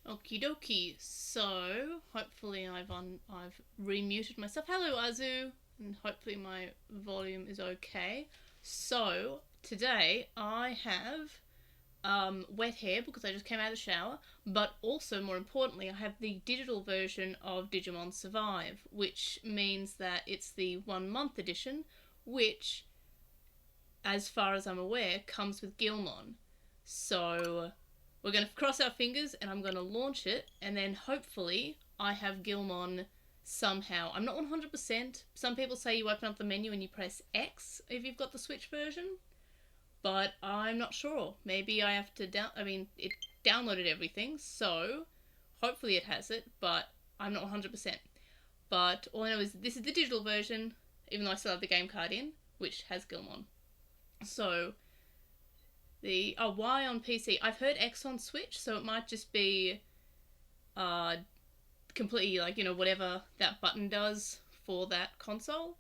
Okie dokie. So hopefully I've remuted myself. Hello Azu, and hopefully my volume is okay. So today I have wet hair because I just came out of the shower, but also more importantly I have the digital version of Digimon Survive, which means that it's the 1 month edition, which, as far as I'm aware, comes with Guilmon. So we're going to cross our fingers and I'm going to launch it, and then hopefully I have Guilmon somehow. I'm not 100%. Some people say you open up the menu and you press X if you've got the Switch version, but I'm not sure. Maybe I have to it downloaded everything, so hopefully it has it, but I'm not 100%. But all I know is this is the digital version, even though I still have the game card in, which has Guilmon. So the Y on PC. I've heard X on Switch, so it might just be completely whatever that button does for that console.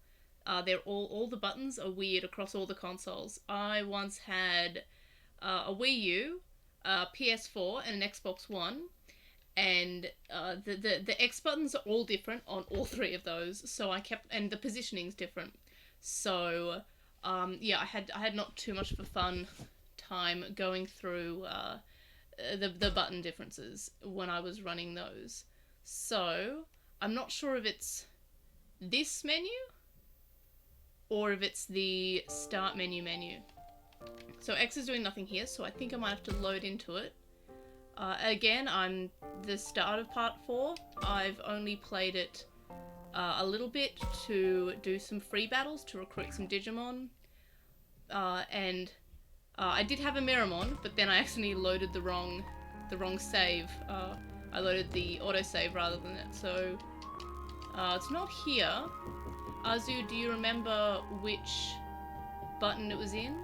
They're all the buttons are weird across all the consoles. I once had a Wii U, a PS4, and an Xbox One, and the X buttons are all different on all three of those. So and the positioning's different. So I had not too much of a fun time going through the button differences when I was running those. So I'm not sure if it's this menu or if it's the start menu. So X is doing nothing here, so I think I might have to load into it. Again, I'm the start of part 4. I've only played it a little bit to do some free battles to recruit some Digimon, and I did have a Miramon, but then I accidentally loaded the wrong save. I loaded the autosave rather than it, so it's not here. Azu, do you remember which button it was in?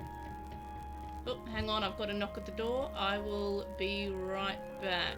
Oh, hang on, I've got a knock at the door. I will be right back.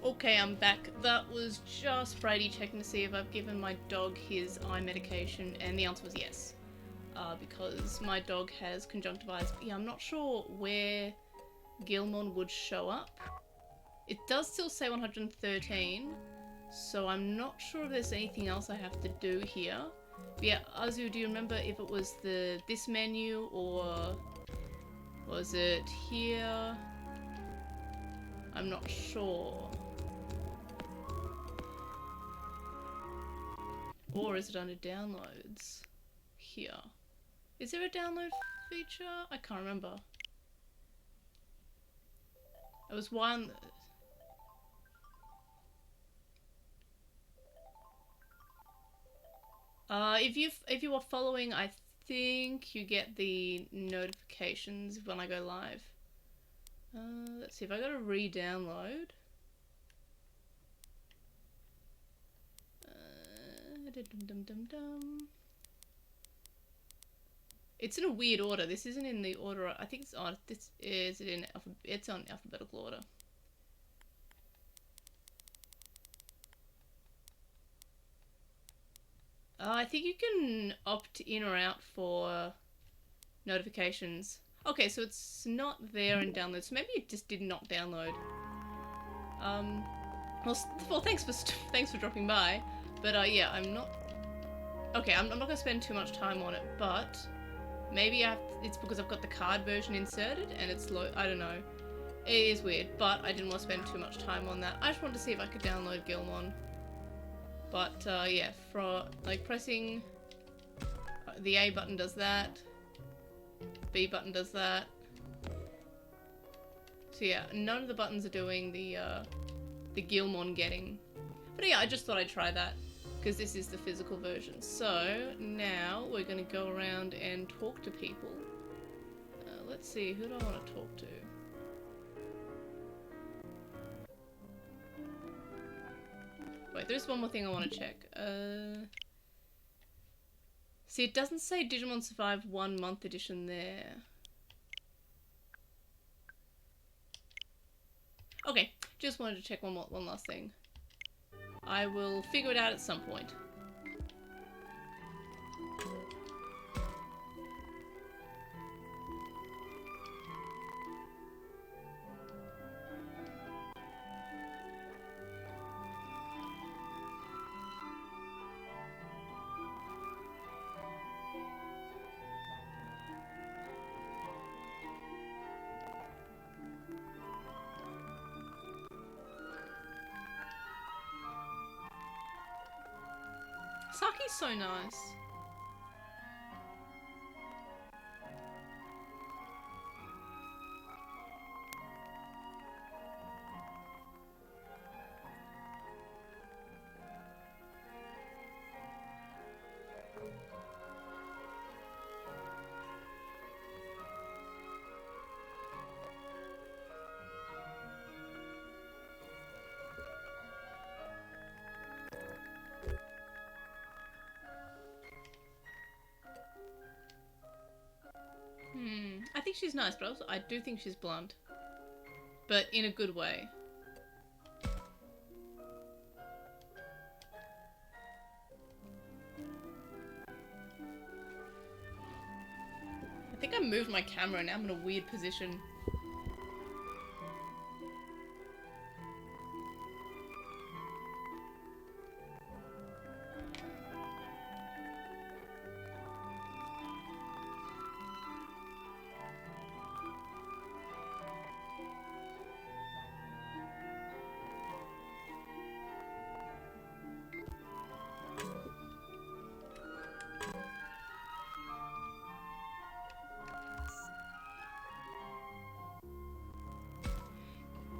Okay, I'm back. That was just Brady checking to see if I've given my dog his eye medication, and the answer was yes. Because my dog has conjunctivitis. Yeah, I'm not sure where Guilmon would show up. It does still say 113, so I'm not sure if there's anything else I have to do here. But yeah, Azu, do you remember if it was this menu or was it here? I'm not sure. Or is it under downloads? Here. Is there a download feature? I can't remember. It was one... if you are following, I think you get the notifications when I go live. Let's see if I got to re-download. It's in a weird order. This isn't in the order. I think it's on. This is in. It's on alphabetical order. I think you can opt in or out for notifications. Okay, so it's not there in download. So maybe it just did not download. Well, thanks for dropping by. But yeah, I'm not... Okay, I'm not going to spend too much time on it, but maybe it's because I've got the card version inserted and it's low. I don't know. It is weird, but I didn't want to spend too much time on that. I just wanted to see if I could download Guilmon. But yeah, pressing the A button does that. B button does that. So yeah, none of the buttons are doing the Guilmon getting. But yeah, I just thought I'd try that, because this is the physical version. So now we're going to go around and talk to people. Let's see, who do I want to talk to? Wait, there's one more thing I want to check. See, it doesn't say Digimon Survive 1 month edition there. Okay, just wanted to check one last thing. I will figure it out at some point. Saki's so nice. I think she's nice, but also I do think she's blunt. But in a good way. I think I moved my camera, now I'm in a weird position.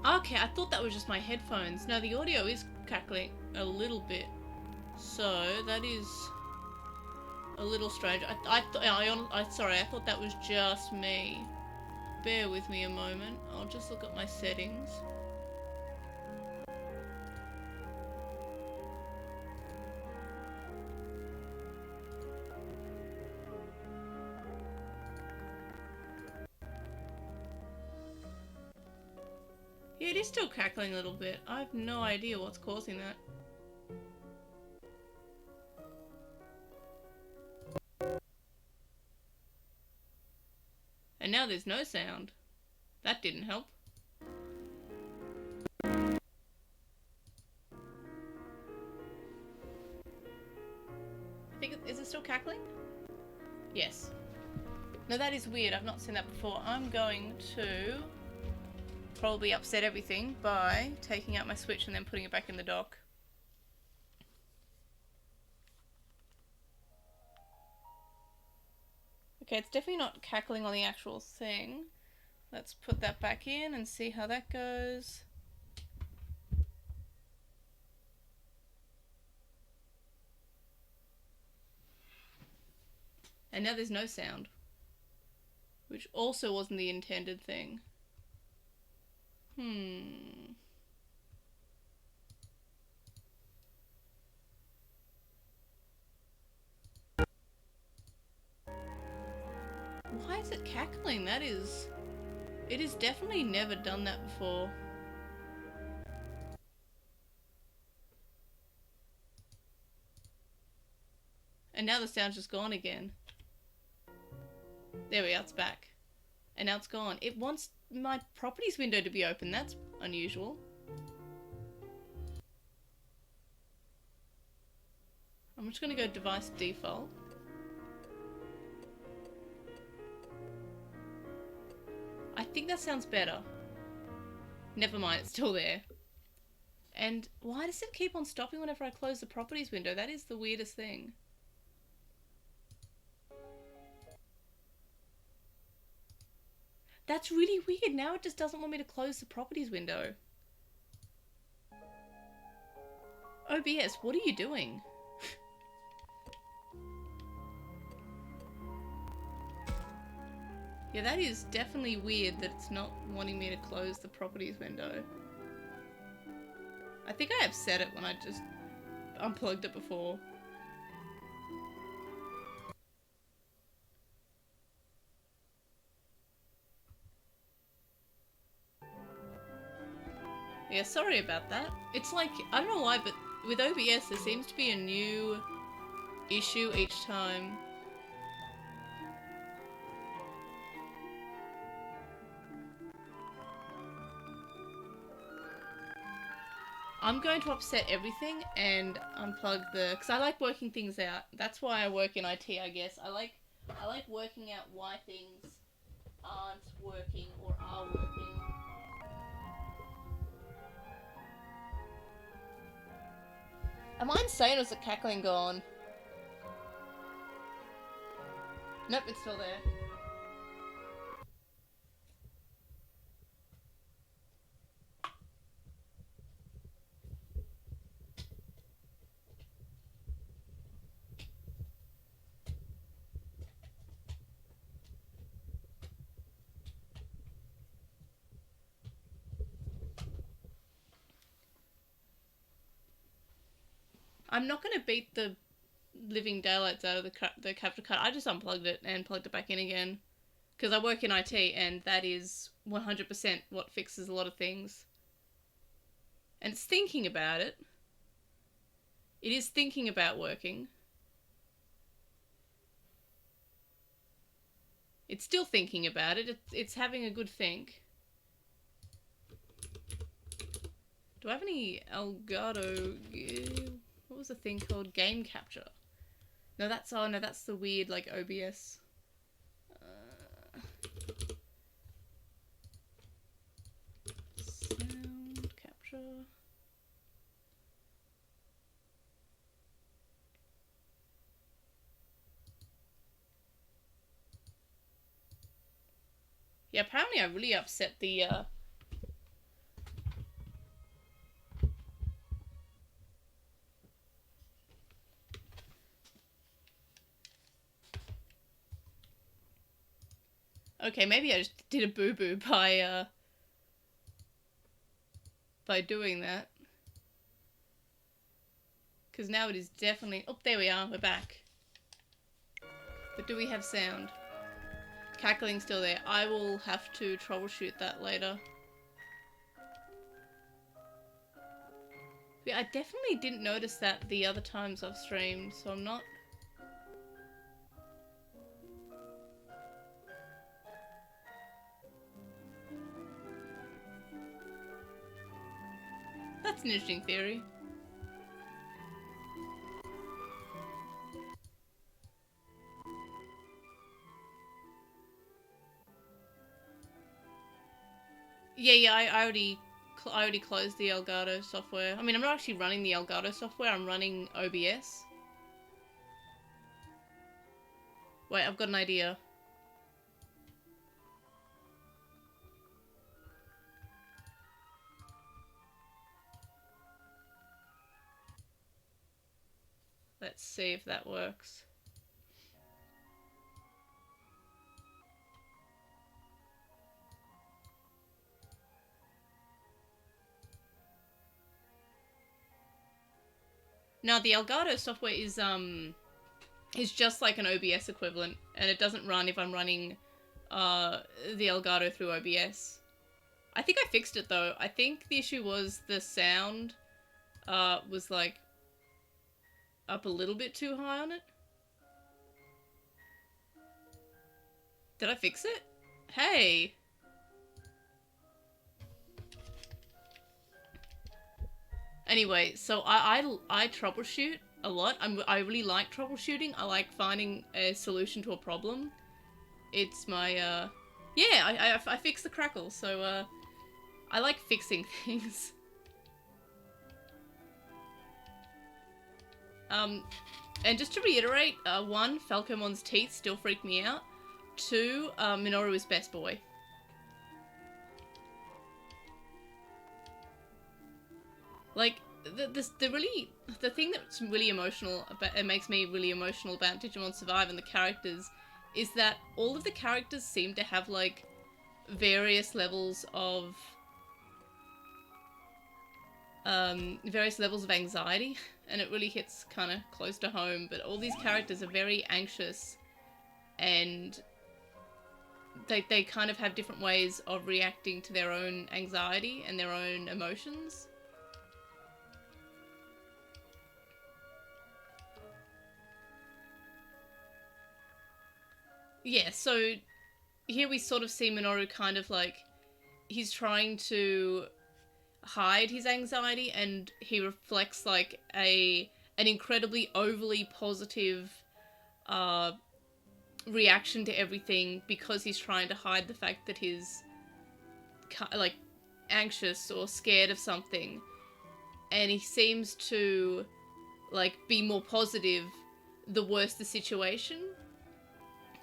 Okay, I thought that was just my headphones. No, the audio is cackling a little bit. So, that is a little strange. Sorry, I thought that was just me. Bear with me a moment. I'll just look at my settings. Yeah, it is still cackling a little bit. I have no idea what's causing that. And now there's no sound. That didn't help. I think, is it still cackling? Yes. No, that is weird. I've not seen that before. I'm going to probably upset everything by taking out my Switch and then putting it back in the dock. Okay, it's definitely not cackling on the actual thing. Let's put that back in and see how that goes. And now there's no sound, which also wasn't the intended thing. Why is it cackling? It has definitely never done that before. And now the sound's just gone again. There we are, it's back. And now it's gone. It wants my properties window to be open. That's unusual. I'm just going to go device default. I think that sounds better. Never mind, it's still there. And why does it keep on stopping whenever I close the properties window? That is the weirdest thing. That's really weird. Now it just doesn't want me to close the properties window. OBS, what are you doing? Yeah, that is definitely weird that it's not wanting me to close the properties window. I think I upset it when I just unplugged it before. Yeah, sorry about that. It's like, I don't know why, but with OBS there seems to be a new issue each time. I'm going to upset everything and unplug the... because I like working things out. That's why I work in IT, I guess. I like working out why things aren't working or are working. Am I insane or is the cackling gone? Nope, it's still there. I'm not going to beat the living daylights out of the capture card. I just unplugged it and plugged it back in again. Because I work in IT and that is 100% what fixes a lot of things. And it's thinking about it. It is thinking about working. It's still thinking about it. It's having a good think. Do I have any Elgato... what was the thing called? Game capture. No, that's... oh, no, that's the weird, like, OBS. Sound capture... yeah, apparently I really upset the, okay, maybe I just did a boo-boo by doing that. Because now it is definitely... oh, there we are, we're back. But do we have sound? Cackling's still there. I will have to troubleshoot that later. Yeah, I definitely didn't notice that the other times I've streamed, so I'm not... that's an interesting theory. Yeah, I already closed the Elgato software. I mean, I'm not actually running the Elgato software, I'm running OBS. Wait, I've got an idea. Let's see if that works. Now, the Elgato software is just like an OBS equivalent, and it doesn't run if I'm running the Elgato through OBS. I think I fixed it though. I think the issue was the sound was like up a little bit too high on it. Did I fix it? Hey! Anyway, so I troubleshoot a lot. I really like troubleshooting. I like finding a solution to a problem. It's my, yeah, I fixed the crackle, so, I like fixing things. And just to reiterate, 1, Falcomon's teeth still freak me out. 2, Minoru is best boy. Like, the thing that's really emotional about, it makes me really emotional about Digimon Survive and the characters is that all of the characters seem to have, like, various levels of anxiety, and it really hits kind of close to home. But all these characters are very anxious, and they kind of have different ways of reacting to their own anxiety and their own emotions. Yeah, so here we sort of see Minoru kind of like, he's trying to hide his anxiety, and he reflects like an incredibly overly positive reaction to everything, because he's trying to hide the fact that he's like anxious or scared of something, and he seems to like be more positive the worse the situation.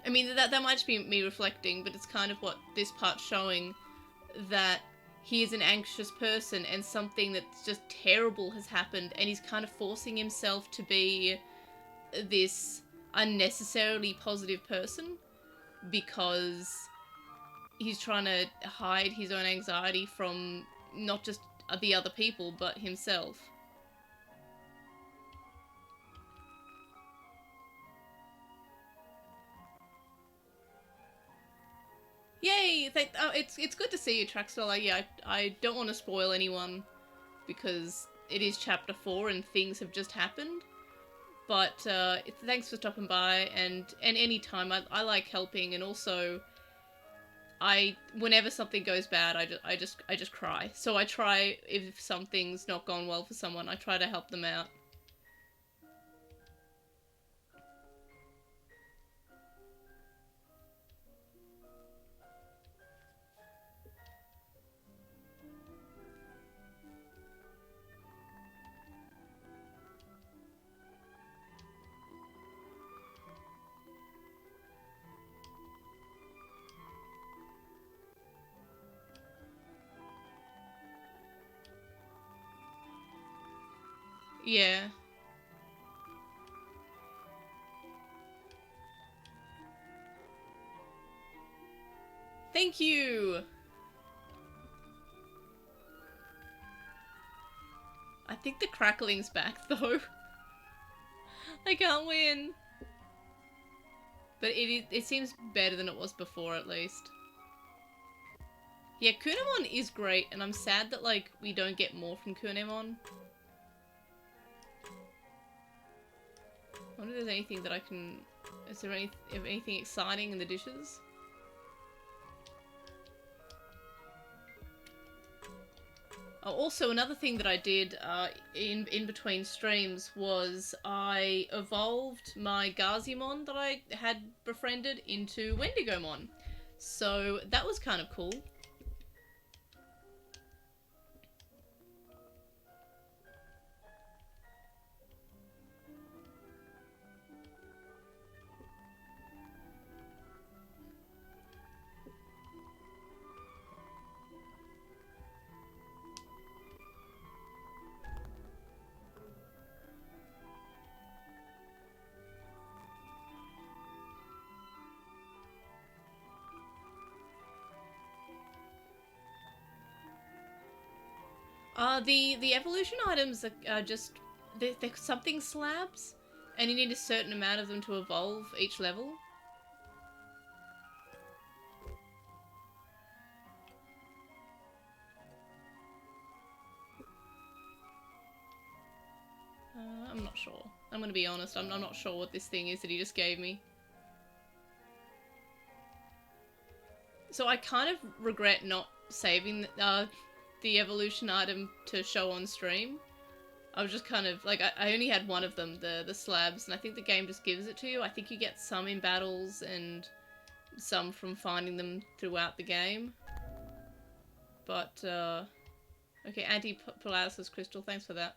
I mean, that might just be me reflecting, but it's kind of what this part's showing, that he is an anxious person and something that's just terrible has happened, and he's kind of forcing himself to be this unnecessarily positive person because he's trying to hide his own anxiety from not just the other people, but himself. Yay! It's good to see you, Traxel. I don't want to spoil anyone because it is chapter 4 and things have just happened. But thanks for stopping by, and any time I like helping, and also whenever something goes bad, I just cry. So I try, if something's not gone well for someone, I try to help them out. Yeah. Thank you! I think the crackling's back, though. I can't win. But it seems better than it was before, at least. Yeah, Kunemon is great, and I'm sad that, like, we don't get more from Kunemon. I wonder if there's anything that I can... Is there anything exciting in the dishes? Oh, also, another thing that I did in between streams was I evolved my Gazimon that I had befriended into Wendigomon. So that was kind of cool. The evolution items are just... They're something slabs, and you need a certain amount of them to evolve each level. I'm not sure. I'm gonna be honest, I'm not sure what this thing is that he just gave me. So I kind of regret not saving the evolution item to show on stream. I was just kind of, like, I only had one of them, the slabs, and I think the game just gives it to you. I think you get some in battles and some from finding them throughout the game. But, okay, Anti-Paralysis Crystal, thanks for that.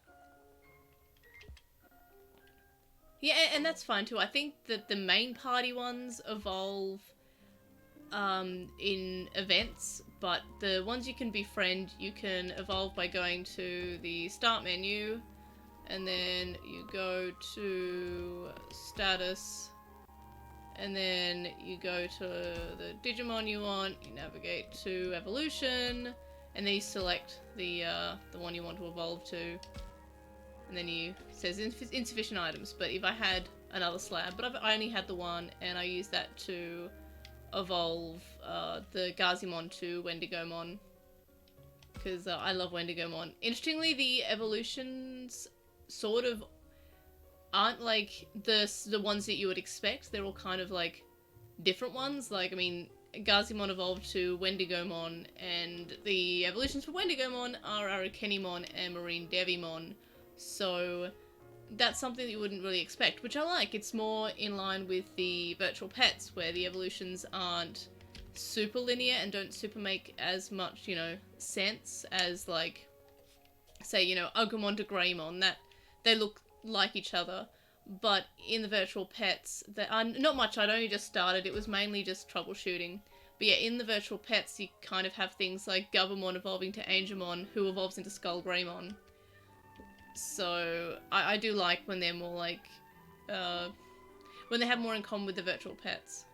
Yeah, and that's fine too. I think that the main party ones evolve in events, but the ones you can befriend, you can evolve by going to the start menu, and then you go to status, and then you go to the Digimon you want, you navigate to evolution, and then you select the one you want to evolve to, and then it says insufficient items. But if I had another slab, but I only had the one, and I used that to evolve the Guilmon to Wendigomon, because I love Wendigomon. Interestingly, the evolutions sort of aren't like the ones that you would expect. They're all kind of like different ones. Like, I mean, Guilmon evolved to Wendigomon, and the evolutions for Wendigomon are Arakenimon and Marine Devimon. So that's something that you wouldn't really expect, which I like. It's more in line with the virtual pets, where the evolutions aren't super linear and don't super make as much, you know, sense as, like, say, you know, Agumon to Greymon, that they look like each other. But in the virtual pets, that are not much. I'd only just started. It was mainly just troubleshooting. But yeah, in the virtual pets, you kind of have things like Gabumon evolving to Angemon, who evolves into Skull Greymon. So I do like when they're more like, when they have more in common with the virtual pets.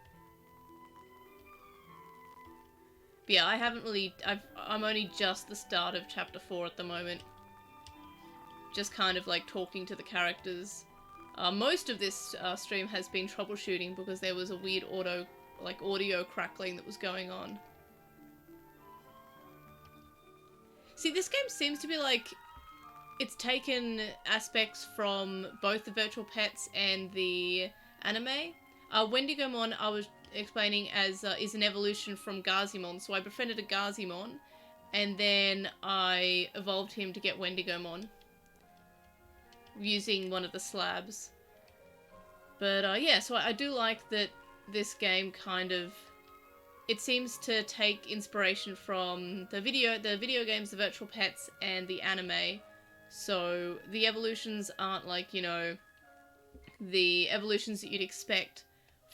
But yeah, I haven't really, I'm only just the start of chapter 4 at the moment. Just kind of like talking to the characters. Most of this stream has been troubleshooting because there was a weird audio crackling that was going on. See, this game seems to be like, it's taken aspects from both the virtual pets and the anime. Wendigomon, I was explaining, as is an evolution from Guilmon. So I befriended a Guilmon, and then I evolved him to get Wendigomon using one of the slabs. But yeah, so I do like that this game kind of, it seems to take inspiration from the video games, the virtual pets, and the anime. So the evolutions aren't like, you know, the evolutions that you'd expect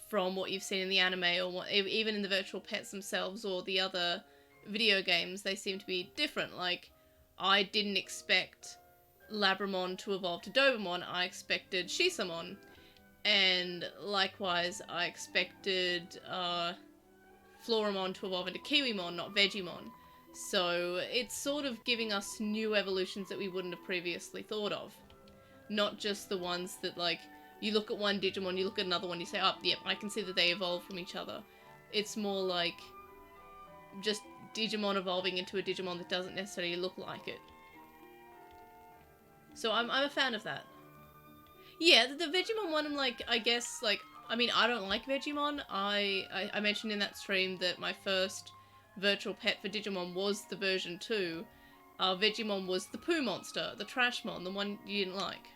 from what you've seen in the anime, or even in the virtual pets themselves or the other video games. They seem to be different. Like, I didn't expect Labramon to evolve to Dobamon. I expected Shisamon. And likewise, I expected Floramon to evolve into Kiwimon, not Vegemon. So it's sort of giving us new evolutions that we wouldn't have previously thought of. Not just the ones that, like, you look at one Digimon, you look at another one, you say, oh, yep, I can see that they evolve from each other. It's more like just Digimon evolving into a Digimon that doesn't necessarily look like it. So I'm a fan of that. Yeah, the Vegemon one, I'm like, I guess, like, I mean, I don't like Vegemon. I mentioned in that stream that my first virtual pet for Digimon was the version 2. Vegemon was the poo monster, the Trashmon, the one you didn't like.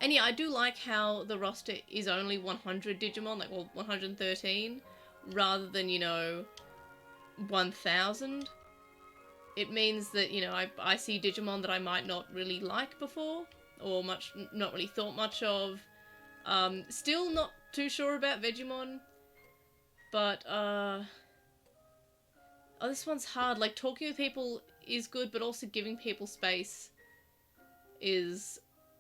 And yeah, I do like how the roster is only 100 Digimon, like, well, 113, rather than, you know, 1,000. It means that, you know, I see Digimon that I might not really like before, or not really thought much of. Still not too sure about Vegemon, but, oh, this one's hard. Like, talking with people is good, but also giving people space is,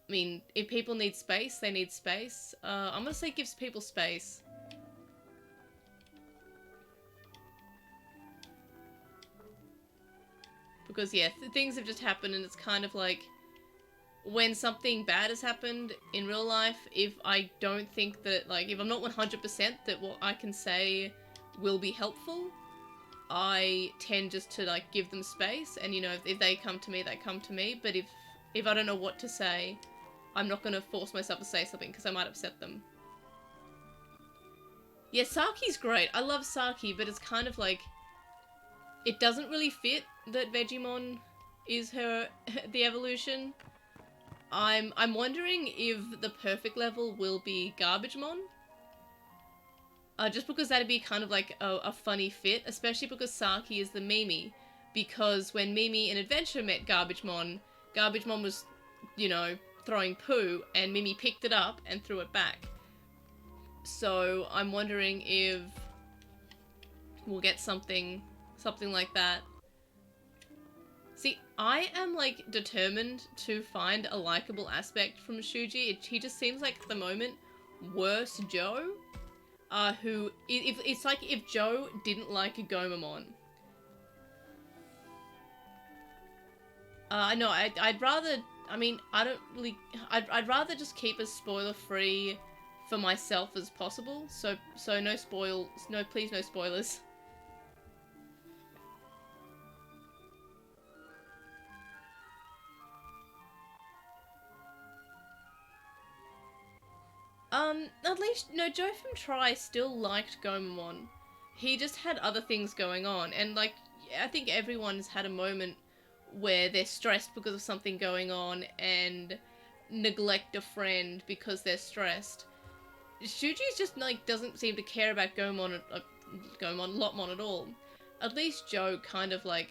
I mean, if people need space, they need space. I'm gonna say gives people space. Because, yeah, things have just happened, and it's kind of like, when something bad has happened in real life, if I don't think that, like, if I'm not 100% that what I can say will be helpful, I tend just to, like, give them space, and, you know, if they come to me, they come to me, but if I don't know what to say, I'm not gonna force myself to say something, because I might upset them. Yeah, Saki's great. I love Saki, but it's kind of like, it doesn't really fit that Vegemon is the evolution. I'm wondering if the perfect level will be Garbagemon. Just because that'd be kind of like a funny fit, especially because Saki is the Mimi. Because when Mimi in Adventure met Garbagemon, Garbagemon was, you know, throwing poo, and Mimi picked it up and threw it back. So I'm wondering if we'll get something like that. See, I am, like, determined to find a likable aspect from Shuji. He just seems like, at the moment, worse Joe, who, if it's like if Joe didn't like Guilmon. No, I'd rather, I mean, I don't really, I'd rather just keep as spoiler-free for myself as possible, so no please no spoilers. At least, no, Joe from Try still liked Guilmon. He just had other things going on, and like, I think everyone's had a moment where they're stressed because of something going on and neglect a friend because they're stressed. Shuji's just like doesn't seem to care about Lotmon at all. At least Joe kind of like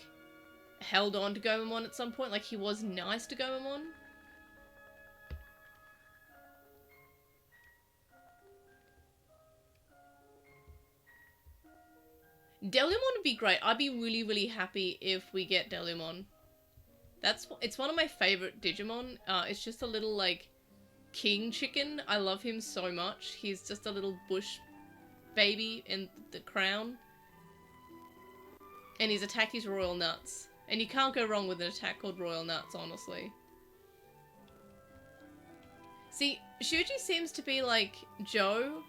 held on to Guilmon at some point, like he was nice to Guilmon. Delumon would be great. I'd be really, really happy if we get Delumon. It's one of my favorite Digimon. It's just a little like king chicken. I love him so much. He's just a little bush baby in the crown. And his attack is Royal Nuts. And you can't go wrong with an attack called Royal Nuts, honestly. See, Shuji seems to be like Joe,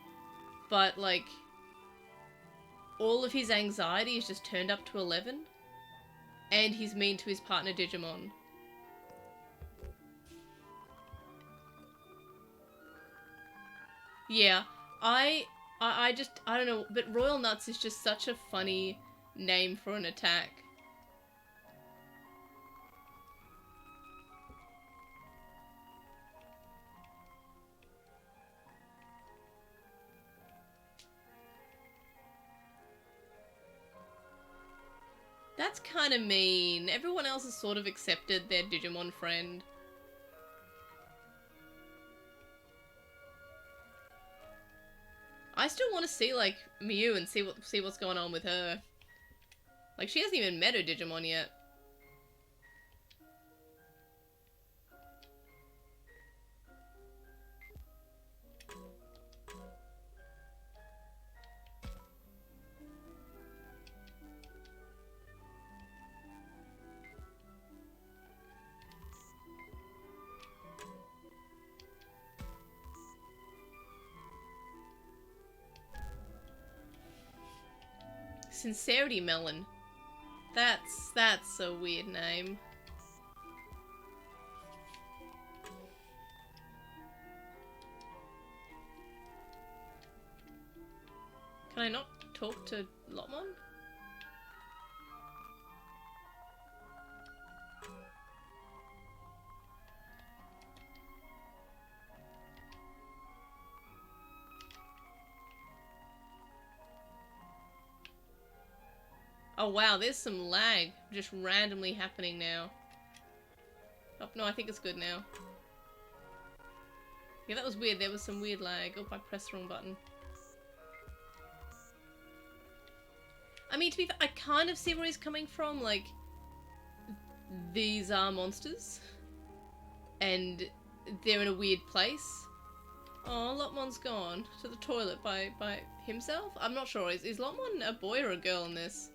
but like all of his anxiety is just turned up to 11. And he's mean to his partner Digimon. Yeah, I don't know, but Royal Nuts is just such a funny name for an attack. That's kind of mean. Everyone else has sort of accepted their Digimon friend. I still want to see, like, Miu and see what's going on with her. Like, she hasn't even met her Digimon yet. Sincerity Melon. That's a weird name. Can I not talk to Lotmon? Oh wow, there's some lag just randomly happening now. Oh, no, I think it's good now. Yeah, that was weird. There was some weird lag. Oh, I pressed the wrong button. I mean, to be fair, I kind of see where he's coming from. Like, these are monsters. And they're in a weird place. Oh, Lotmon's gone to the toilet by himself? I'm not sure. Is Lotmon a boy or a girl in this?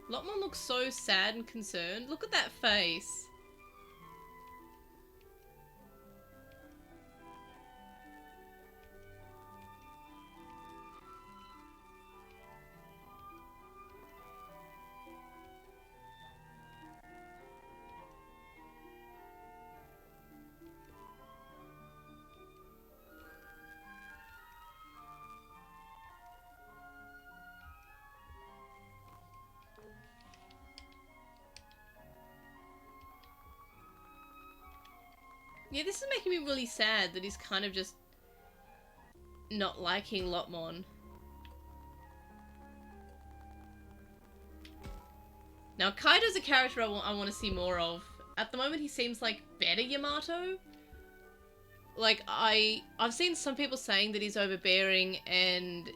Lotmon looks so sad and concerned. Look at that face. Yeah, this is making me really sad that he's kind of just not liking Lotmon. Now, Kaido's a character I want to see more of. At the moment, he seems like better Yamato. Like, I've seen some people saying that he's overbearing and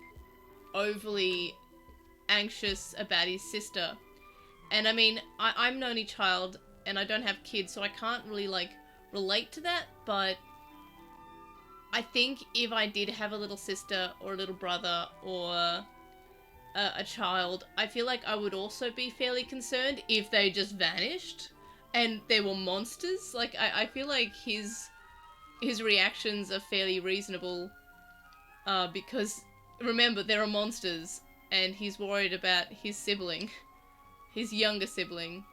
overly anxious about his sister. And I mean, I'm an only child. and I don't have kids, so I can't really, like, relate to that, but I think if I did have a little sister or a little brother or a child, I feel like I would also be fairly concerned if they just vanished and they were monsters. Like, I feel like his reactions are fairly reasonable, because, remember, there are monsters, and he's worried about his sibling, his younger sibling.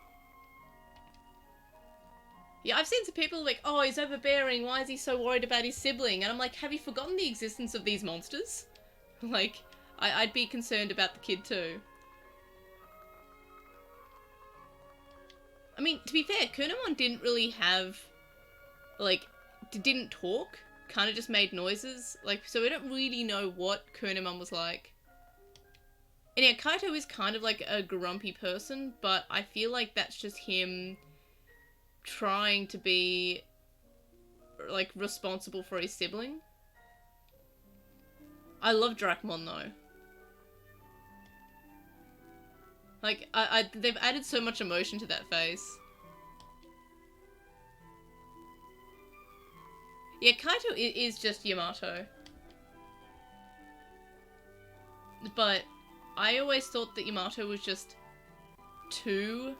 Yeah, I've seen some people like, oh, he's overbearing, why is he so worried about his sibling? And I'm like, have you forgotten the existence of these monsters? Like, I'd be concerned about the kid too. I mean, to be fair, Guilmon didn't really have, like, didn't talk, kind of just made noises, like, so we don't really know what Guilmon was like. And yeah, Kaito is kind of like a grumpy person, but I feel like that's just him trying to be, like, responsible for his sibling. I love Dracmon though. Like, they've added so much emotion to that face. Yeah, Kaito is just Yamato. But I always thought that Yamato was just too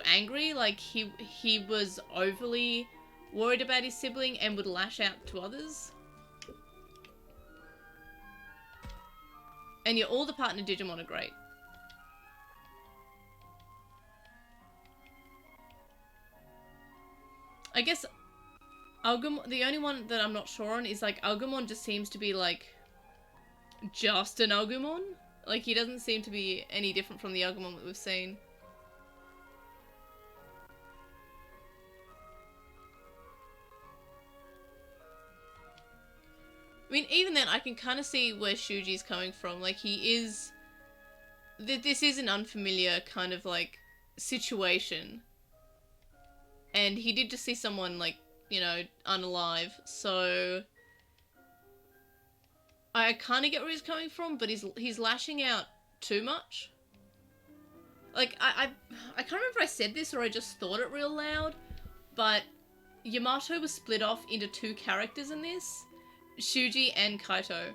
angry. Like, he was overly worried about his sibling and would lash out to others. And yeah, all the partner Digimon are great. I guess Agumon, the only one that I'm not sure on is, like, Agumon just seems to be, like, just an Agumon. Like, he doesn't seem to be any different from the Agumon that we've seen. I mean, even then, I can kind of see where Shuji's coming from. Like, he is... This is an unfamiliar kind of, like, situation. And he did just see someone, like, you know, unalive, so... I kind of get where he's coming from, but he's lashing out too much. Like, I can't remember if I said this or I just thought it real loud, but Yamato was split off into two characters in this. Shuji and Kaito.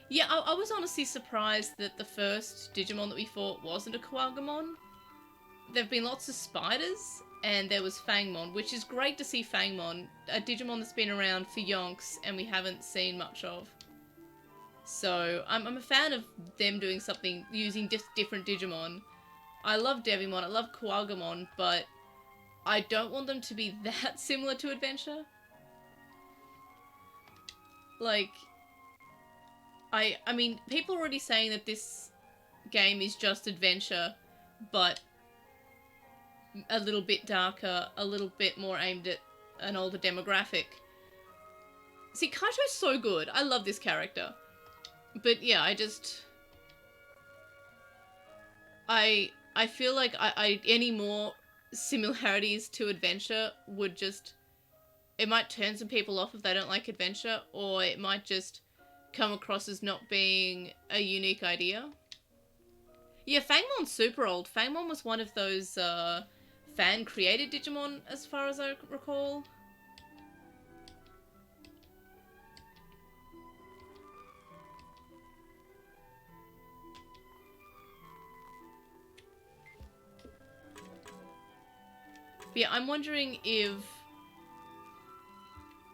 Yeah, I was honestly surprised that the first Digimon that we fought wasn't a Koagumon. There've been lots of spiders, and there was Fangmon, which is great to see Fangmon, a Digimon that's been around for yonks and we haven't seen much of. So, I'm a fan of them doing something, using just different Digimon. I love Devimon, I love Koagumon, but I don't want them to be that similar to Adventure. Like, I mean, people are already saying that this game is just Adventure, but a little bit darker, a little bit more aimed at an older demographic. See, Kaito's so good. I love this character. But yeah, I feel like any more similarities to Adventure would just... It might turn some people off if they don't like Adventure, or it might just come across as not being a unique idea. Yeah, Fangmon's super old. Fangmon was one of those fan-created Digimon, as far as I recall. But yeah, I'm wondering if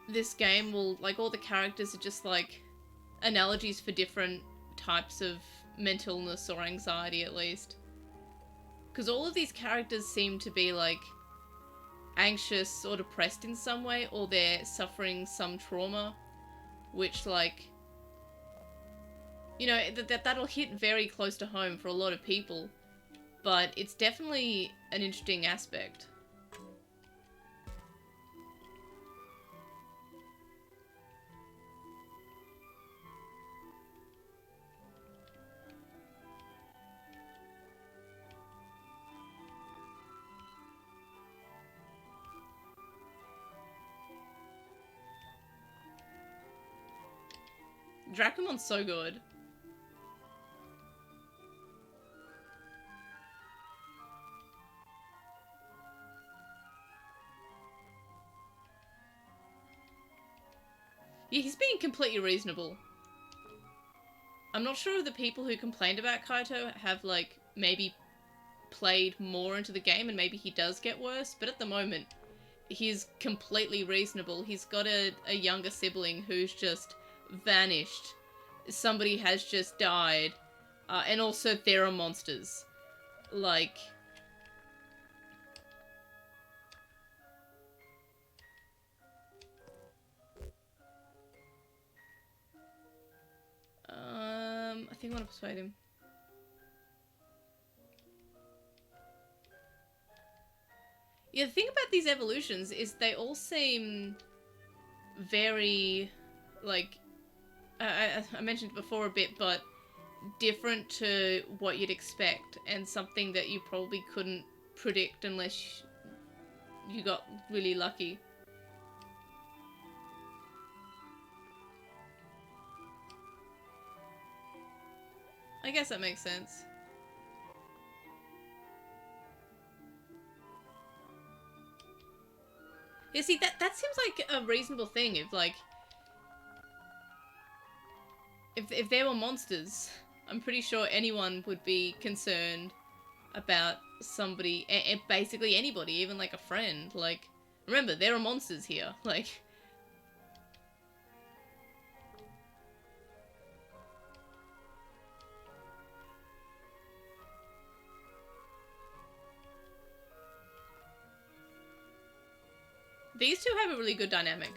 this game will, like, all the characters are just, like, analogies for different types of mental illness or anxiety, at least. Because all of these characters seem to be, like, anxious or depressed in some way, or they're suffering some trauma, which, like, you know, that'll hit very close to home for a lot of people, but it's definitely an interesting aspect. Dracumon's so good. Yeah, he's being completely reasonable. I'm not sure if the people who complained about Kaito have, like, maybe played more into the game and maybe he does get worse, but at the moment, he's completely reasonable. He's got a younger sibling who's just vanished. Somebody has just died. And also there are monsters. Like... I think I want to persuade him. Yeah, the thing about these evolutions is they all seem very, like, I mentioned before a bit, but different to what you'd expect, and something that you probably couldn't predict unless you got really lucky. I guess that makes sense. Yeah, see, that seems like a reasonable thing if, like, if there were monsters, I'm pretty sure anyone would be concerned about somebody, basically anybody, even like a friend. Like, remember, there are monsters here. Like, these two have a really good dynamic.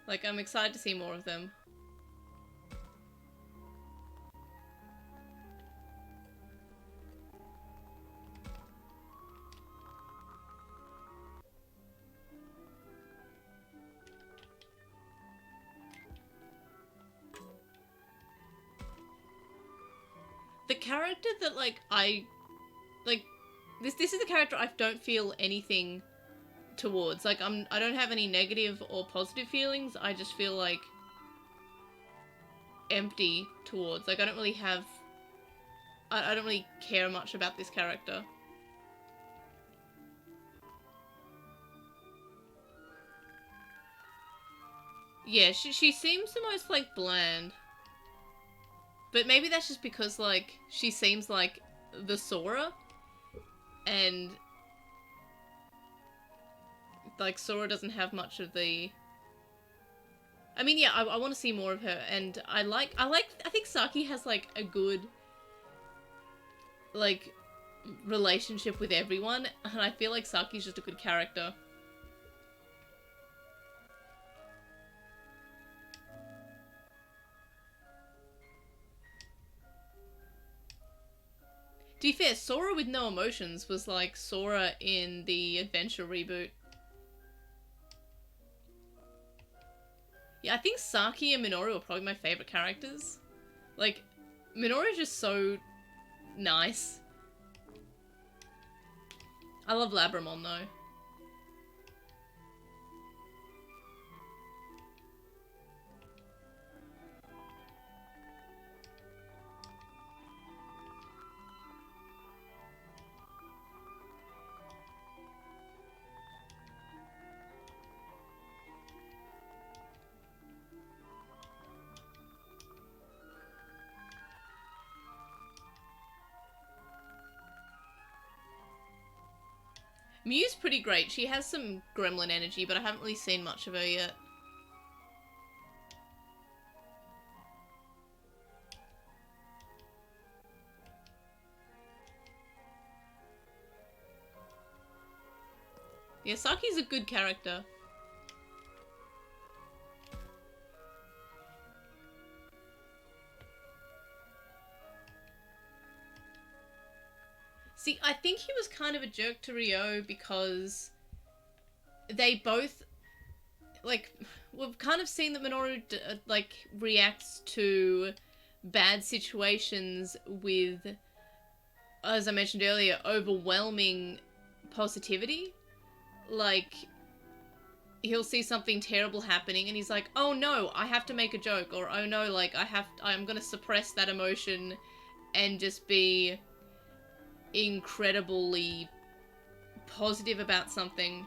Like, I'm excited to see more of them. The character that, like, this is the character I don't feel anything towards. Like, I don't have any negative or positive feelings. I just feel, like, empty towards. Like, I don't really have... I don't really care much about this character. Yeah, she seems the most, like, bland. But maybe that's just because, like, she seems like the Sora. And... like, Sora doesn't have much of the... I mean, yeah, I want to see more of her, and I think Saki has, like, a good, like, relationship with everyone, and I feel like Saki's just a good character. To be fair, Sora with no emotions was like Sora in the Adventure reboot. Yeah, I think Saki and Minoru are probably my favourite characters. Like, Minoru is just so nice. I love Labramon though. Miu's pretty great. She has some gremlin energy, but I haven't really seen much of her yet. Yeah, Saki's a good character. See, I think he was kind of a jerk to Ryo because they both, like, we've kind of seen that Minoru, like, reacts to bad situations with, as I mentioned earlier, overwhelming positivity. Like, he'll see something terrible happening and he's like, oh no, I have to make a joke, or oh no, like, I'm gonna suppress that emotion and just be incredibly positive about something,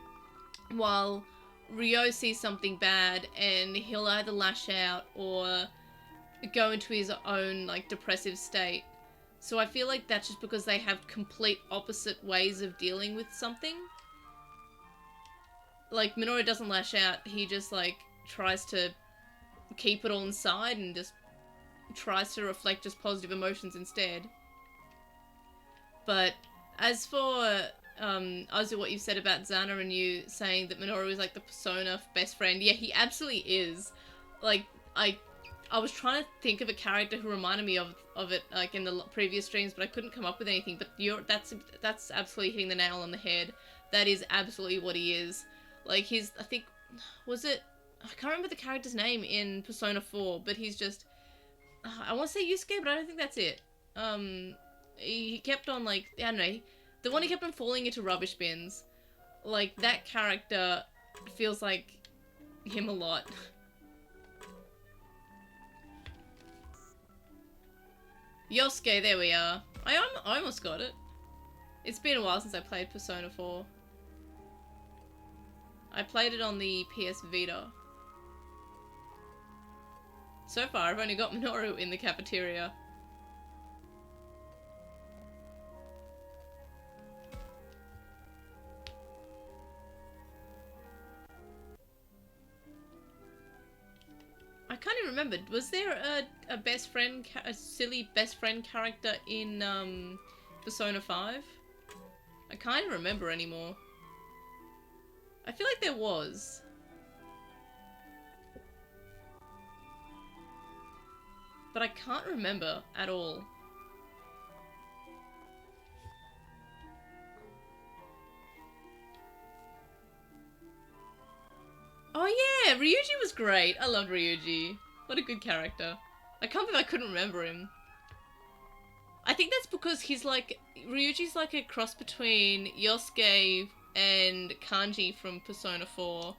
while Ryo sees something bad and he'll either lash out or go into his own, like, depressive state. So I feel like that's just because they have complete opposite ways of dealing with something. Like, Minoru doesn't lash out, he just, like, tries to keep it all inside and just tries to reflect just positive emotions instead. But as for Azu, what you said about Zana and you saying that Minoru is like the persona best friend, yeah, he absolutely is. Like, I was trying to think of a character who reminded me of it, like, in the previous streams, but I couldn't come up with anything. But that's absolutely hitting the nail on the head. That is absolutely what he is. Like, I think, was it, I can't remember the character's name in Persona 4, but he's just, I want to say Yusuke, but I don't think that's it. He kept on, like, I don't know, the one who kept on falling into rubbish bins. Like, that character feels like him a lot. Yosuke, there we are. I almost got it. It's been a while since I played Persona 4. I played it on the PS Vita. So far, I've only got Minoru in the cafeteria. I can't even remember. Was there a best friend, a silly best friend character in Persona 5? I can't even remember anymore. I feel like there was. But I can't remember at all. Oh yeah, Ryuji was great. I loved Ryuji. What a good character. I can't believe I couldn't remember him. I think that's because he's like, Ryuji's like a cross between Yosuke and Kanji from Persona 4.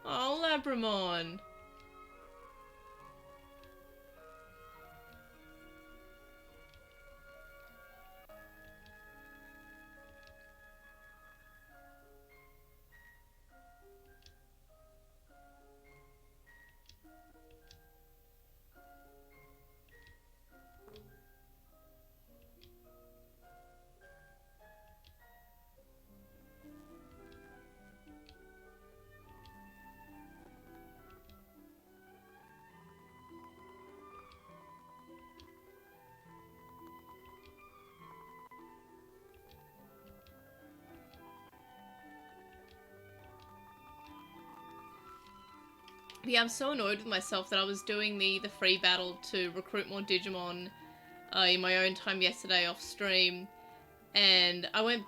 Oh, Labramon. Yeah, I'm so annoyed with myself that I was doing the free battle to recruit more Digimon in my own time yesterday off stream, and I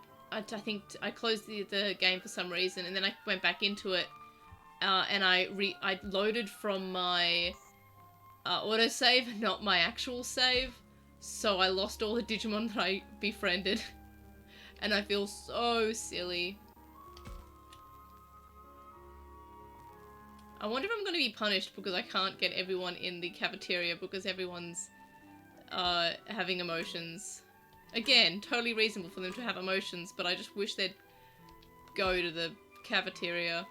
think I closed the game for some reason, and then I went back into it, and I loaded from my autosave, not my actual save, so I lost all the Digimon that I befriended, and I feel so silly. I wonder if I'm going to be punished because I can't get everyone in the cafeteria because everyone's having emotions. Again, totally reasonable for them to have emotions, but I just wish they'd go to the cafeteria.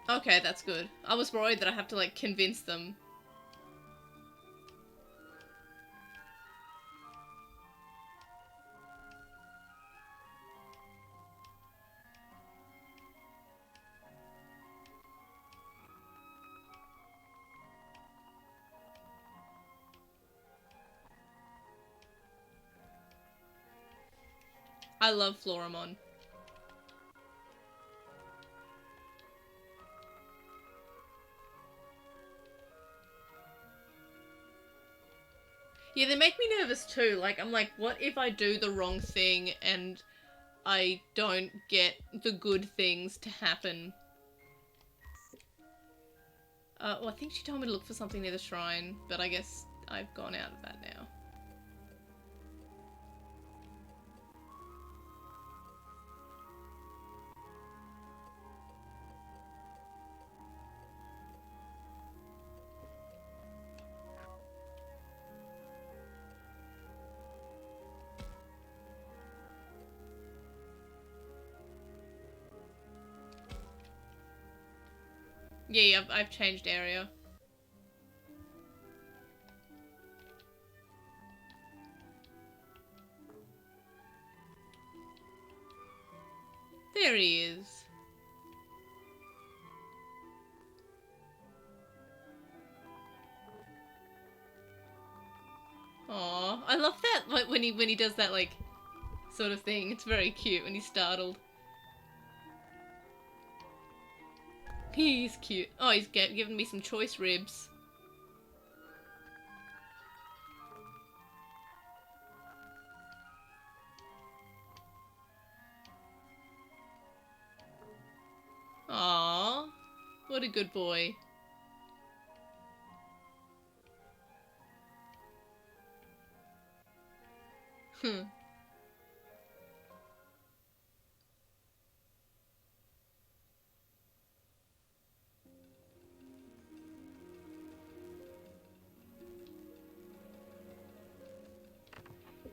Okay, that's good. I was worried that I have to, like, convince them. I love Floramon. Yeah, they make me nervous too. Like, I'm like, what if I do the wrong thing and I don't get the good things to happen? Well, I think she told me to look for something near the shrine, but I guess I've gone out of that now. Yeah, I've changed area. There he is. Aw, I love that, like, when he does that, like, sort of thing. It's very cute when he's startled. He's cute. Oh, he's giving me some choice ribs. Aww, what a good boy.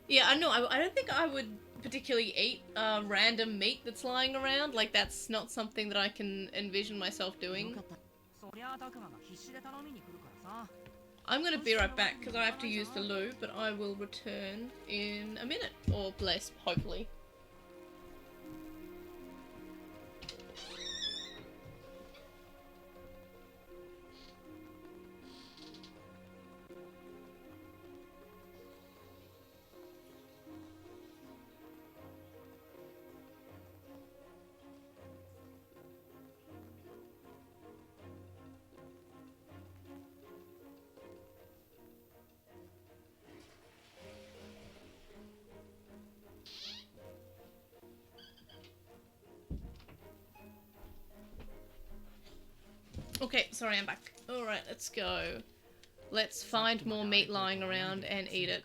Yeah, I know. I don't think I would particularly eat random meat that's lying around. Like, that's not something that I can envision myself doing. I'm gonna be right back because I have to use the loo, but I will return in a minute or less, hopefully. Okay, sorry, I'm back. Alright, let's go. Let's find more meat lying around and eat it.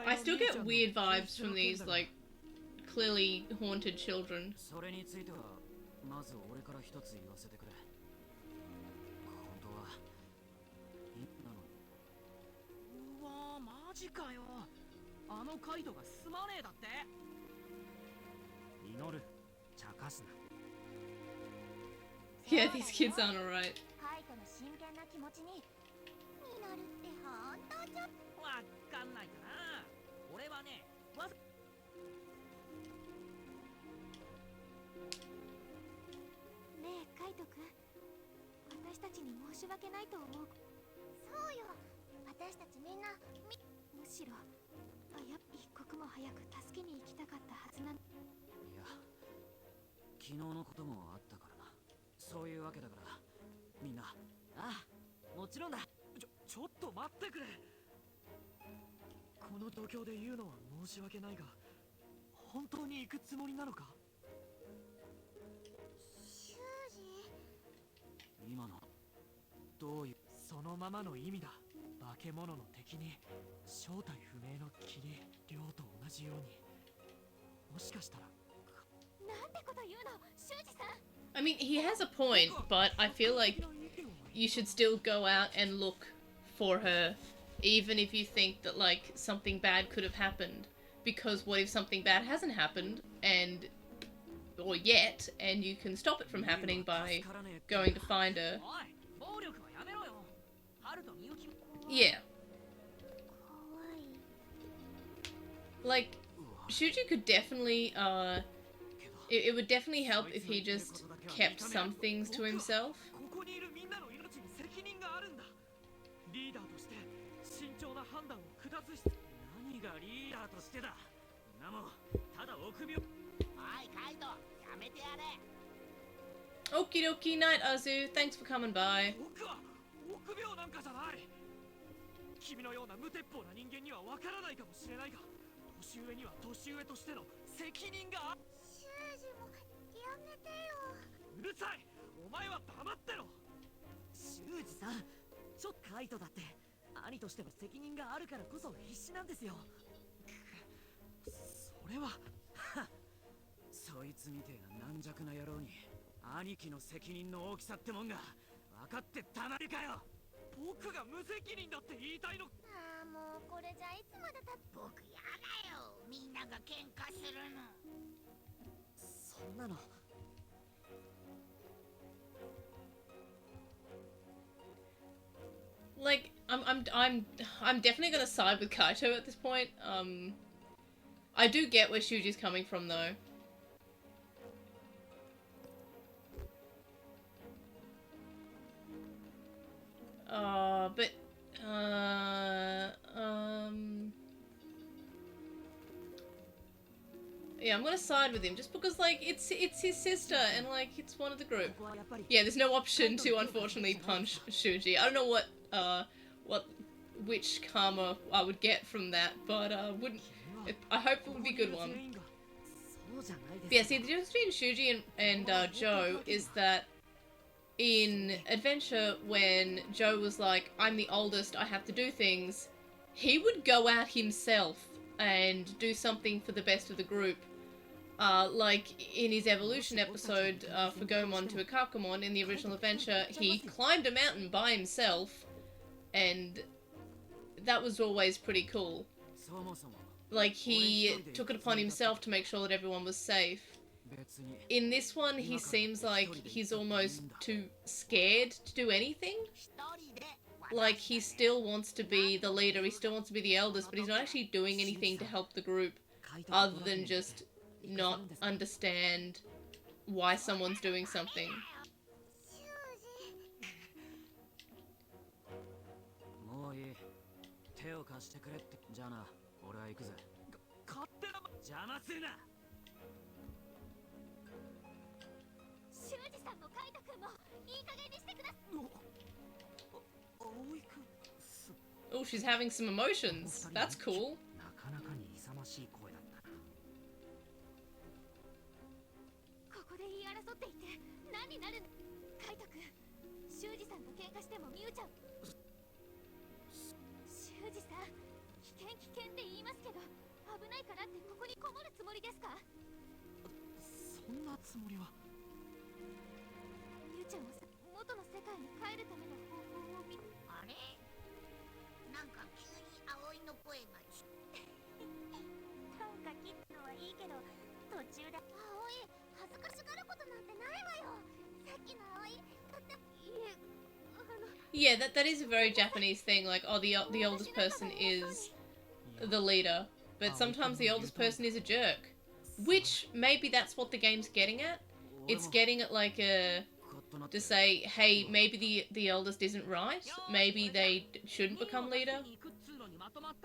I still get weird vibes from these, like, clearly haunted children. Yeah, these kids aren't alright. I mean, he has a point, but I feel like you should still go out and look for her, even if you think that, like, something bad could have happened. Because what if something bad hasn't happened, or yet, and you can stop it from happening by going to find her. Yeah. Like, Shuji could definitely, it would definitely help if he just kept some things to himself. Okie dokie, Night Azu, thanks for coming by. カイトだって兄としての責任があるからこそ必死なんですよ。それはそいつみてえな軟弱な野郎に兄貴の責任の大きさってもんが分かってたまるかよ。僕が無責任だって言いたいの。ああ、もうこれじゃいつまでたって僕やだよ。みんなが喧嘩するの。そんなの。Like, I'm definitely gonna side with Kaito at this point. I do get where Shuji's coming from though. But yeah, I'm gonna side with him just because, like, it's his sister and, like, it's one of the group. Yeah, there's no option to unfortunately punch Shuji. I don't know which karma I would get from that, but I hope it would be a good one. But yeah, see, the difference between Shuji and Joe is that in Adventure, when Joe was like, I'm the oldest, I have to do things, he would go out himself and do something for the best of the group. Like in his evolution episode for Guilmon to Akakamon in the original adventure, he climbed a mountain by himself, and that was always pretty cool. Like, he took it upon himself to make sure that everyone was safe. In this one, he seems like he's almost too scared to do anything. Like, he still wants to be the leader, he still wants to be the eldest, but he's not actually doing anything to help the group other than just not understand why someone's doing something. Oh, she's having some emotions. That's cool. Yeah, that is a very Japanese thing, like, oh, the oldest person is the leader, but sometimes the oldest person is a jerk. Which, maybe that's what the game's getting at. It's getting at, like, to say, hey, maybe the eldest isn't right, maybe they shouldn't become leader.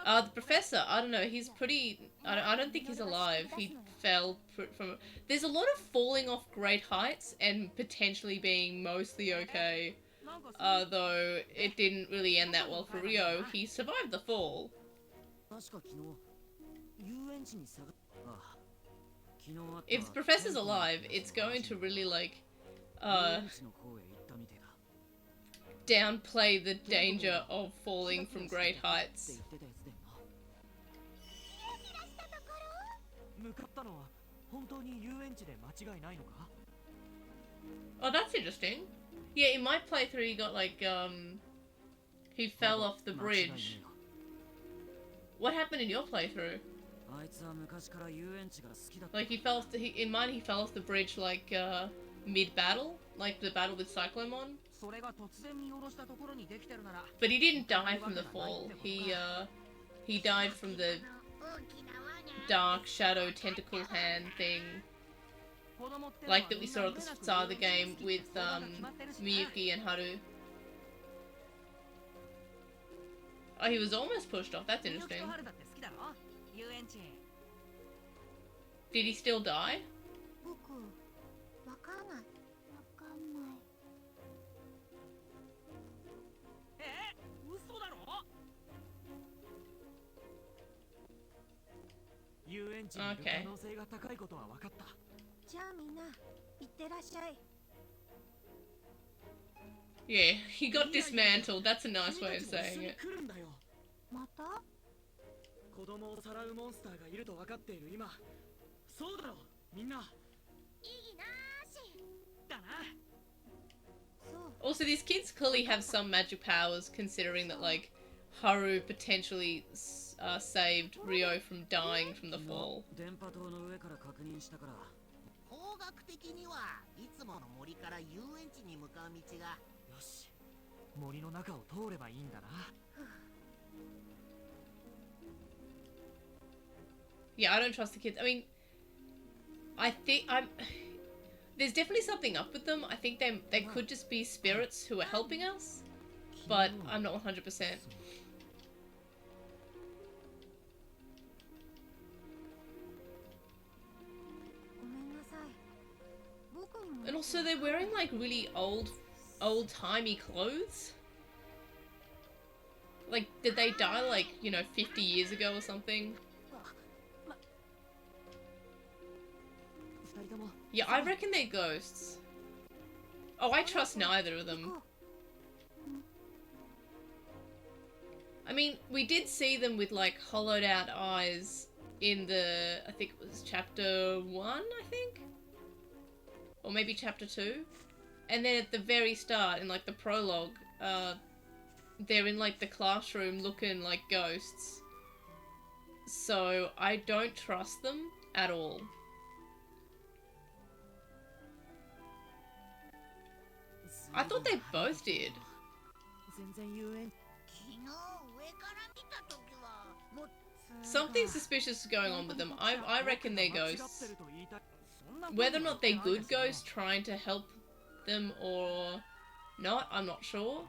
The professor, I don't know, he's pretty... I don't think he's alive. He fell from... There's a lot of falling off great heights and potentially being mostly okay. Though it didn't really end that well for Ryo. He survived the fall. If the professor's alive, it's going to really, like, downplay the danger of falling from great heights. Oh, that's interesting. Yeah, in my playthrough he got, like, he fell off the bridge. What happened in your playthrough? Like, in mine he fell off the bridge, like, mid-battle? Like, the battle with Cyclomon? But he didn't die from the fall. He died from the dark shadow tentacle hand thing. Like that we saw at the start of the game with Miyuki and Haru. Oh, he was almost pushed off. That's interesting. Did he still die? Okay. Yeah, he got dismantled. That's a nice way of saying it. また子供をさらうモンスターがいると分かっている今、そうだろみんな。意義なーし。だな。 Also, these kids clearly have some magic powers, considering that, like, Haru potentially saved Ryo from dying from the fall. 電波塔の上から確認したから。方角的にはいつもの森から遊園地に向かう道が。よし、森の中を通ればいいんだな。Yeah, I don't trust the kids. I mean, I think there's definitely something up with them. I think they could just be spirits who are helping us, but I'm not 100%. And also, they're wearing like really old-timey clothes. Like, did they die like, you know, 50 years ago or something? Yeah, I reckon they're ghosts. Oh, I trust neither of them. I mean, we did see them with like hollowed out eyes in the, I think it was chapter 1, I think? Or maybe chapter 2? And then at the very start, in like the prologue, they're in like the classroom looking like ghosts. So I don't trust them at all. I thought they both did. Something suspicious is going on with them. I reckon they're ghosts. Whether or not they're good ghosts trying to help them or not, I'm not sure.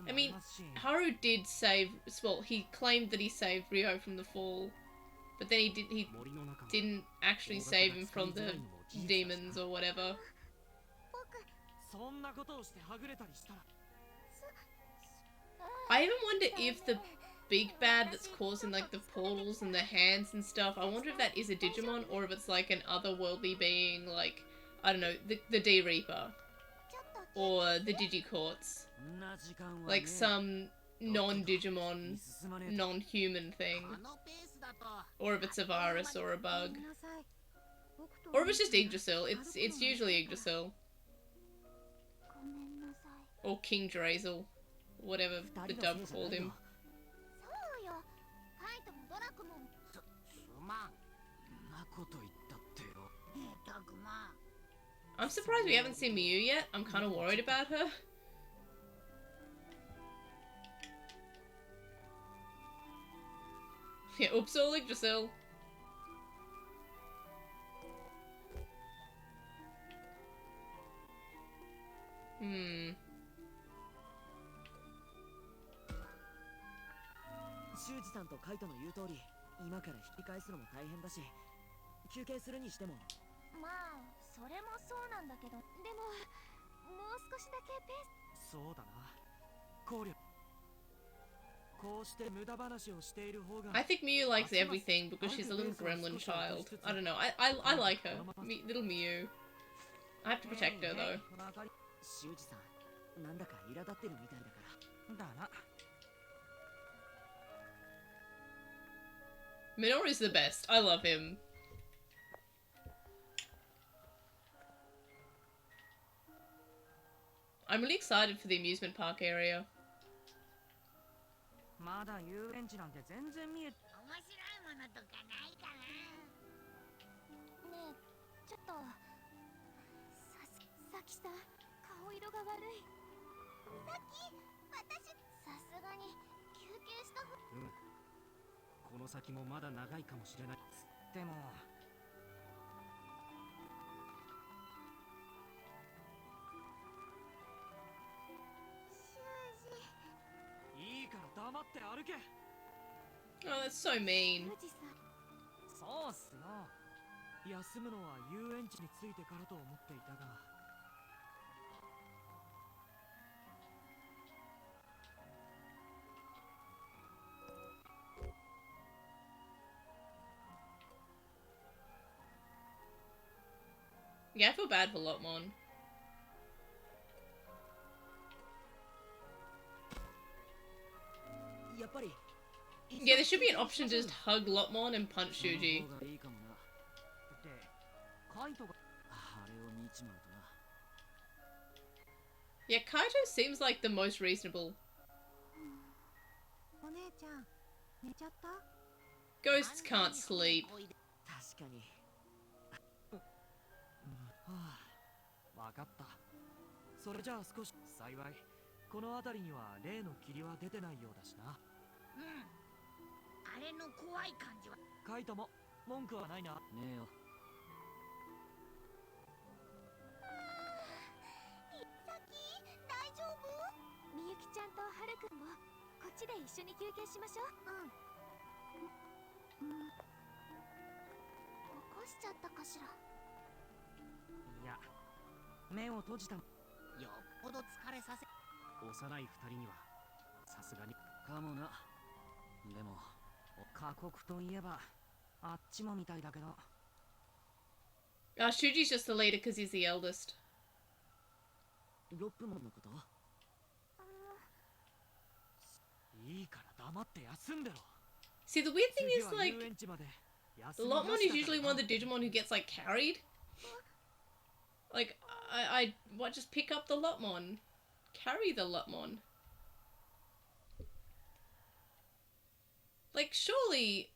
I mean, Haru did save, well, he claimed that he saved Ryo from the fall, but then he didn't actually save him from the demons or whatever. I even wonder if the big bad that's causing like the portals and the hands and stuff, I wonder if that is a Digimon or if it's like an otherworldly being, like, I don't know, the D-Reaper or the Digicourts, like some non-Digimon, non-human thing, or if it's a virus or a bug, or if it's just Yggdrasil. It's usually Yggdrasil. Or King Drazel, whatever the dub called him. I'm surprised we haven't seen Miyu yet. I'm kind of worried about her. Yeah, oops, all Yggdrasil. Hmm. 修二さんとカイトの言う通り、今から引き返すのも大変だし、休憩するにしても。まあ、それもそうなんだけど、でももう少しだけペース。そうだな。考慮。こうして無駄話をしている方が。I think Miyu likes everything because she's a little gremlin child. I don't know. I like her. Little Miyu. I have to protect her though. 修二さん、なんだか苛立ってるみたいだから。だな。Minoru's the best. I love him. I'm really excited for the amusement park area. まだ遊園地なんて全然見え。面白いものとかないかな。ねえ、ちょっと。さきさん、顔色が悪い。さき、私、さすがに休憩した方。うん。この先もまだ長いかもしれない。でも。いいから黙って歩け。Oh, that's so mean. そうっすよ。休むのは遊園地についてからと思っていたが。Yeah, I feel bad for Lotmon. Yeah, there should be an option to just hug Lopmon and punch Shuji. Yeah, Kaito seems like the most reasonable. Ghosts can't sleep. 確かに。わかった。それじゃあ少し幸いこの辺りには例の霧は出てないようだしな。うん。あれの怖い感じは。カイトも文句はないな。ねえよ。さき、大丈夫？みゆきちゃんとはるくんもこっちで一緒に休憩しましょう。起こしちゃったかしら。いや、目を閉じた。よっぽど疲れさせ。幼い二人にはさすがにかもな。でも過酷といえばあっちもみたいだけど。Shuji's just the leader because he's the eldest. 6分のこと？いいから黙って休んでろ。See, the weird thing is, like, Lopmon is usually one of the Digimon who gets, like, carried. Like, what, just pick up the Lopmon. Carry the Lopmon. Like, surely,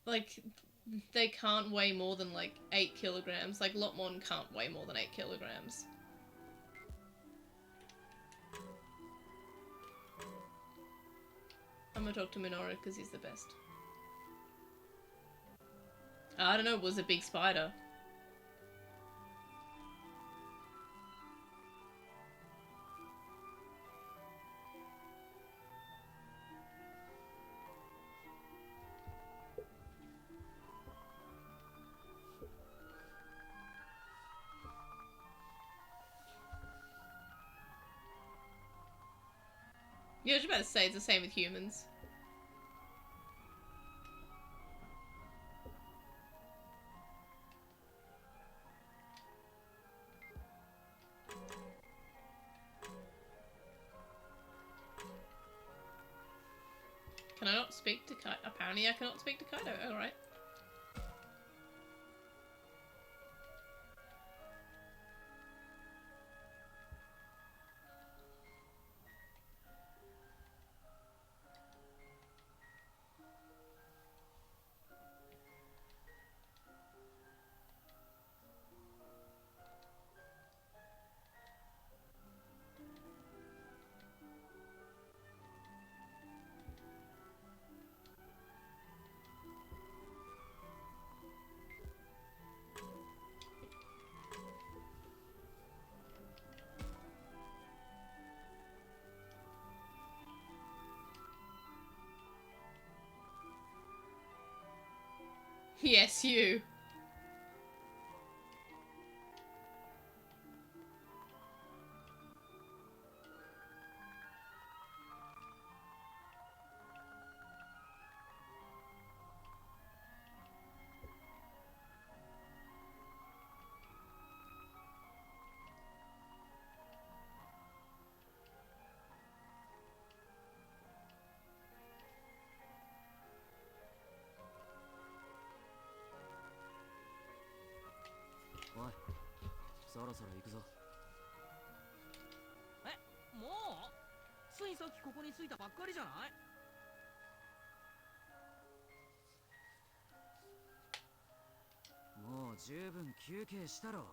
like, they can't weigh more than, like, 8 kilograms. Like, Lopmon can't weigh more than 8 kilograms. I'm gonna talk to Minoru because he's the best. I don't know, it was a big spider. Yeah, I was about to say, it's the same with humans. Can I not speak to Kaito? Apparently I cannot speak to Kaito, alright. Yes, you.おい、そろそろ行くぞ。え、もう？ついさっきここに着いたばっかりじゃない？もう十分休憩したろ。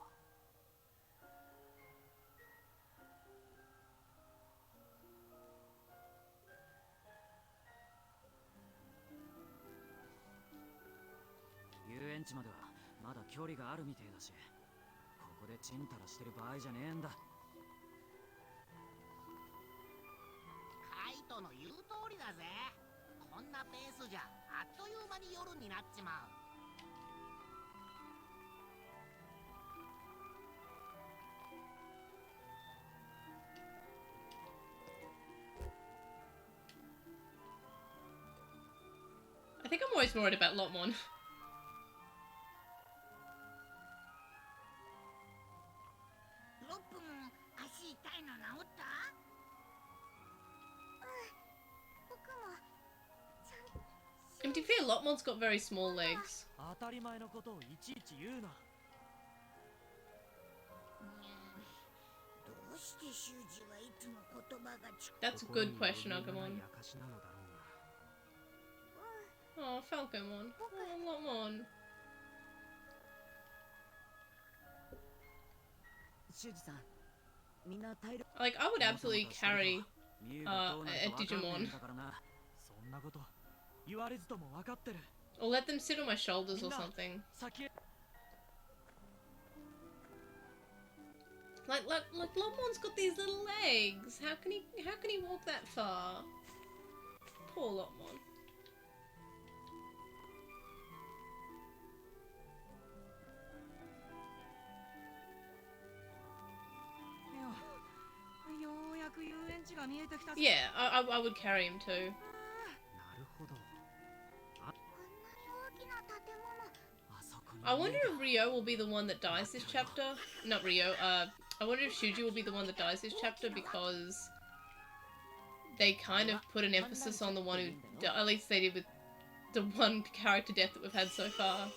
遊園地まではまだ距離があるみてえだし、ここでチンタラしてる場合じゃねえんだ。カイトの言う通りだぜ。こんなペースじゃあっという間に夜になっちまう。I think I'm always worried about Lopmon. 6分足痛いの治った？ And to be fair, Lotmon's got very small legs. 当たり前のことをいちいち言うな。どうして修二はいつも言葉がち That's a good question, Agumon. 証なのだろうが。 Oh, Falcomon. Oh, Lotmon. 修二さん、みんな体力。 Like, I would absolutely carry a Digimon. そんなこと言われずとも分かってる。 Or let them sit on my shoulders or something. 先へ。 Like Lotmon's got these little legs. How can he walk that far? Poor Lotmon. Yeah, I would carry him too. なるほど。こんな大きな建物 あそこに。 I wonder if Ryo will be the one that dies this chapter. Not Ryo. I wonder if Shuji will be the one that dies this chapter because they kind of put an emphasis on the one who, at least they did with the one character death that we've had so far.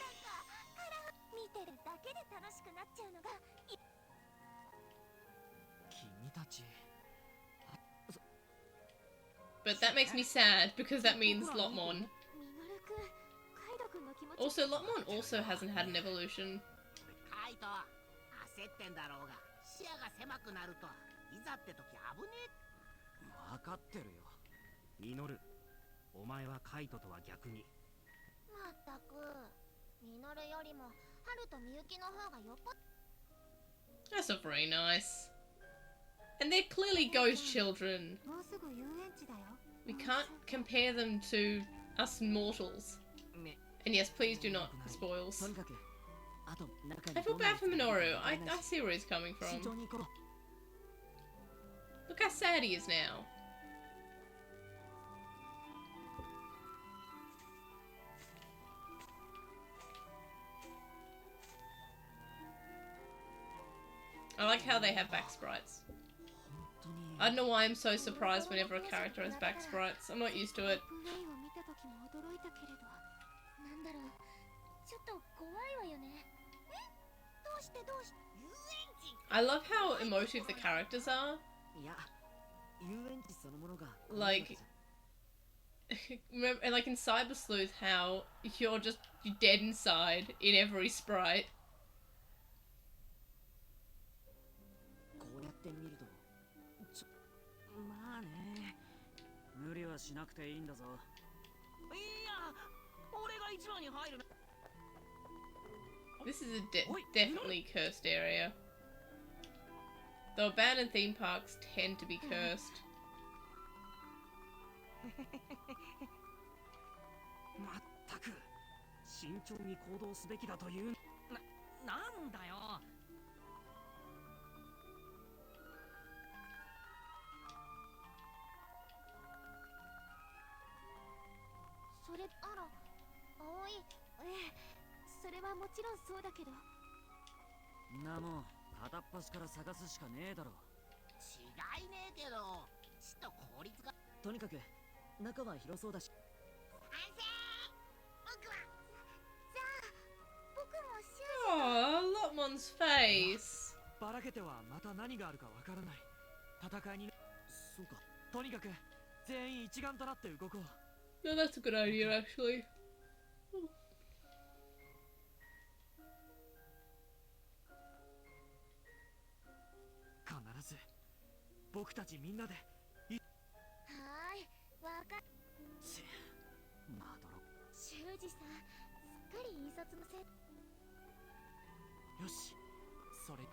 見てるだけで楽しくなっちゃうのが君たち。 But that makes me sad because that means Lotmon. ミノルくんカイドくんの気持ち Also, Lotmon also hasn't had an evolution. カイト焦ってんだろうが視野が狭くなるといざって時危ね分かってるよ。ミノル、お前はカイトとは逆に。まったくミノルよりもハルとミユキの方がよっぽ That's not very nice. And they're clearly ghost children. もうすぐ遊園地だよ We can't compare them to us mortals. ね。 And yes, please do not spoils. とにかく、あと中に I feel bad for Minoru. I see where he's coming 慎 from. 重に行こう。 Look how sad he is now. I like how they have back sprites. 本当に。 I don't know why I'm so surprised whenever a character has back sprites. I'm not used to it. プレイを見た時も驚いたけれどなんだろうちょっと怖いわよねどうしてどうして I love how emotive the characters are. いや、遊園地そのものが。 Like, remember, and like in Cyber Sleuth, how you're dead inside in every sprite. こうやって見ると。まあね。無理はしなくていいんだぞ。いや、俺が一番に入る。 This is a definitely cursed area. Though abandoned theme parks tend to be cursed. まったく慎重に行動すべきだという。なんだよ。それあら葵それはもちろんそうだけどなもん片っ端から探すしかねえだろ。違いねえけどちょっと効率がとにかく中は広そうだし。賛成僕はじゃあ僕も修 Oh, Lotmon's face. ばらけてはまた何があるかわからない。戦いに。そうか。とにかく全員一丸となって動こう。 No, that's a good idea, actually. 必ず僕たちみんなで。はーいわかっまどろ。修二さんすっかり印刷のせいよし、それ。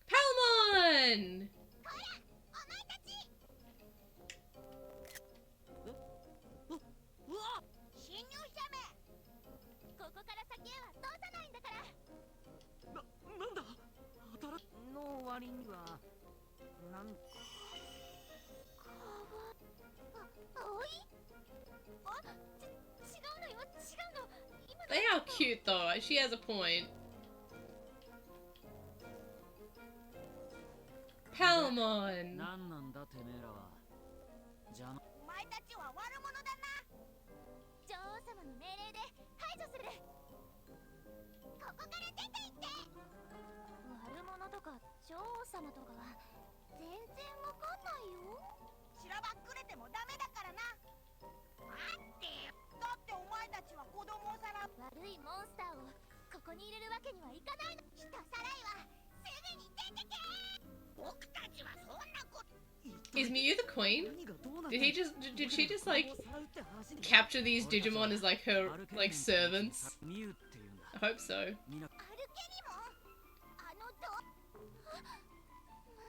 Palmon! うわ。侵入者めここから先へは通さないんだからなんだ。の割にはなんか。葵違うのよ違うの今 They are cute though, she has a point. Palmon! なんなんだてめえらは。様の命令で排除する。ここから出て行って。悪者とか女王様とかは全然わかんないよ。しらばっくれてもダメだからな。待ってよ。だってお前たちは子供をさらう。悪いモンスターをここに入れるわけにはいかないの。人さらいはすぐに出てけ。僕たちはそんなこと。 Is Miyu the queen? Did she just like capture these Digimon as like her like servants? I hope so. アルケニモン、あのま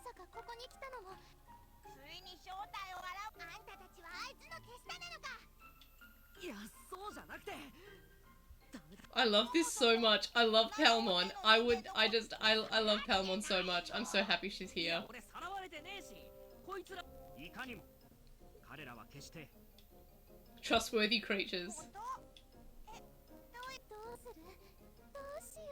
さかここに来たのも。ついに正体を洗う。あんたたちはあいつの手下なのか。いや、そうじゃなくて。 I love this so much. I love Palmon. I love Palmon so much. I'm so happy she's here. 俺さらわれてねえし、こいつらいかにも彼らは決して Trustworthy creatures. どうする？どうしよ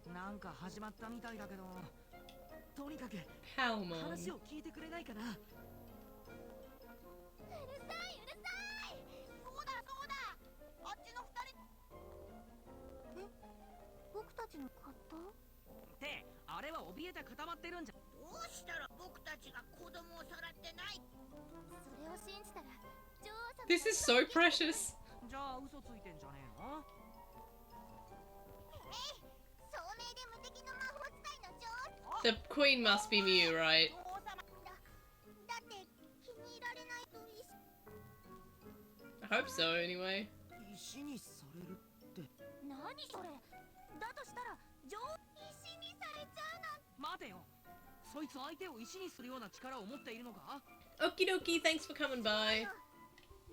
う。なんか始まったみたいだけど、とにかく Palmon. 話を聞いてくれないかな。う。うるさい。そうだそうだ。あっちの二人。僕たちの葛藤？ってあれは怯えて固まってるんじゃ。どうしたら僕たちが子供をさらってない。それを信じたら女王様。 This is so precious. じゃあ嘘ついてんじゃねえの。聡明で無敵の魔法使いの女王。 The queen must be Miyu, right? 女王様。だって気に入られないといいし。 I hope so, anyway. 石にされるって。何それ。だとしたら女王石にされちゃうなんて。待てよ。そいつ相手を石にするような力を持っているのか。 Okie dokie, thanks for coming by.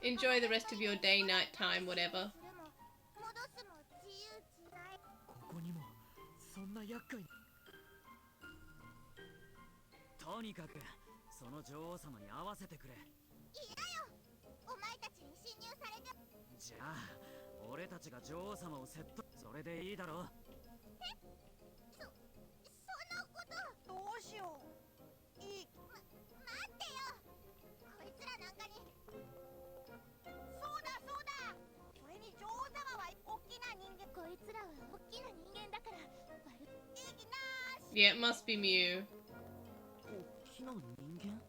Enjoy the rest of your day, night time, whatever. それも戻すも自由自在。ここにもそんな厄介。とにかくその女王様に会わせてくれ。いいだよ。お前たちに侵入されて。じゃあ俺たちが女王様を説得。それでいいだろう。そんなこと。どうしよう。いい。待ってよ。こいつらなんかに。そうだそうだ。それに女王様は大きな人間。こいつらは大きな人間だから悪い。いきなーし。 Yeah, it must be Miyu. 大きな人間。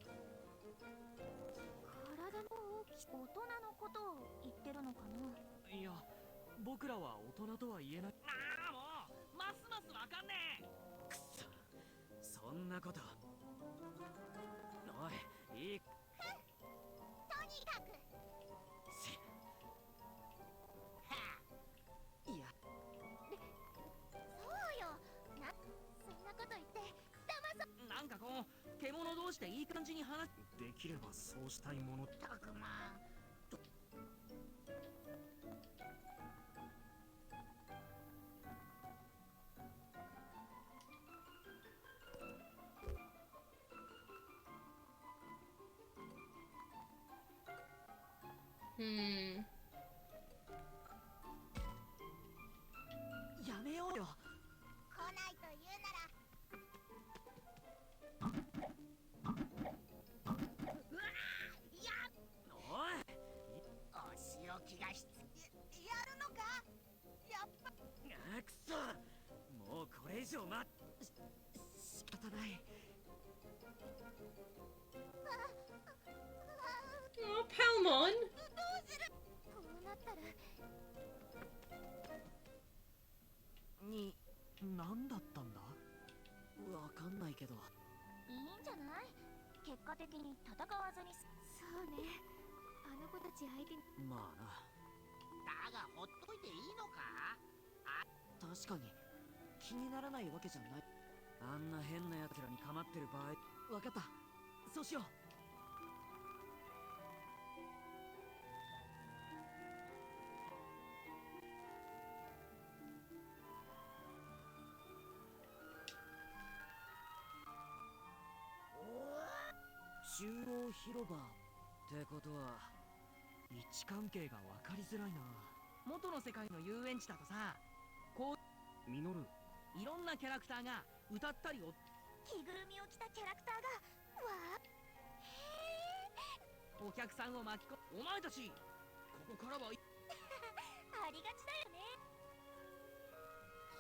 体の大きさ。大人のことを言ってるのかな。いや、僕らは大人とは言えない。ああ、もうますますわかんねえ。くそ、そんなこと。おい、いい。とにかく。せいや、そうよ。そんなこと言って騙そ。なんかこう獣同士でいい感じに話できればそうしたいもの。たくま。やめようよ。来ないと言うなら。おい、お仕置きが必要。やるのか。やっぱ。あくそ、もうこれ以上仕方ない。 Oh, Palmon. こうなったら。何だったんだ。わかんないけど。いいんじゃない。結果的に戦わずに。そうね。あの子たち相手に。まあな。だがほっといていいのか。確かに気にならないわけじゃない。あんな変な奴らに構ってる場合。わかった、そうしよう。中央広場ってことは位置関係が分かりづらいな。元の世界の遊園地だとさ、こう実るいろんなキャラクターが歌ったりを。着ぐるみを着たキャラクターがお客さんを巻き込む。お前たちここからはありがちだよね。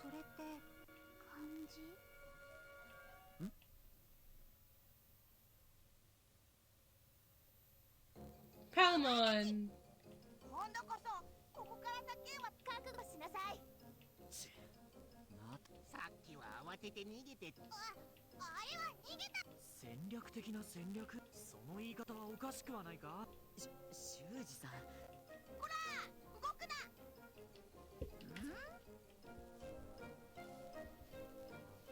それって漢字？ Palmon! 今度こそここから先は覚悟しなさい。さっきは慌てて逃げて。あれは逃げた。戦略的な戦略。その言い方はおかしくはないか。修二さん。ほら動くな。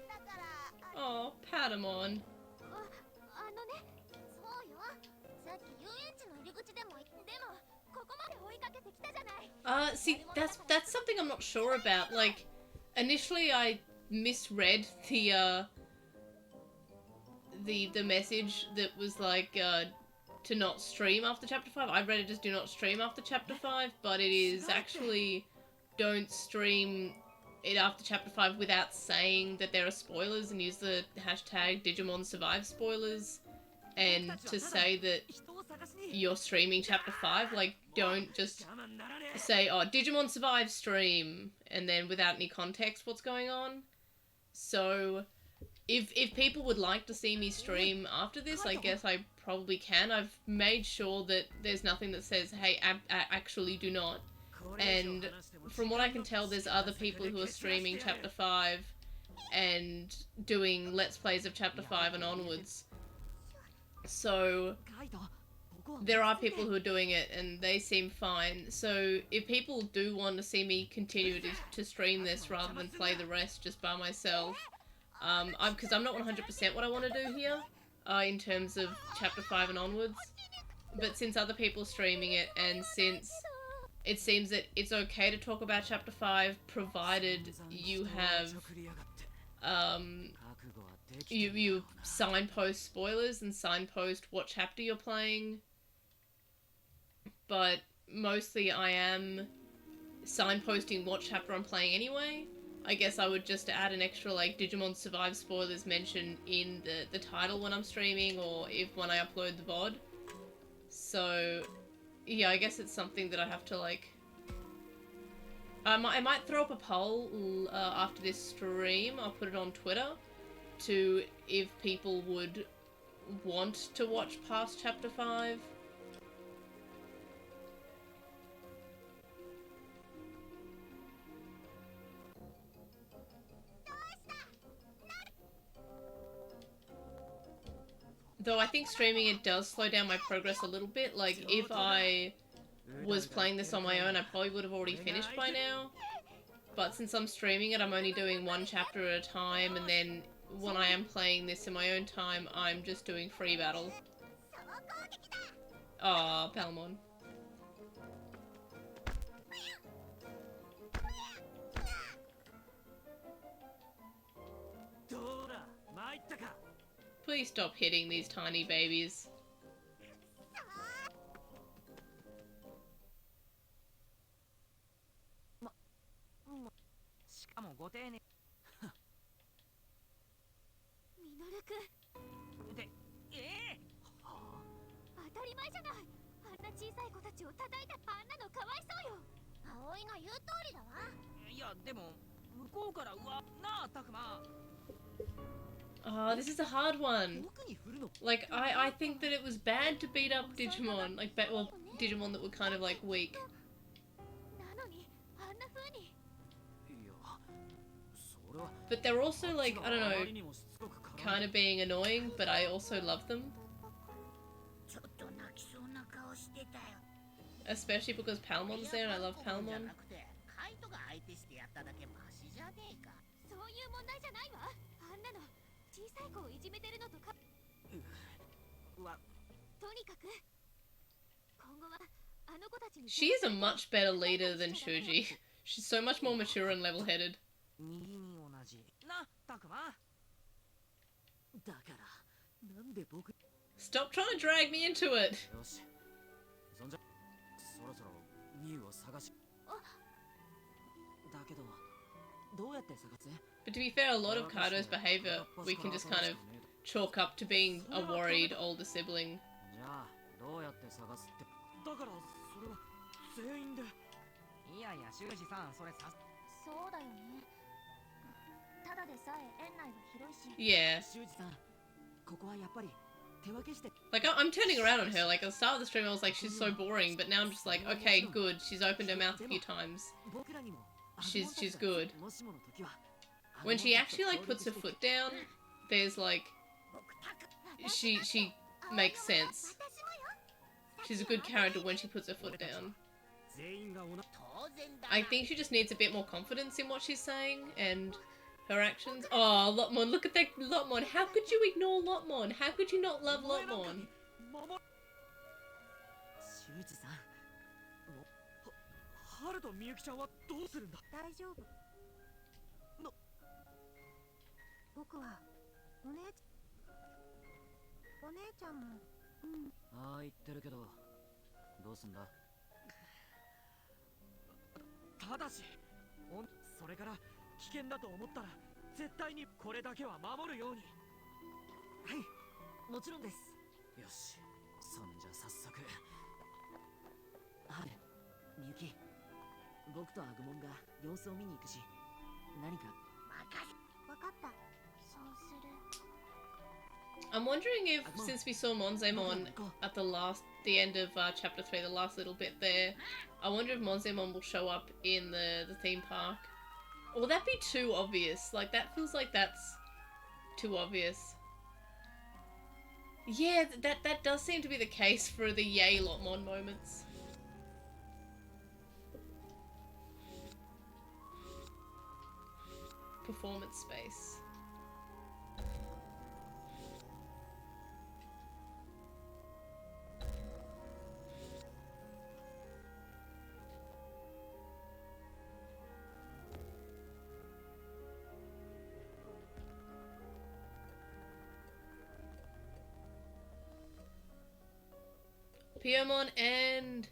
だから Oh, Palmon. あのね、そうよ。さっき遊園地の入り口でもここまで追いかけてきたじゃない。 See, that's something I'm not sure about. Like, initially I misread the message that was like, to not stream after chapter 5. I read it as do not stream after chapter 5, but it is actually don't stream it after chapter 5 without saying that there are spoilers, and use the hashtag Digimon Survive spoilers, and to say that you're streaming chapter 5, like, don't just say, oh, Digimon Survive stream, and then without any context what's going on. So if people would like to see me stream after this, I guess I probably can. I've made sure that there's nothing that says, hey, actually do not. And from what I can tell, there's other people who are streaming chapter 5 and doing let's plays of chapter 5 and onwards. So there are people who are doing it and they seem fine. So if people do want to see me continue to stream this rather than play the rest just by myself, because I'm not 100% what I want to do here, in terms of chapter 5 and onwards. But since other people are streaming it, and since it seems that it's okay to talk about chapter 5 provided you have you signpost spoilers and signpost what chapter you're playing. But mostly I am signposting what chapter I'm playing anyway. I guess I would just add an extra, like, Digimon Survive spoilers mention in the title when I'm streaming, or when I upload the VOD. So yeah, I guess it's something that I have to, like, I might throw up a poll after this stream. I'll put it on Twitter to if people would want to watch past chapter 5. Though I think streaming it does slow down my progress a little bit. Like, if I was playing this on my own, I probably would have already finished by now. But since I'm streaming it, I'm only doing one chapter at a time, and then when I am playing this in my own time, I'm just doing free battle. Aw, Palmon. Please stop hitting these tiny babies. しかもご丁寧。ミノルくん、で、当たり前じゃない。あんな小さい子たちを叩いた。あんなのかわいそうよ。葵の言う通りだわ。いやでも向こうからなあタクマ。Oh, this is a hard one. Like, I think that it was bad to beat up Digimon. Like, well, Digimon that were kind of, like, weak. But they're also, like, I don't know, kind of being annoying, but I also love them. Especially because Palmon's there, and I love Palmon. She is a much better leader than Shuji. She's so much more mature and level-headed. Stop trying to drag me into it! But to be fair, a lot of Kaido's behaviour we can just kind of chalk up to being a worried older sibling. じゃあどうやって探すって。だからそれは全員で。いやいや修二さんそれさ。そうだよね。ただでさえ園内が広いし。Yeah. 修二さんここはやっぱり手分けして。 Like, I'm turning around on her. Like, at the start of the stream, I was like, she's so boring. But now I'm just like, okay, good. She's opened her mouth a few times. She's good. When she actually, like, puts her foot down, there's, like... She makes sense. She's a good character when she puts her foot down. I think she just needs a bit more confidence in what she's saying, and... her actions. Oh, Lotmon, look at that Lotmon. How could you ignore Lotmon? How could you not love Lotmon? 修二さん春とみゆきちゃんはどうするんだ。大丈夫。僕はお姉ちゃんも。ああ言ってるけどどうすんだ。ただしそれから危険だと思ったら絶対にこれだけは守るように。はいもちろんです。よしそんじゃ早速。春みゆき僕とアグモンが様子を見に行くし何かわかった。そうする。 I'm wondering if, since we saw Monzemon at the end of chapter 3, the last little bit there, I wonder if Monzemon will show up in the theme park. Or will that be too obvious? Like, that feels like that's too obvious. Yeah, that does seem to be the case for the yay Lotmon moments. Performance space. Palmon and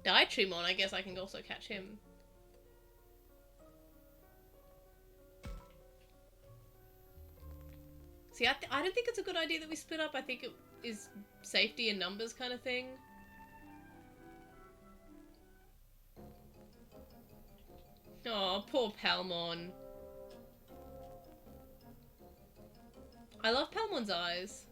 Digimon, I guess I can also catch him. See, I don't think it's a good idea that we split up. I think it is safety in numbers kind of thing. Oh, poor Palmon. I love Palmon's eyes.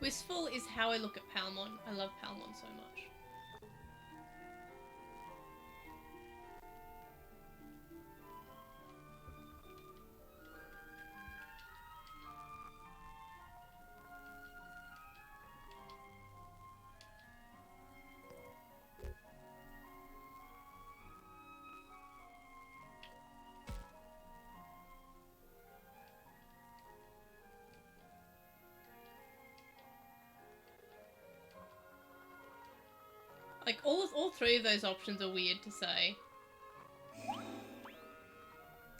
Wistful is how I look at Palmon. I love Palmon so much. Like, all three of those options are weird to say.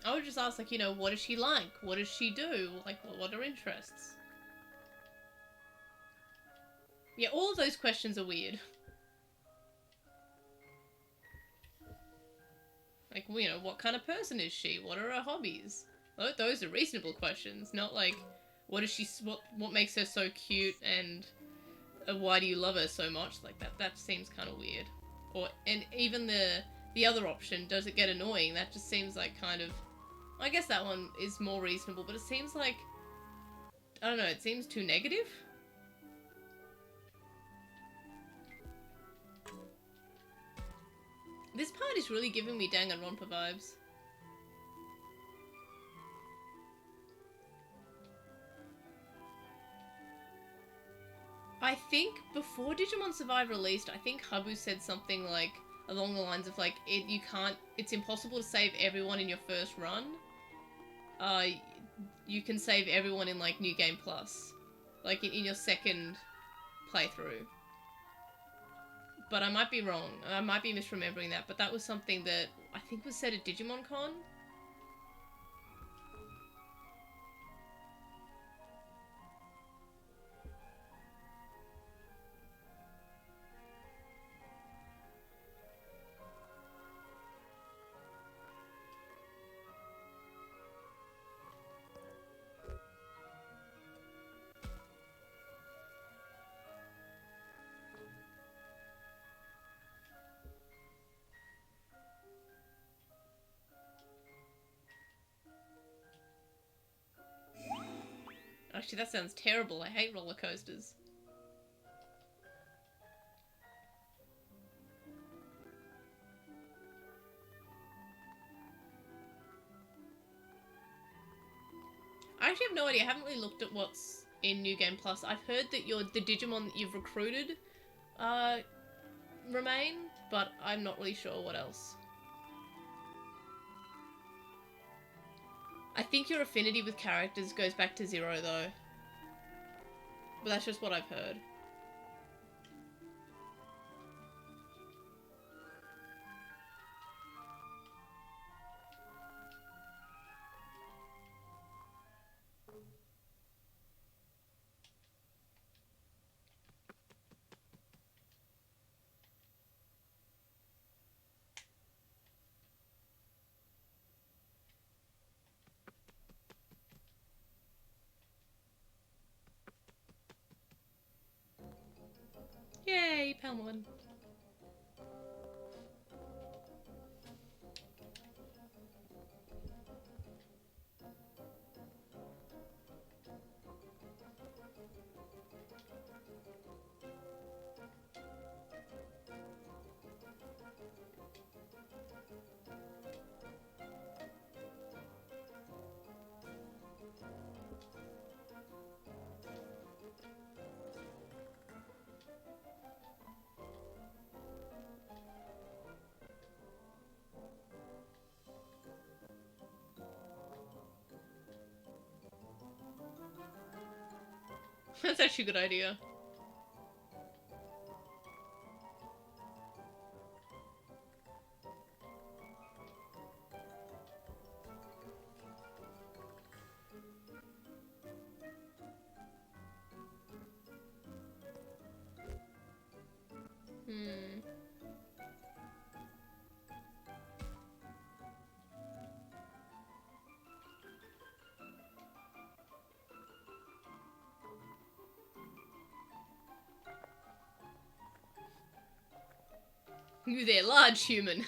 I would just ask, like, you know, what does she like? What does she do? Like, what are her interests? Yeah, all of those questions are weird. Like, you know, what kind of person is she? What are her hobbies? Those are reasonable questions, not like, what makes her so cute and why do you love her so much? Like, that seems kind of weird. And even the other option, does it get annoying? That just seems like kind of, I guess that one is more reasonable, but it seems like, I don't know, it seems too negative. This part is really giving me Danganronpa vibes. I think before Digimon Survive released, I think Habu said something like, along the lines of like, it's impossible to save everyone in your first run. You can save everyone in like New Game Plus. Like in your second playthrough. But I might be wrong. I might be misremembering that, but that was something that I think was said at Digimon Con. Actually, that sounds terrible. I hate roller coasters. I actually have no idea. I haven't really looked at what's in New Game Plus. I've heard that the Digimon that you've recruited remain, but I'm not really sure what else. I think your affinity with characters goes back to 0 though. But that's just what I've heard. Yay, Palmon. That's actually a good idea. Hmm. You there, large human.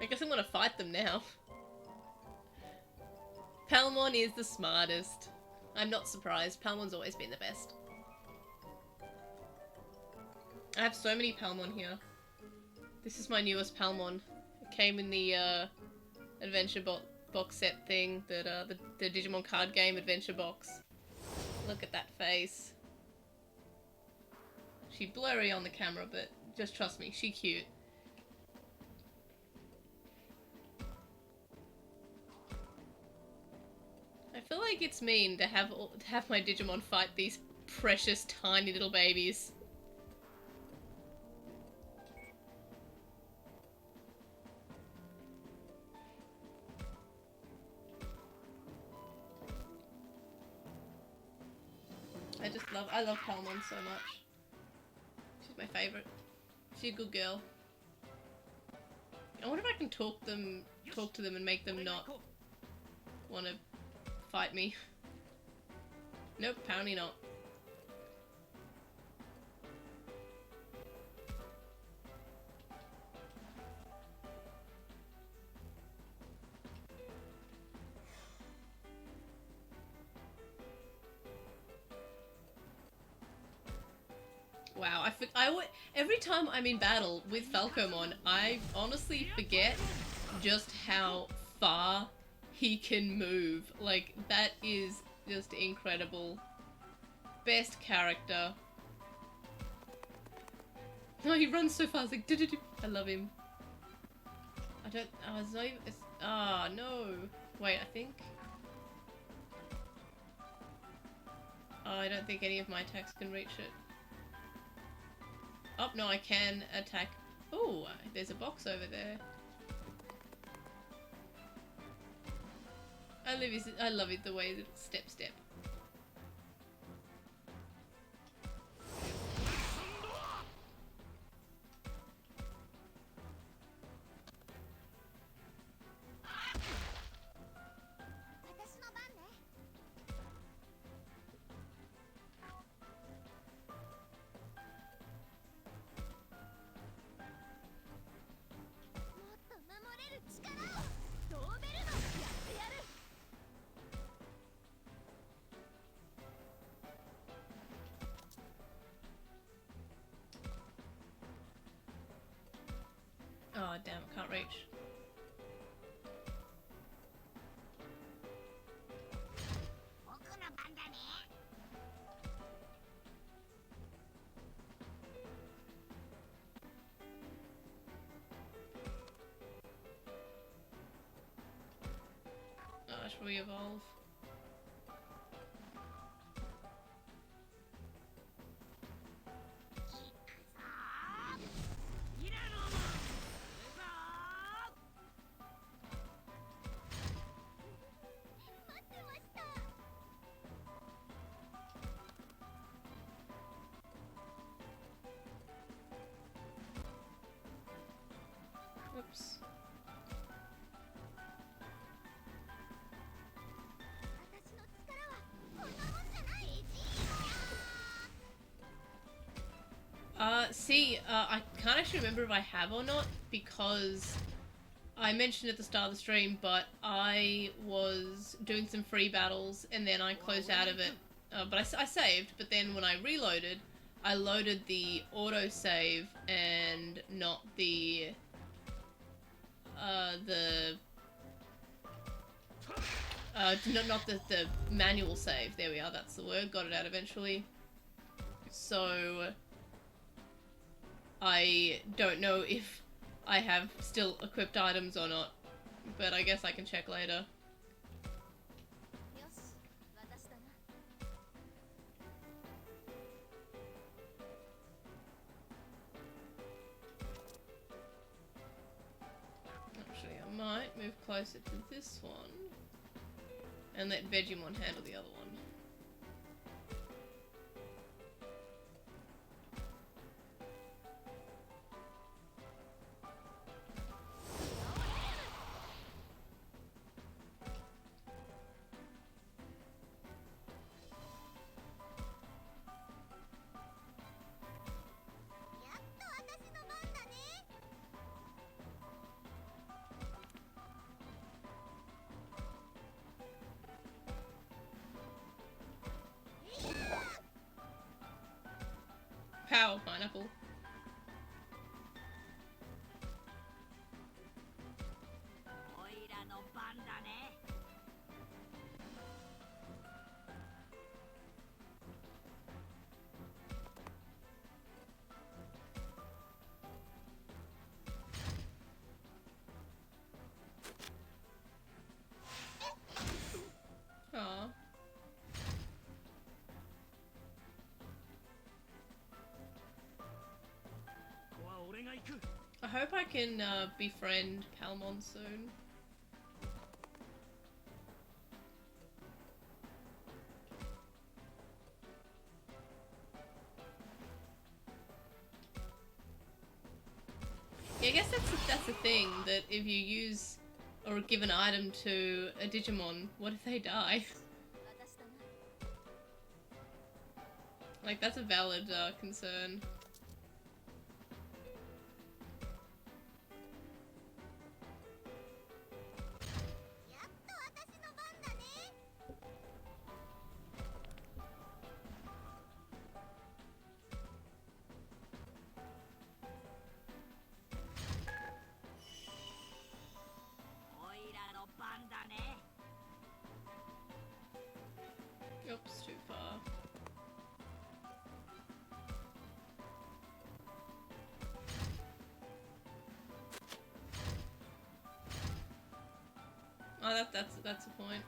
I guess I'm gonna fight them now. Palmon is the smartest. I'm not surprised. Palmon's always been the best. I have so many Palmon here. This is my newest Palmon. It came in the adventure box set thing, that the Digimon card game adventure box. Look at that face. She's blurry on the camera, but just trust me, she's cute. I feel like it's mean to have my Digimon fight these precious tiny little babies. I love Palmon so much. She's my favourite. She's a good girl. I wonder if I can talk to them and make them not want to fight me. Nope, apparently not. Wow, every time I'm in battle with Falcomon, I honestly forget just how far he can move. Like, that is just incredible. Best character. Oh, he runs so fast, like, do-do-do. I love him. It's not even, no. Wait, I think. Oh, I don't think any of my attacks can reach it. Oh, no, I can attack. Oh, there's a box over there. I love it the way that it's step. Oh, damn, I can't reach. Oh, should we evolve? Oops. I can't actually remember if I have or not, because I mentioned at the start of the stream, but I was doing some free battles and then I closed out of it. But I saved, but then when I reloaded, I loaded the autosave and not the manual save. There we are, that's the word. Got it out eventually. So I don't know if I have still equipped items or not, but I guess I can check later. Actually, I might move closer to this one and let Digimon handle the other one. Power pineapple. Aw. I hope I can befriend Palmon soon. Yeah, I guess that's the thing, that if you use or give an item to a Digimon, what if they die? Like, that's a valid concern. Oops, too far. Oh, that's a point.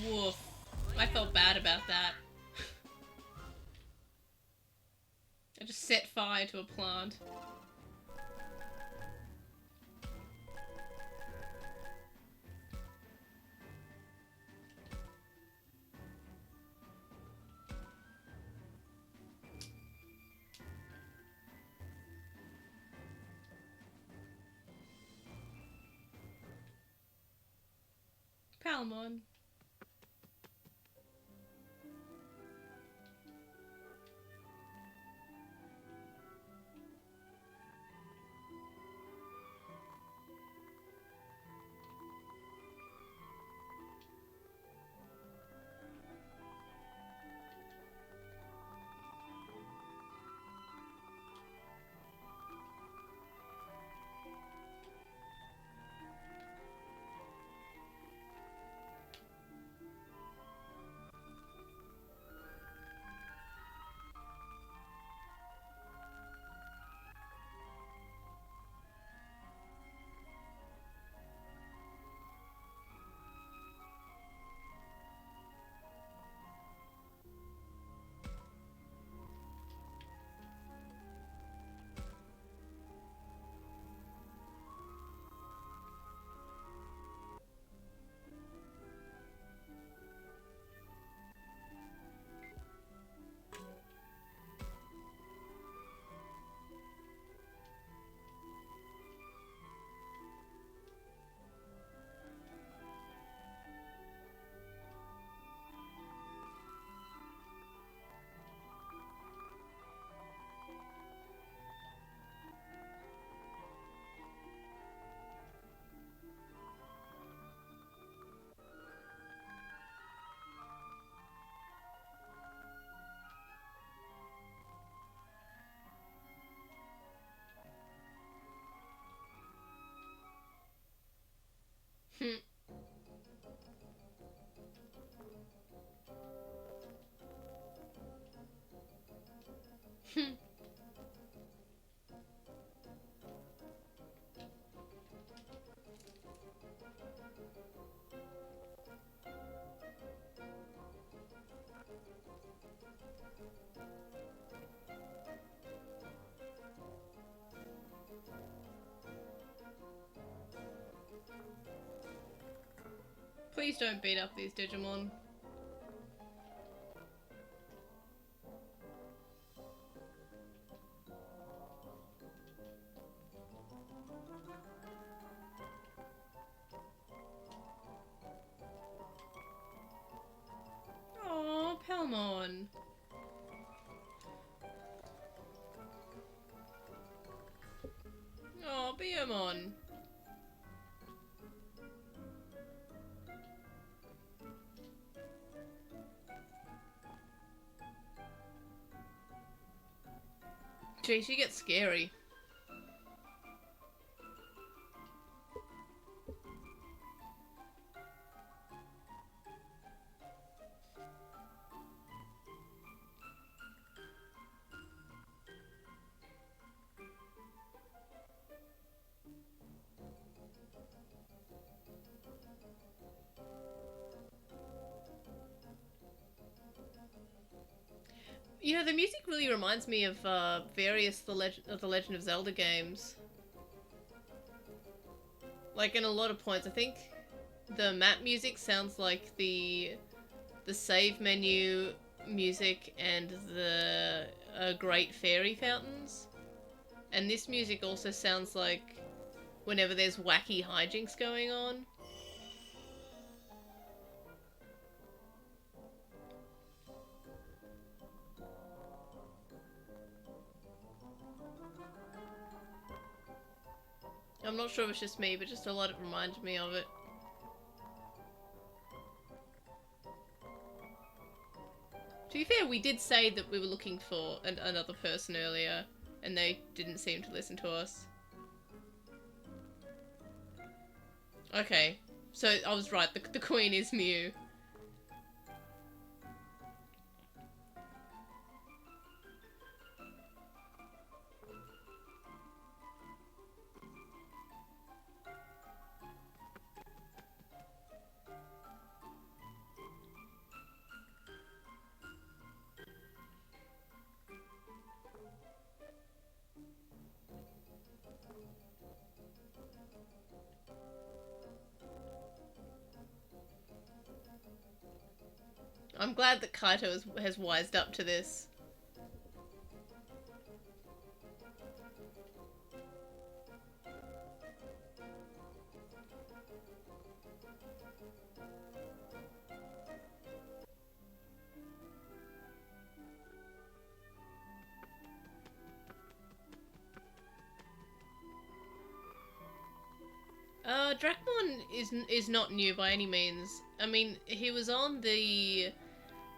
Woof. I felt bad about that. I just set fire to a plant. Palmon. Please don't beat up these Digimon. Oh, Palmon. Oh, Guilmon. Gee, she gets scary. You know, the music really reminds me of various the Legend of Zelda games. Like, in a lot of points, I think the map music sounds like the save menu music and the Great Fairy Fountains. And this music also sounds like whenever there's wacky hijinks going on. I'm not sure if it's just me, but just a lot of it reminded me of it. To be fair, we did say that we were looking for another person earlier, and they didn't seem to listen to us. Okay, so I was right, the queen is Mew. I'm glad that Kaito has wised up to this. Dracmon is not new by any means. I mean, he was on the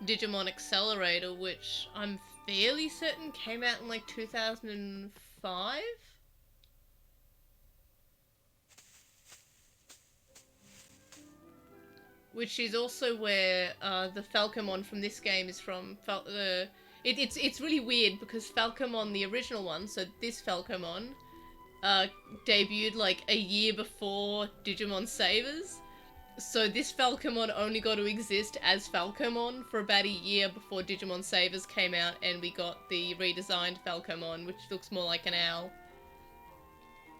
Digimon Accelerator, which I'm fairly certain came out in like 2005? Which is also where the Falcomon from this game is from. It's really weird because Falcomon, the original one, so this Falcomon, debuted like a year before Digimon Savers. So this Falcomon only got to exist as Falcomon for about a year before Digimon Savers came out, and we got the redesigned Falcomon, which looks more like an owl.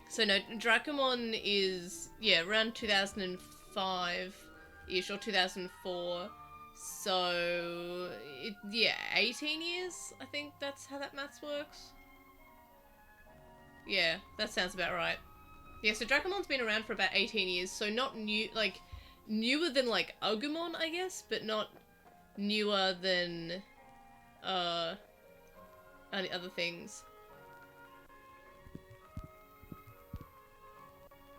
So no, Dracomon is, yeah, around 2005-ish or 2004. So, yeah, 18 years? I think that's how that maths works. Yeah, that sounds about right. Yeah, so Dracomon's been around for about 18 years, so not new, like, newer than, like, Agumon, I guess, but not newer than, any other things.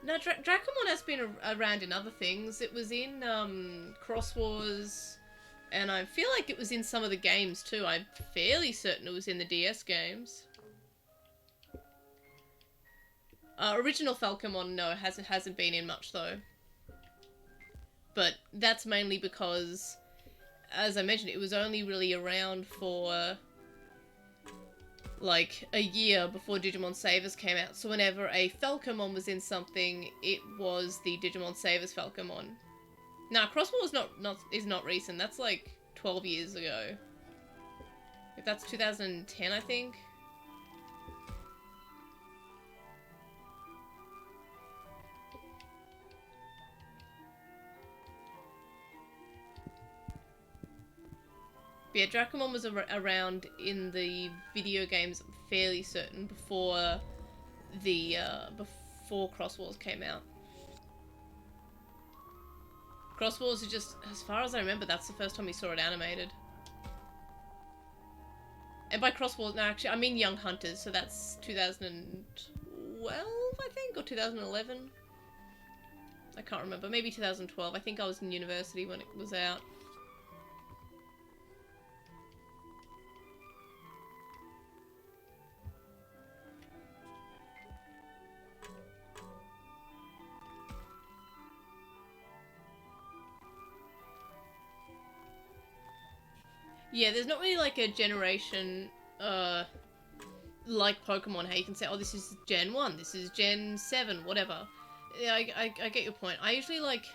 No, Dracomon has been around in other things. It was in, Cross Wars, and I feel like it was in some of the games, too. I'm fairly certain it was in the DS games. Original Falcomon, no, hasn't been in much, though. But that's mainly because, as I mentioned, it was only really around for like a year before Digimon Savers came out. So whenever a Falcomon was in something, it was the Digimon Savers Falcomon. Nah, Crosswall is not recent. That's like 12 years ago. If that's 2010, I think. But yeah, Dracomon was around in the video games, I'm fairly certain, before the before Cross Wars came out. Cross Wars is just, as far as I remember, that's the first time we saw it animated. And by Cross Wars, no, actually, I mean Young Hunters, so that's 2012, I think, or 2011. I can't remember. Maybe 2012. I think I was in university when it was out. Yeah, there's not really like a generation, like Pokemon, how you can say, oh, this is Gen 1, this is Gen 7, whatever. Yeah, I get your point. I usually like...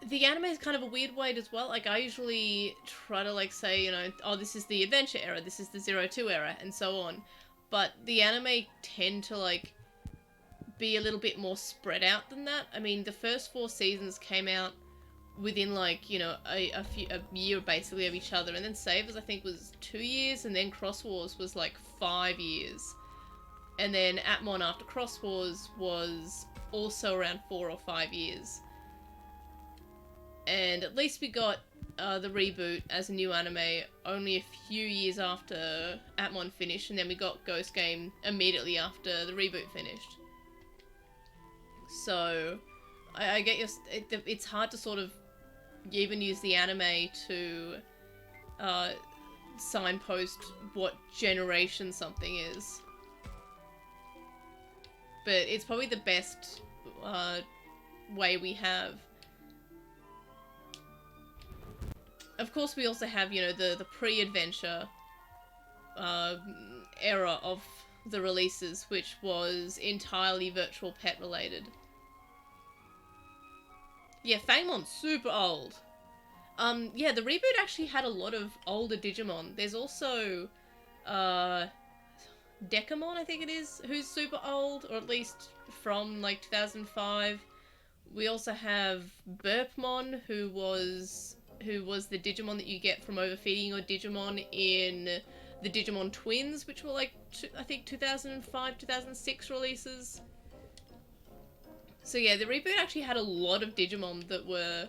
The anime is kind of a weird way as well. Like, I usually try to, like, say, you know, oh, this is the Adventure era, this is the 02 era, and so on. But the anime tend to, like, be a little bit more spread out than that. I mean, the first 4 seasons came out within, like, you know, a year basically of each other, and then Savers I think was 2 years, and then Cross Wars was like 5 years, and then Atmon after Cross Wars was also around 4 or 5 years. And at least we got the reboot as a new anime only a few years after Atmon finished, and then we got Ghost Game immediately after the reboot finished. So I get your... It's hard to sort of even use the anime to signpost what generation something is. But it's probably the best way we have. Of course, we also have, you know, the pre-adventure era of the releases, which was entirely virtual pet related. Yeah, Fangmon's super old. Yeah, the reboot actually had a lot of older Digimon. There's also, Decamon, I think it is, who's super old, or at least from, like, 2005. We also have Burpmon, who was the Digimon that you get from overfeeding your Digimon in the Digimon Twins, which were, like, I think 2005, 2006 releases. So yeah, the reboot actually had a lot of Digimon that were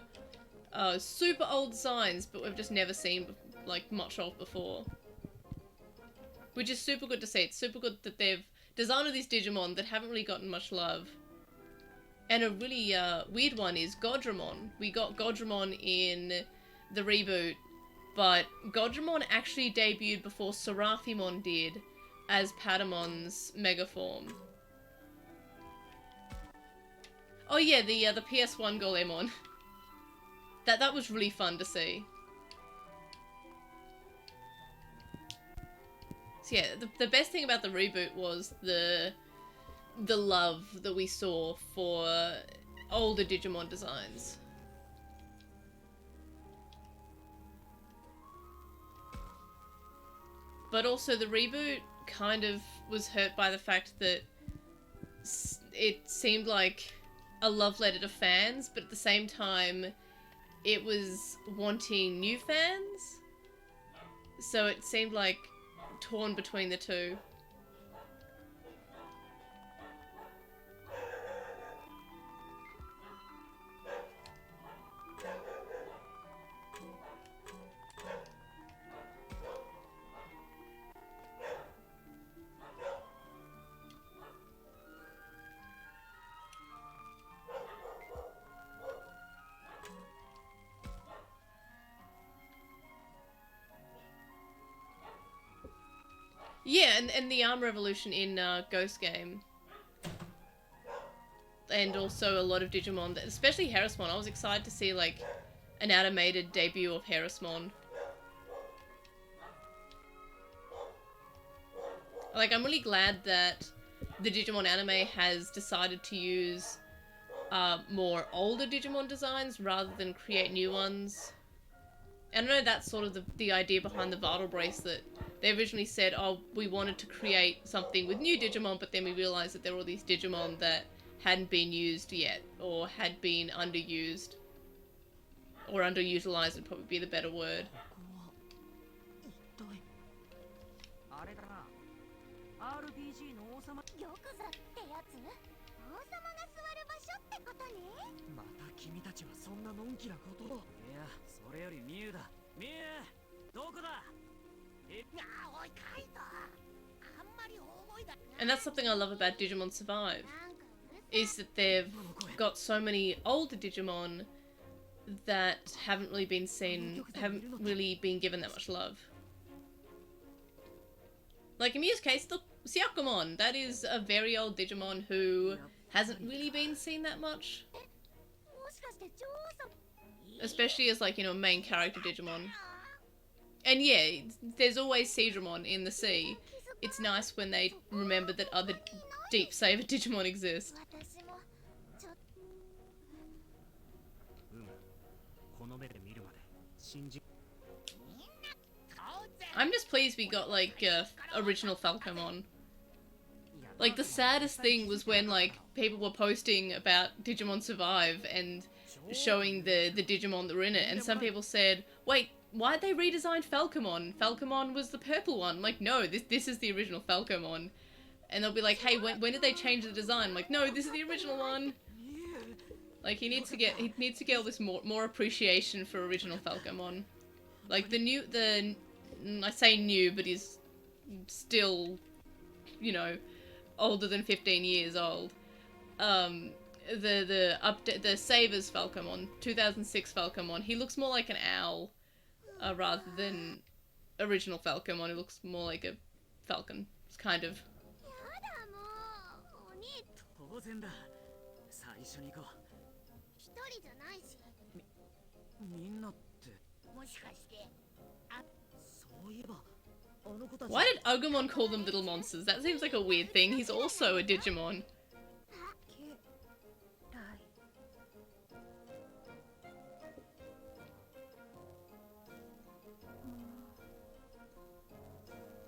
super old designs, but we've just never seen, like, much of before. Which is super good to see. It's super good that they've designed all these Digimon that haven't really gotten much love. And a really weird one is Godramon. We got Godramon in the reboot, but Godramon actually debuted before Seraphimon did as Patamon's Mega Form. Oh yeah, the PS1 Guilmon. That was really fun to see. So yeah, the best thing about the reboot was the love that we saw for older Digimon designs. But also the reboot kind of was hurt by the fact that it seemed like a love letter to fans, but at the same time it was wanting new fans. So it seemed like torn between the two. Yeah, and the arm revolution in Ghost Game. And also a lot of Digimon, especially Harrismon. I was excited to see, like, an animated debut of Harrismon. Like, I'm really glad that the Digimon anime has decided to use more older Digimon designs rather than create new ones. And I know that's sort of the idea behind the Vital Bracelet. They originally said, oh, we wanted to create something with new Digimon, but then we realized that there were all these Digimon that hadn't been used yet, or had been underused. Or underutilized would probably be the better word. あれだな RPG の王様玉座ってやつ？王様が座る場所ってことね。また君たちはそんなのんきなことを。いやそれよりミュウだ。ミュウどこだ。おいカイト、あんまり大声だ。 And that's something I love about Digimon Survive, is that they've got so many older Digimon that haven't really been seen, haven't really been given that much love. Like in Miu's case, look, Syakomon, that is a very old Digimon who hasn't really been seen that much. Especially as, like, you know, a main character Digimon. And yeah, there's always Seedramon in the sea. It's nice when they remember that other deep saver Digimon exist. I'm just pleased we got, like, original Falcomon. Like, the saddest thing was when, like, people were posting about Digimon Survive and showing the Digimon that were in it, and some people said, wait, why'd they redesign Falcomon? Falcomon was the purple one. I'm like, no, this is the original Falcomon. And they'll be like, hey, when did they change the design? I'm like, no, this is the original one. Like, he needs to get all this more appreciation for original Falcomon. Like, I say new, but he's still, you know, older than 15 years old. The Savers Falcomon, 2006 Falcomon, he looks more like an owl, rather than original Falcomon. He looks more like a falcon. It's kind of. 当然だ。最初に行こう。一人じゃないし。みんなって。もしかして、そういえば、あの子たち。Why did Agumon call them little monsters? That seems like a weird thing. He's also a Digimon.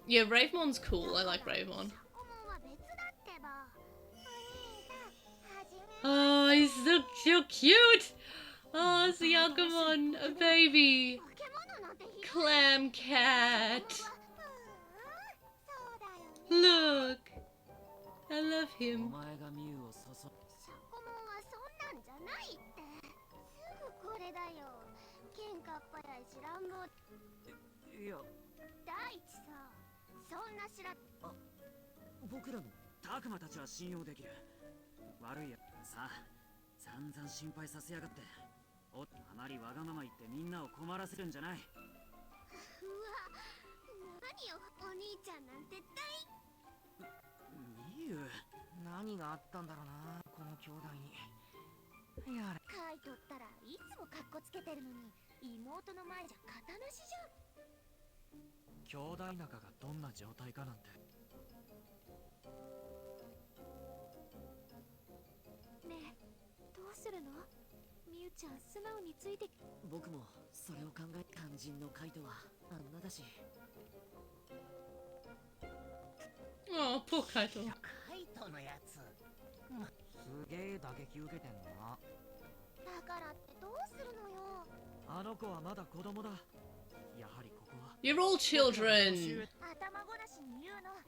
Yeah, Ravemon's cool. I like Ravemon. Oh, he's so cute! Oh, it's Yakumon, a baby! Clam cat! Look! I love him. お前がミュウをそそ。シャコモンはそんなんじゃないって。すぐこれだよ。喧嘩っ早いし乱暴。いや。大地さ、そんな知ら。あ、僕らのタクマたちは信用できる。悪いや。さあ、散々心配させやがって。あまりわがまま言ってみんなを困らせるんじゃない。うわ、何よ、お兄ちゃんなんてミュウ、何があったんだろうな、この兄弟に。やれ。カイトったらいつもカッコつけてるのに、妹の前じゃ型なしじゃん。兄弟仲がどんな状態かなんて。ねえ、どうするの？ミュウちゃん素直について。僕もそれを考え、肝心のカイトはあんなだし。Oh, poor Kaito. カイトのやつ。すげえ打撃受けてんのな。だからってどうするのよ。あの子はまだ子供だ。やはりここは。You're all children. 頭ごなしに言うの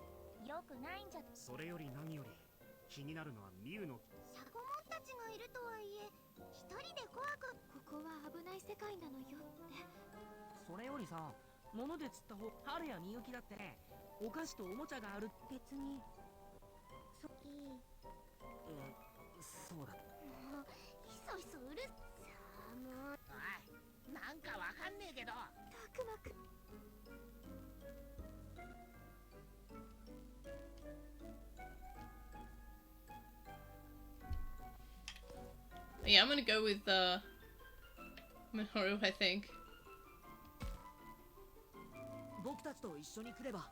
よくないんじゃ。それより何より気になるのはミュウの。シャコモンたちがいるとはいえ、一人で怖く。ここは危ない世界なのよって。それよりさ、物で釣った方、春やみゆきだってね、お菓子とおもちゃがある。別に。いい。そうだ。もうひそひそうるさあ、もう。おい、なんかわかんねえけど。たくまく。Yeah, I'm gonna go with Minoru, I think. 僕たちと一緒に来れば。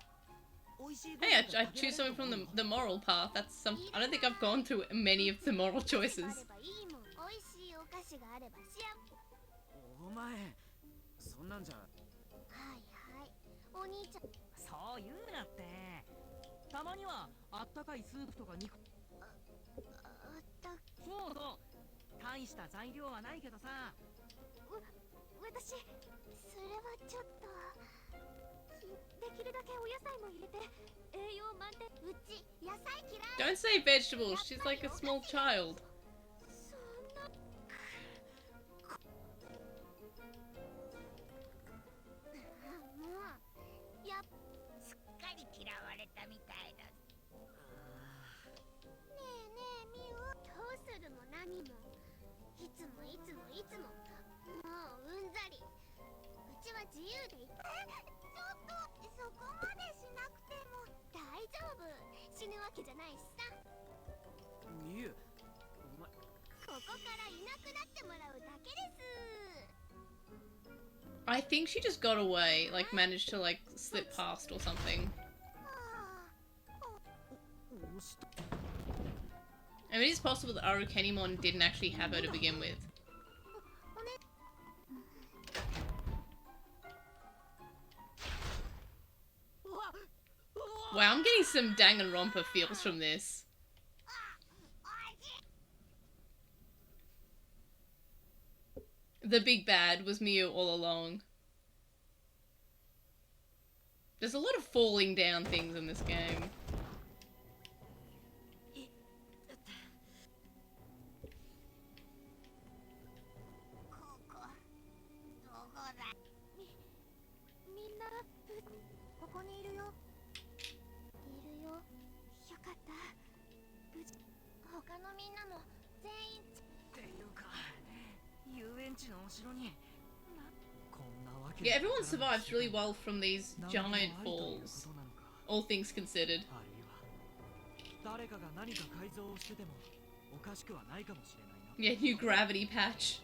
Hey, I choose something from the moral path. That's some. I don't think I've gone through many of the moral choices. 美味しいお菓子があれば幸せ。お前そんなんじゃ。はいはい、お兄ちゃん。そう言うなって。たまにはあったかいスープとか肉。そうそう。大した材料はないけどさ。私、それはちょっと。できるだけお野菜も入れて栄養満点。うち野菜嫌い。 Don't say vegetables. She's like a small child. そんな。もうやっすっかり嫌われたみたいだ。ねえねえミウ、どうするも何もいつもいつもいつも、もううんざり。うちは自由でいい。ちょっとそこまでしなくても大丈夫。死ぬわけじゃないしさ。ミユ、お前。ここからいなくなってもらうだけです。 I think she just got away, like managed to like slip past or something. I mean, it's possible that Arukenimon didn't actually have her to begin with. Wow, I'm getting some Danganronpa feels from this. The big bad was Miu all along. There's a lot of falling down things in this game. Yeah, everyone survives really well from these giant falls, all things considered. Yeah, new gravity patch.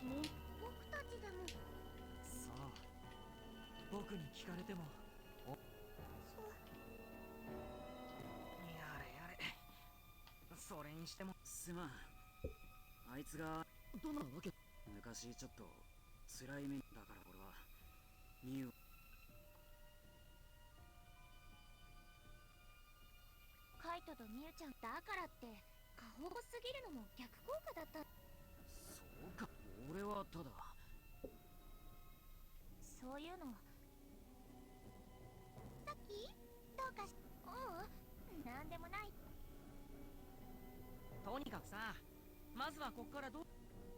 カイトとミユちゃんだからって過保護すぎるのも逆効果だった。そうか、俺はただそういうのさっきどうかし。おう、なんでもない。とにかくさ、まずはこっからど。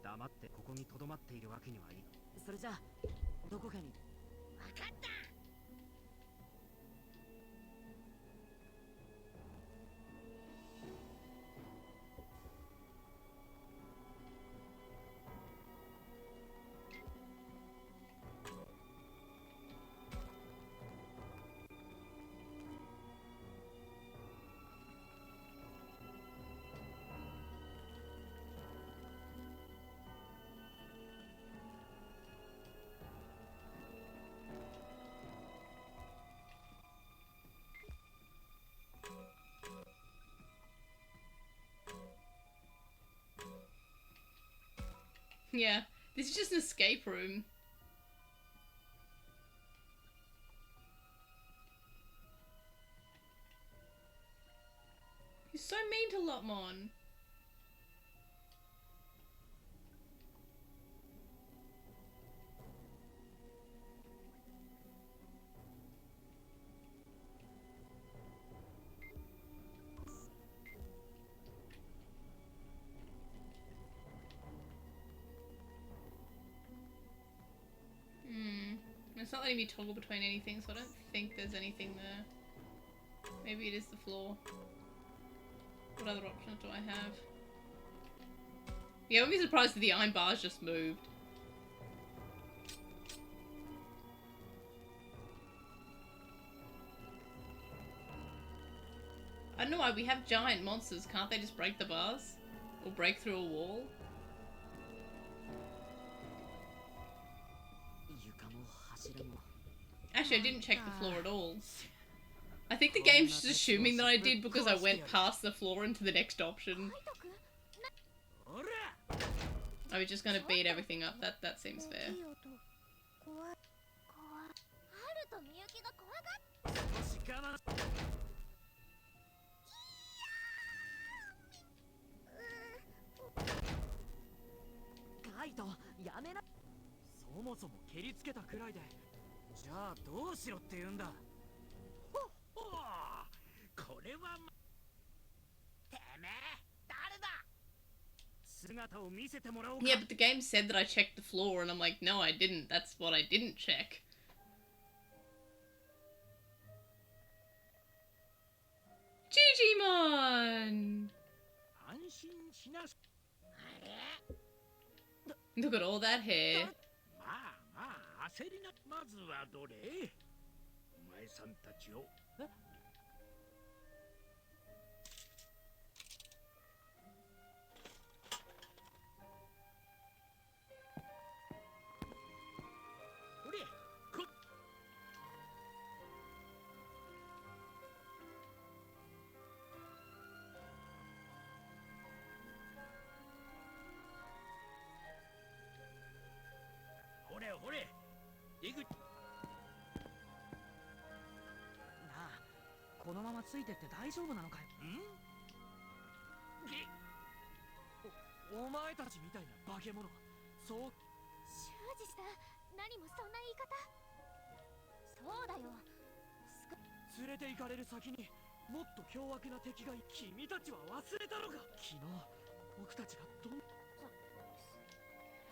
黙ってここにとどまっているわけにはいい。それじゃあどこかに。わかった。Yeah, this is just an escape room. He's so mean to Lotmon. It's not letting me toggle between anything, so I don't think there's anything there. Maybe it is the floor. What other options do I have? Yeah, I wouldn't be surprised if the iron bars just moved. I don't know why, we have giant monsters, can't they just break the bars? Or break through a wall? Actually, I didn't check the floor at all. I think the game's just assuming that I did because I went past the floor into the next option. I was just gonna beat everything up. That seems fair. とみゆきが怖がっカイト、やめな。そもそも蹴りつけたくらいで、じゃあどうしろって言うんだ。ほっほー、これはてめえ誰だ。姿を見せてもらおうか。 Yeah, but the game said that I checked the floor, and I'm like, no, I didn't. That's what I didn't check. Digimon! 安心しなさい。あれ Look at all that hair. まあまあ焦りな。まずはどれ。お前さんたちを。ほれこ。ほれほれ出口。なあ、このままついてって大丈夫なのかよ。お前たちみたいな化け物、そう。修二さん、何もそんな言い方。そうだよ。連れて行かれる先にもっと凶悪な敵がい。君たちは忘れたのか。昨日僕たちがどん。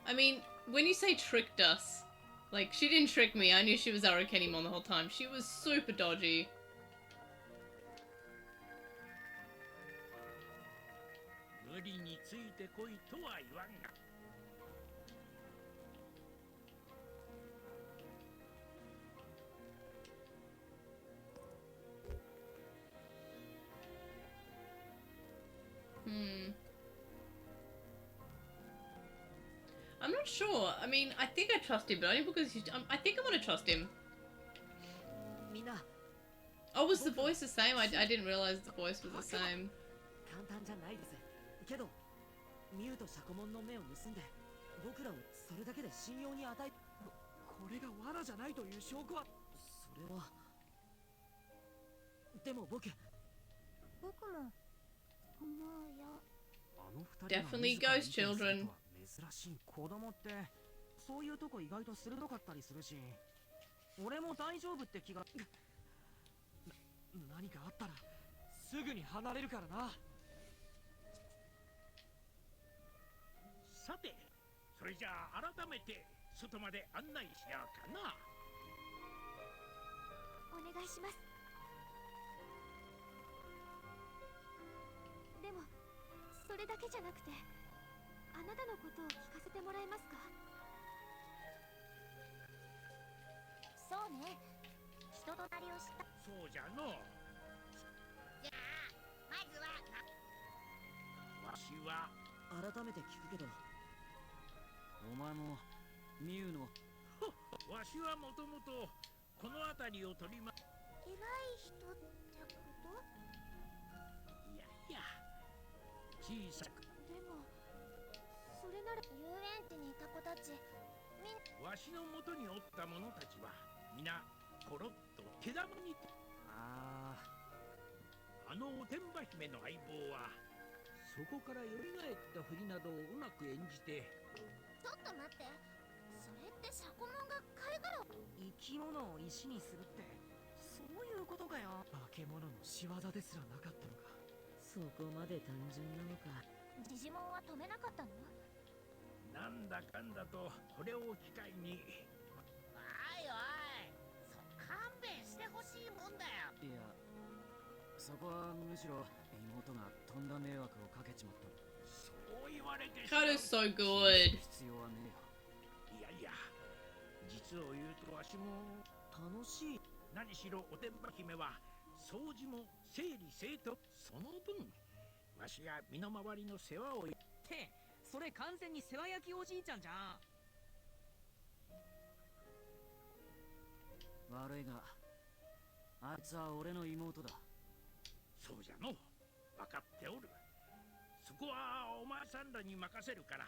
I mean, when you say tricked us, like, she didn't trick me. I knew she was Guilmon the whole time. She was super dodgy. 無理についてこいとは言わんが。I'm not sure. I mean, I think I trust him, but only because he's... I think I want to trust him. みんな、 Oh, was the voice the same? I didn't realize the voice was the same. 簡単じゃないです。けど、ミュウとシャコモンの目を盗んで、僕らをそれだけで信用に与え。これが罠じゃないという証拠は。それは。でも僕も思うよ。あの二人が Definitely ghost children. 珍しい。子供ってそういうとこ意外と鋭かったりするし、俺も大丈夫って気が。何かあったらすぐに離れるからな。さて、それじゃあ改めて外まで案内しようかな。お願いします。でもそれだけじゃなくて、あなたのことを聞かせてもらえますか。そうね、人となりを知った。そうじゃの。じゃあまずはわしは改めて聞くけど、お前もミュウの。わしはもともとこの辺りを取りま。偉い人ってこと？いやいや、小さく。でもそれなら遊園地にいた子たち、わしの元におった者たちは皆コロッと手玉に。あのおてんば姫の相棒はそこから蘇ったふりなどをうまく演じて。ちょっと待って、それってシャコモンが貝殻を。生き物を石にするってそういうことかよ。化け物の仕業ですらなかったのか。そこまで単純なのか。ジジモンは止めなかったの？なんだかんだとこれを機会に。おいおい、勘弁してほしいもんだよ。いや、そこはむしろ妹がとんだ迷惑をかけちまった。そう言われて。 God is so good. 必要はねいやいや、実を言うとわしもえよ。楽しい。何しろおてんば姫は掃除も整理整頓。その分わしが身の回りの世話を。ってそれ完全に世話焼きおじいちゃんじゃん。悪いがあいつは俺の妹だ。そうじゃの。分かっておる。そこはお前さんらに任せるから、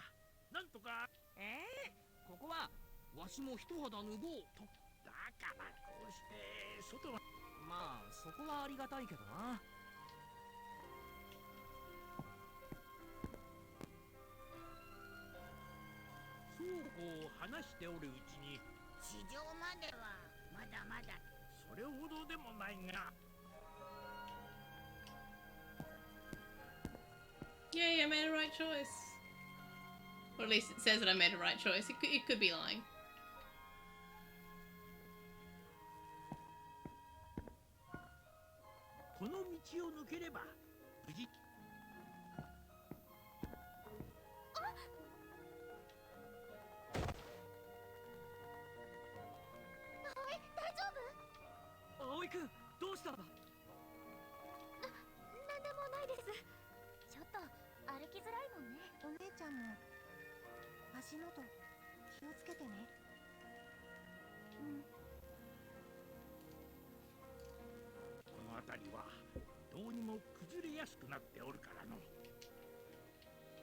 なんとか。ここはわしも一肌脱ごうと。だからこうして外は。まあそこはありがたいけどな。そうこう話しておるうちに。地上まではまだまだ。それほどでもないが。Yay, I made a right choice. Or at least it says that I made a right choice. It could be lying. この道を抜ければ無事。葵くん、どうしたんだ。なんでもないです。ちょっと歩きづらいもんね。お姉ちゃんも足元気をつけてね。この辺りはどうにも崩れやすくなっておるからの。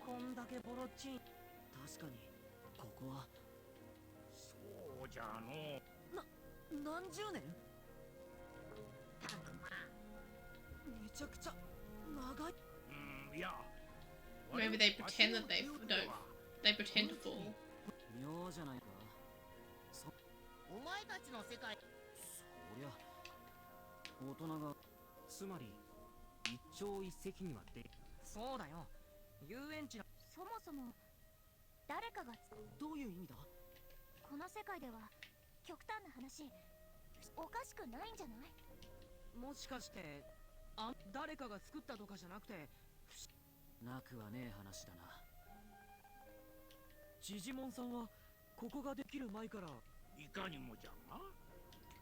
こんだけボロっちん。確かにここは。そうじゃの。何十年。たくま。めちゃくちゃ長い。いや。Maybe they pretend that they don't. They pretend to fall. 妙じゃないか。お前たちの世界。そりゃ大人が。つまり一朝一夕にはで。そうだよ。遊園地の。そもそも誰かがどういう意味だ。この世界では極端な話おかしくないんじゃない。もしかして誰かが作ったとかじゃなくて。なくはねえ話だな。ジジモンさんはここができる前から。いかにもじゃが。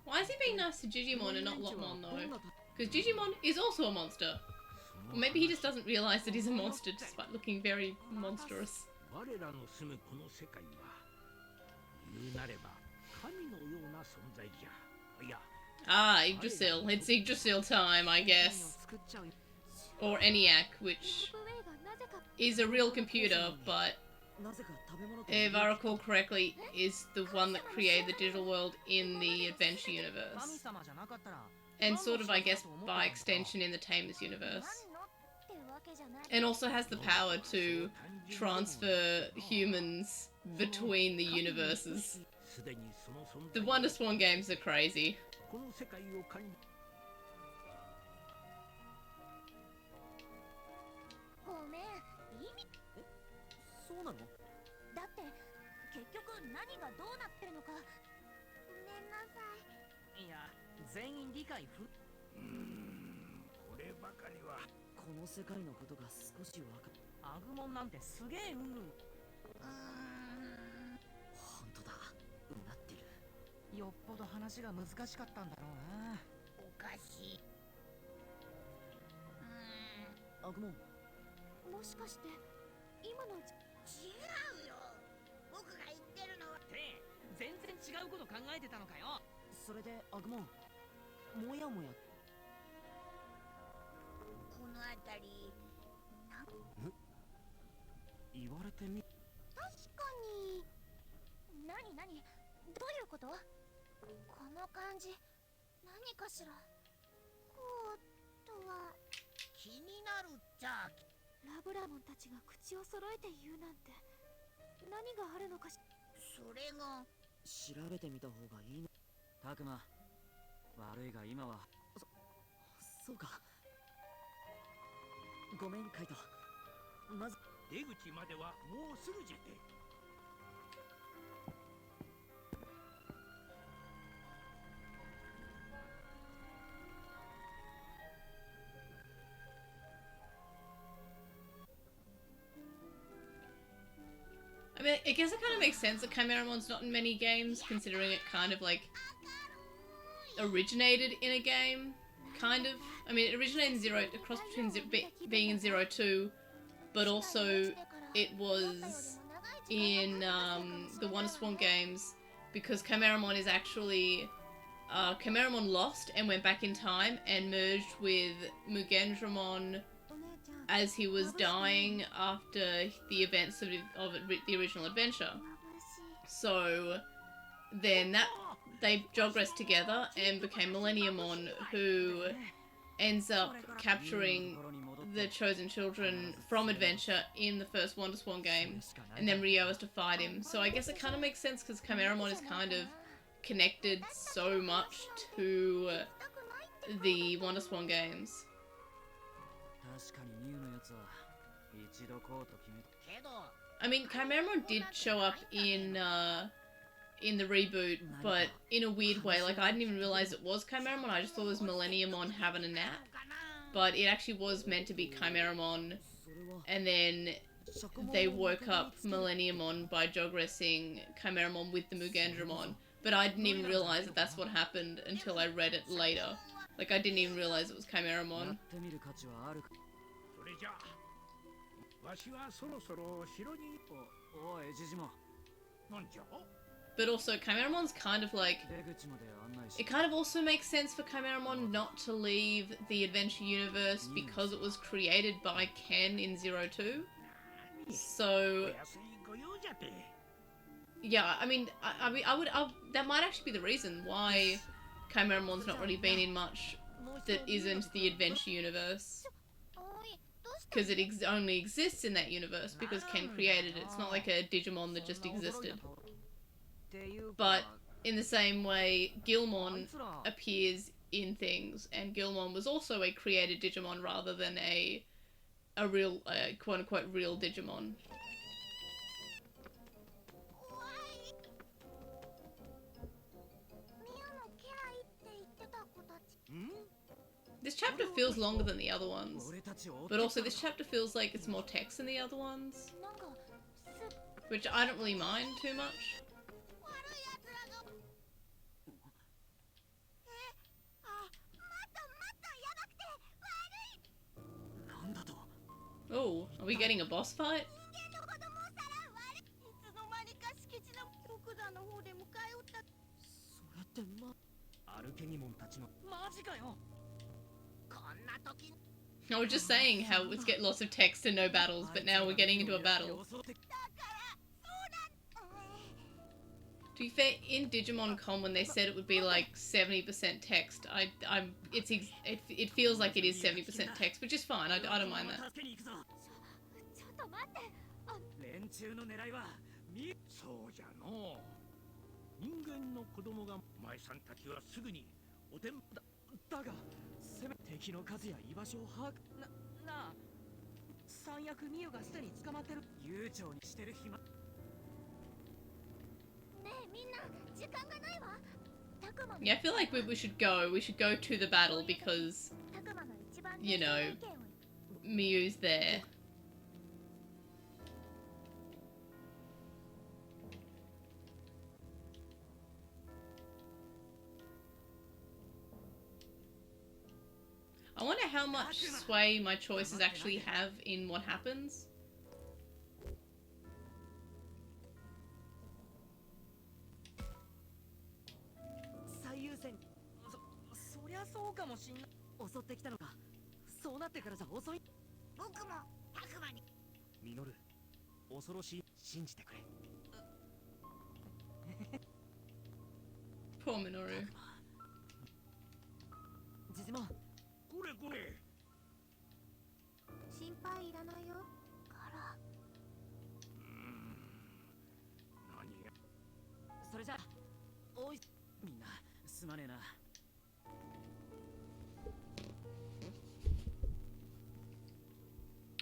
Why is he being nice to Digimon and not Lotmon though? Because Digimon is also a monster. Or maybe he just doesn't realize that he's a monster despite looking very monstrous. 我らの住むこの世界は言うなれば神のような存在じゃ。いや。Ah, Yggdrasil. It's Yggdrasil time, I guess. Or ENIAC, which is a real computer, but if I recall correctly, is the one that created the digital world in the Adventure universe. And sort of, I guess, by extension in the Tamers universe. And also has the power to transfer humans between the universes. The Wonder Swan games are crazy. この世界を管理。ごめん、意味。そうなの。だって結局何がどうなってるのか。ごめんなさい。いや、全員理解不。こればかりは。この世界のことが少しわかる。アグモンなんてすげえ本当だ。なってる。よっぽど話が難しかったんだろうな。おかしい。アグモン。もしかして今の。違うよ。僕が言ってるのは。って全然違うこと考えてたのかよ。それでアグモン、もやもや。この辺り。言われてみ。確かに。何どういうこと。この感じ何かしら。こうとは。気になるっちゃ。ラブラモンたちが口を揃えて言うなんて何があるのかし。それが。調べてみた方がいいの。たくま、悪いが今は。そうか。ごめんカイト。まず出口まではもうすぐじゃて。I mean, I guess it kind of makes sense that Chimeramon's not in many games, considering it kind of like originated in a game. Kind of. I mean, it originated in a cross between being in 02, but also it was in the Wonder Swan games, because Chimeramon is actually Chimeramon lost and went back in time and merged with Mugendramon as he was dying after the events of the original adventure. So then they progressed together and became Millenniumon, who ends up capturing the chosen children from Adventure in the first WonderSwan game, and then Rio has to fight him. So I guess it kind of makes sense because Chimeramon is kind of connected so much to the WonderSwan games. I mean, Chimeramon did show up in the reboot, but in a weird way. Like, I didn't even realize it was Chimeramon. I just thought it was Millenniumon having a nap. But it actually was meant to be Chimeramon, and then they woke up Millenniumon by jogressing Chimeramon with the Mugendramon. But I didn't even realize that that's what happened until I read it later. Like, I didn't even realize it was Chimeramon. But also, Chimeramon's kind of like... It kind of also makes sense for Chimeramon not to leave the Adventure universe because it was created by Ken in 02. So... Yeah, I mean, that might actually be the reason why Chimeramon's not really been in much that isn't the Adventure universe. Because it only exists in that universe because Ken created it. It's not like a Digimon that just existed. But in the same way, Guilmon appears in things, and Guilmon was also a created Digimon rather than a real, quote-unquote, real Digimon. This chapter feels longer than the other ones, but also this chapter feels like it's more text than the other ones, which I don't really mind too much. Oh, are we getting a boss fight? I was just saying how it's get lots of text and no battles, but now we're getting into a battle. To be fair, in Digimon Con when they said it would be like 70% text, it feels like it is 70% text, which is fine. I don't mind that. Yeah, I feel like we should go. We should go to the battle because, you know, Miyu's there. I wonder how much sway my choices actually have in what happens. Poor Minoru.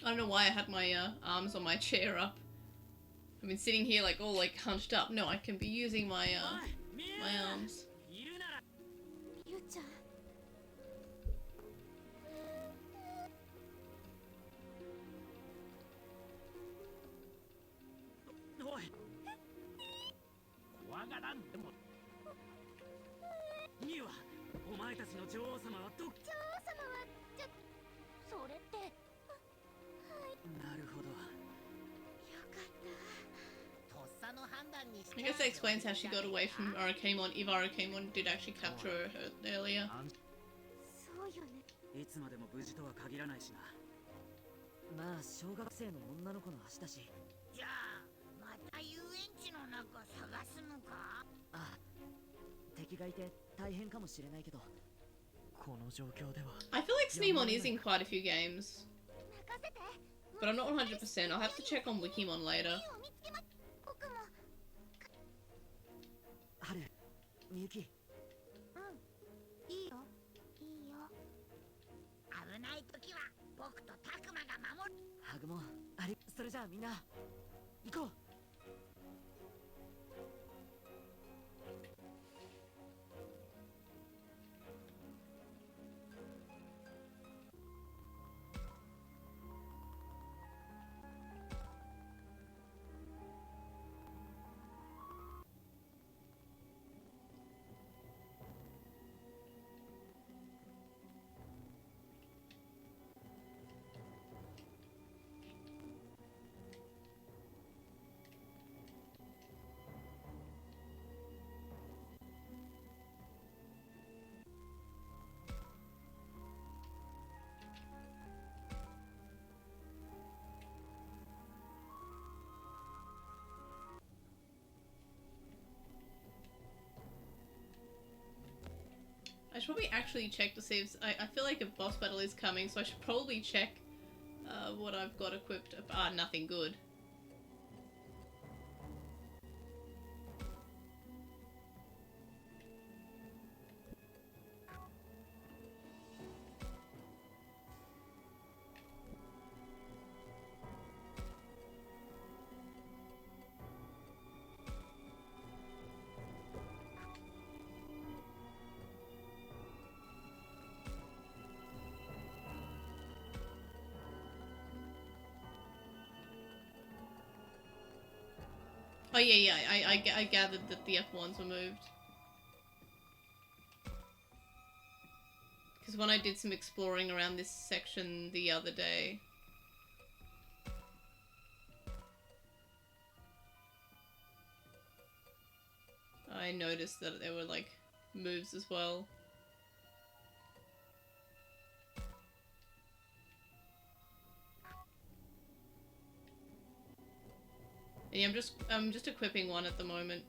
I don't know why I had my arms on my chair up. I've been sitting here like all like hunched up. No, I can be using my my arms. I guess that explains how she got away from Arakaimon, if Arakaimon did actually capture her earlier. そうよね。いつまでも無事とは限らないしな。まあ小学生の女の子の足だし。じゃあまた遊園地の中探すのか？ああ、敵がいて大変かもしれないけど、この状況では。I feel like Sneemon is in quite a few games, 任せて。 but I'm not 100%. I'll have to check on Wikimon later. ミウを見つけま。僕も。ハル、みゆき。うん。いいよ。いいよ。危ない時は僕とタクマが守る。ハグもあれ、それじゃあみんな行こう。I should probably actually check to see if I feel like a boss battle is coming, so I should probably check what I've got equipped. Ah, nothing good. Oh yeah, I gathered that the F1s were moved. Because when I did some exploring around this section the other day... I noticed that there were like moves as well. Yeah, I'm just equipping one at the moment.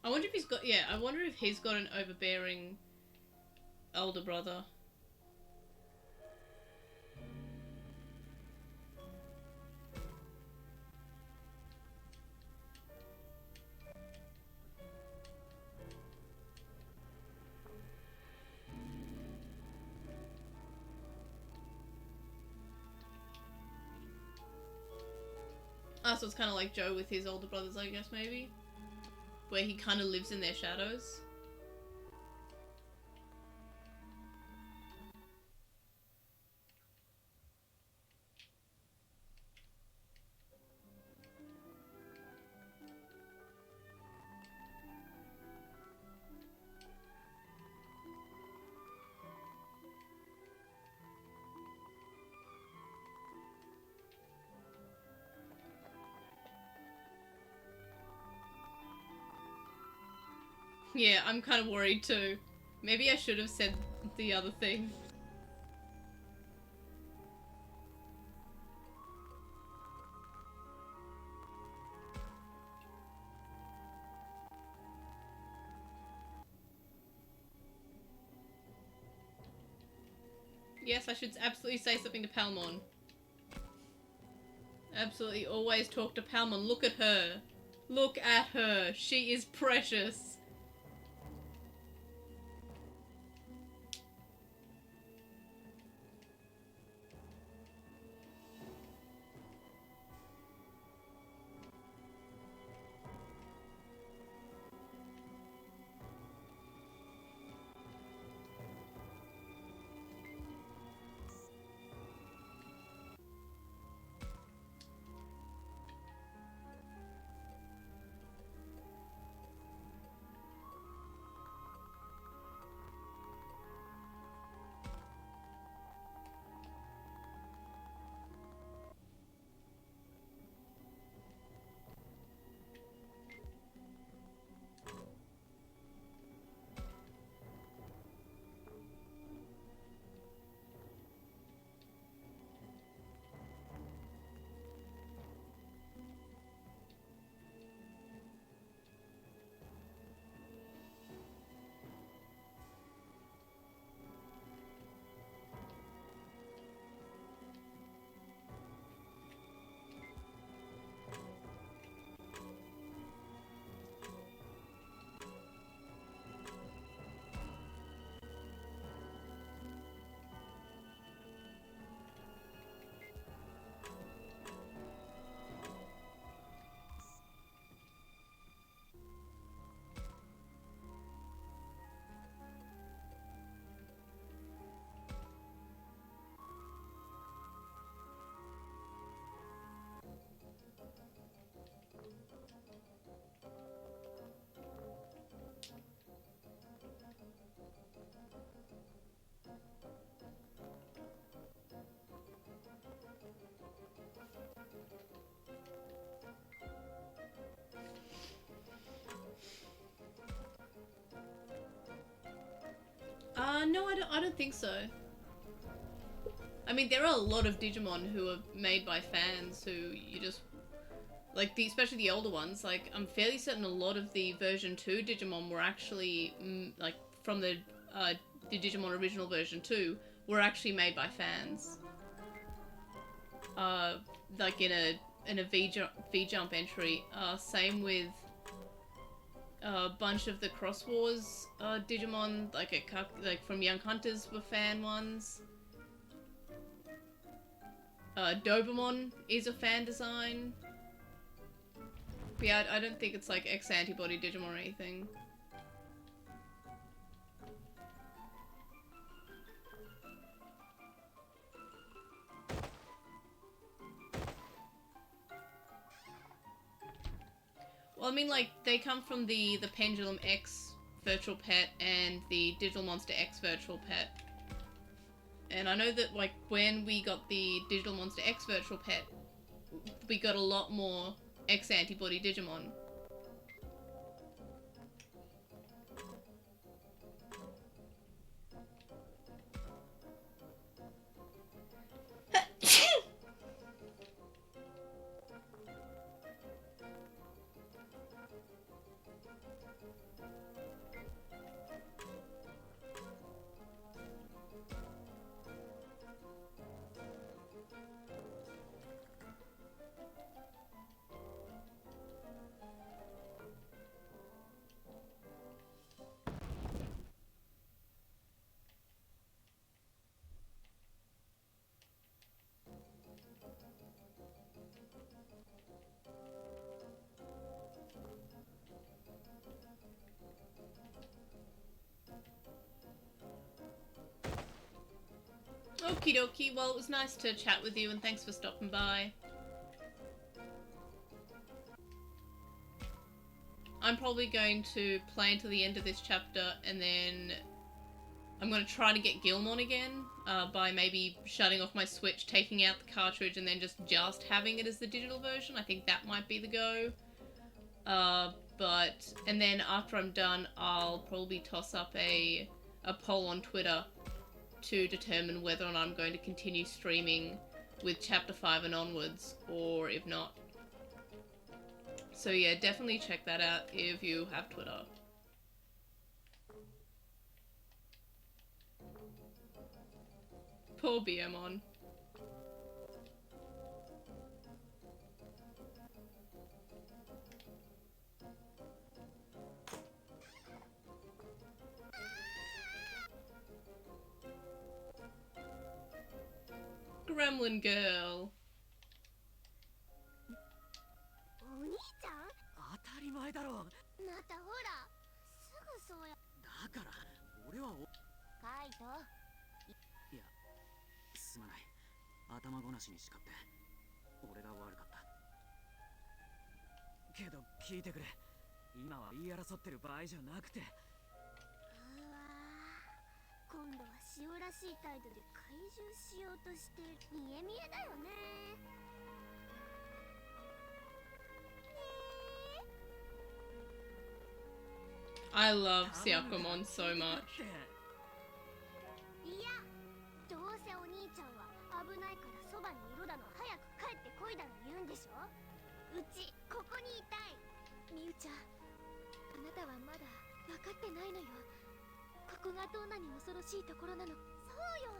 I wonder if he's got, yeah, I wonder if he's got an overbearing older brother. Ah, so it's kind of like Joe with his older brothers, I guess, maybe? Where he kind of lives in their shadows. Yeah, I'm kind of worried too. Maybe I should have said the other thing. Yes, I should absolutely say something to Palmon. Absolutely always talk to Palmon. Look at her. Look at her. She is precious. No, I don't think so. I mean, there are a lot of Digimon who are made by fans who you just... Like, especially the older ones. Like, I'm fairly certain a lot of the version 2 Digimon were actually, like, from the Digimon original version 2, were actually made by fans. Like, in a V-Jump entry. Same with a bunch of the Cross Wars Digimon, like from Young Hunters were fan ones. Dobemon is a fan design. But yeah, I don't think it's like X-Antibody Digimon or anything. Well, I mean, like, they come from the Pendulum X Virtual Pet and the Digital Monster X Virtual Pet. And I know that, like, when we got the Digital Monster X Virtual Pet, we got a lot more X-Antibody Digimon. Okie dokie, well, it was nice to chat with you and thanks for stopping by. I'm probably going to play until the end of this chapter and then I'm going to try to get Guilmon again by maybe shutting off my Switch, taking out the cartridge and then just having it as the digital version. I think that might be the go. But and then after I'm done, I'll probably toss up a poll on Twitter to determine whether or not I'm going to continue streaming with Chapter 5 and onwards, or if not. So yeah, definitely check that out if you have Twitter. Poor Guilmon. Gremlin girl. お兄ちゃん、当たり前だろ。またほら、すぐそうや。だから俺はカイト、いや、すまない。頭ごなしに叱って俺が悪かった。けど聞いてくれ、今は言い争ってる場合じゃなくて。うわー、今度は塩らしい態度で怪獣しようとして見え見えだよね。I love Guilmon so much. いや、どうせお兄ちゃんは危ないからそばにいろだの、早く帰ってこいだの言うんでしょ。うちここにいたい。みゆちゃん、あなたはまだ分かってないのよ。ここがどんなに恐ろしいところなの。そうよ、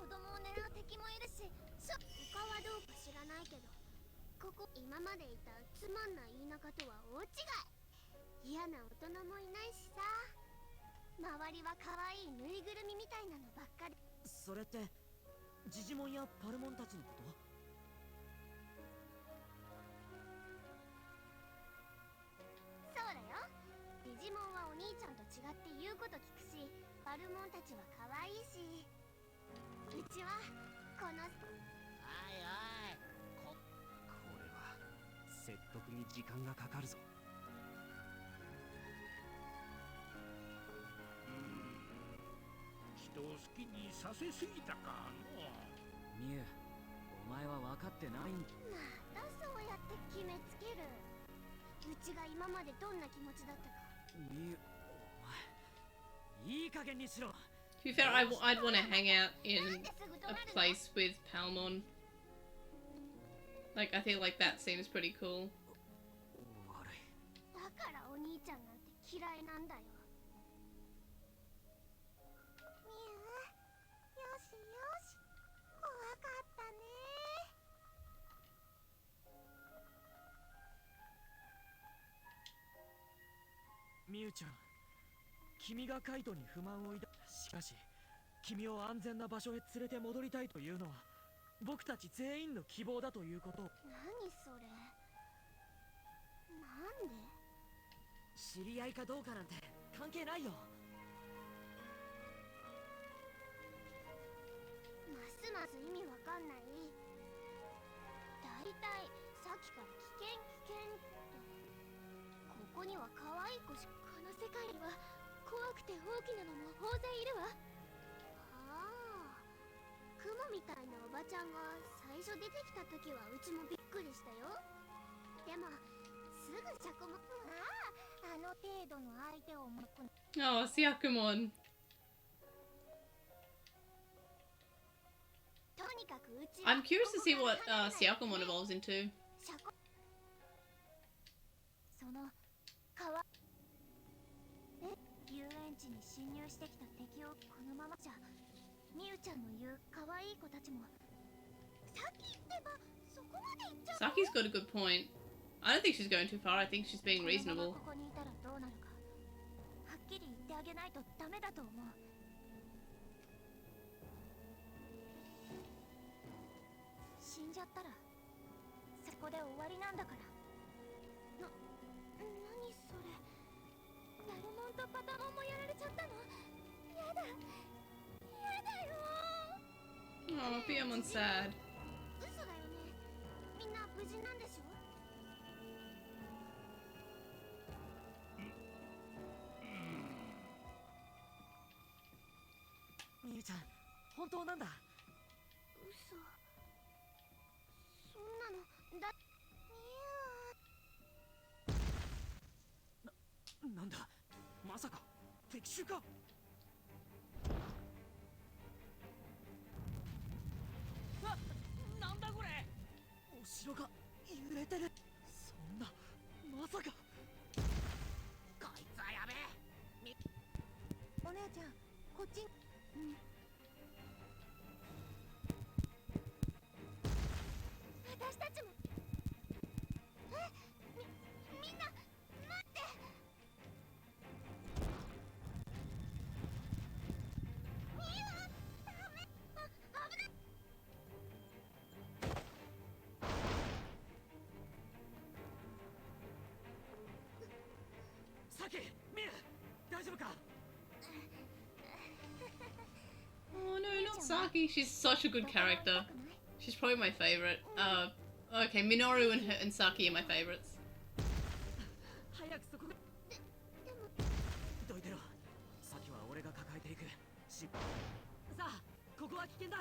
子供を狙う敵もいるし、他はどうか知らないけど、ここ今までいたつまんない田舎とは大違い。嫌な大人もいないしさ、周りは可愛いぬいぐるみみたいなのばっかり。それってジジモンやパルモンたちのこと？そうだよ。ディジモンはお兄ちゃんと違って言うこと聞くし、パルモンたちは可愛いし、うちはこの。おいおい、これは説得に時間がかかるぞ。人を好きにさせすぎたかの。ミュウ、お前は分かってないんだ。またそうやって決めつける。うちが今までどんな気持ちだったか。ミュウ、お前いい加減にしろ。To be fair, I'd want to hang out in a place with Palmon. Like, I feel like that seems pretty cool. 悪い。だからお兄ちゃんなんて嫌いなんだよ。みゆ、よしよし、怖かったね。ミュウちゃん、君がカイトに不満を抱いた。しかし君を安全な場所へ連れて戻りたいというのは僕たち全員の希望だということを。何それ、なんで。知り合いかどうかなんて関係ないよ。ますます意味わかんない。だいたいさっきから危険危険って。ここには可愛い子しか。この世界には怖くて大きなのも大勢いるわ。ああ、クモみたいなおばちゃんが最初出てきた時はうちもびっくりしたよ。でもすぐシャコも、あの程度の相手を巻く。 Oh, Guilmon. とにかくうちは I'm curious to see what Guilmon evolves into. シャコ、その川、遊園地に侵入してきた敵をこのままじゃ、みゆちゃんの言う可愛い子たちも。さっきってばそこまで行っちゃう。 Saki's got a good point. I don't think she's going too far. I think she's being こ reasonable. のままここにいたらどうなるか、はっきり言ってあげないとダメだと思う。死んじゃったらそこで終わりなんだから。何それ、パルモンとパタモンもやられちゃったの。やだやだよ。 Oh, Guilmon's sad. 嘘だよね、みんな無事なんでしょ。ミユちゃん、本当なんだ。嘘、そんなのだ。みゆ、なんだ、まさか敵襲か。なんだこれ。お城が揺れてる。そんな、まさか。こいつはやべえ。お姉ちゃん、こっち。私たちも。みんな待って。ミワ、ダメ。危ない。サキ、ミュウ、大丈夫か。 Oh no, not Saki. She's such a good character. She's probably my favorite. Okay, Minoru and Saki are my favorites. 早くそこが。どいてろ。サキは俺が抱えていく。さあ、ここは危険だ。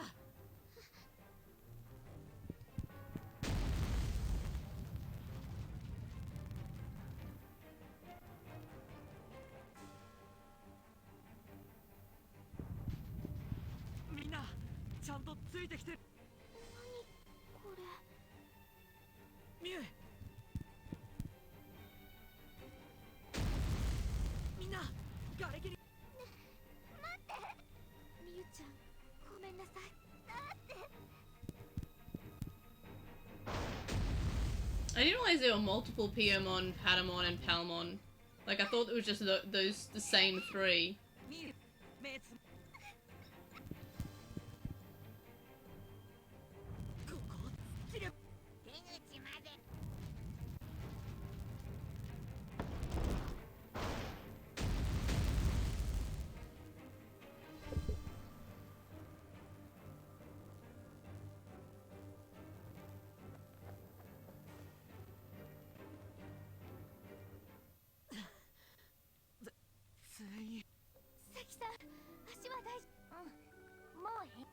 みんなちゃんとついてきて。何これ。ミュウ、みんな瓦礫に。待って。みゆちゃん、ごめんなさい。だって。 I didn't realize there were multiple Piomon, Patamon, and Palmon. Like, I thought it was just those the same three. ミュウ、目つ。ここ切れ。出口まで。全員。関さん、足は大丈夫。もういい。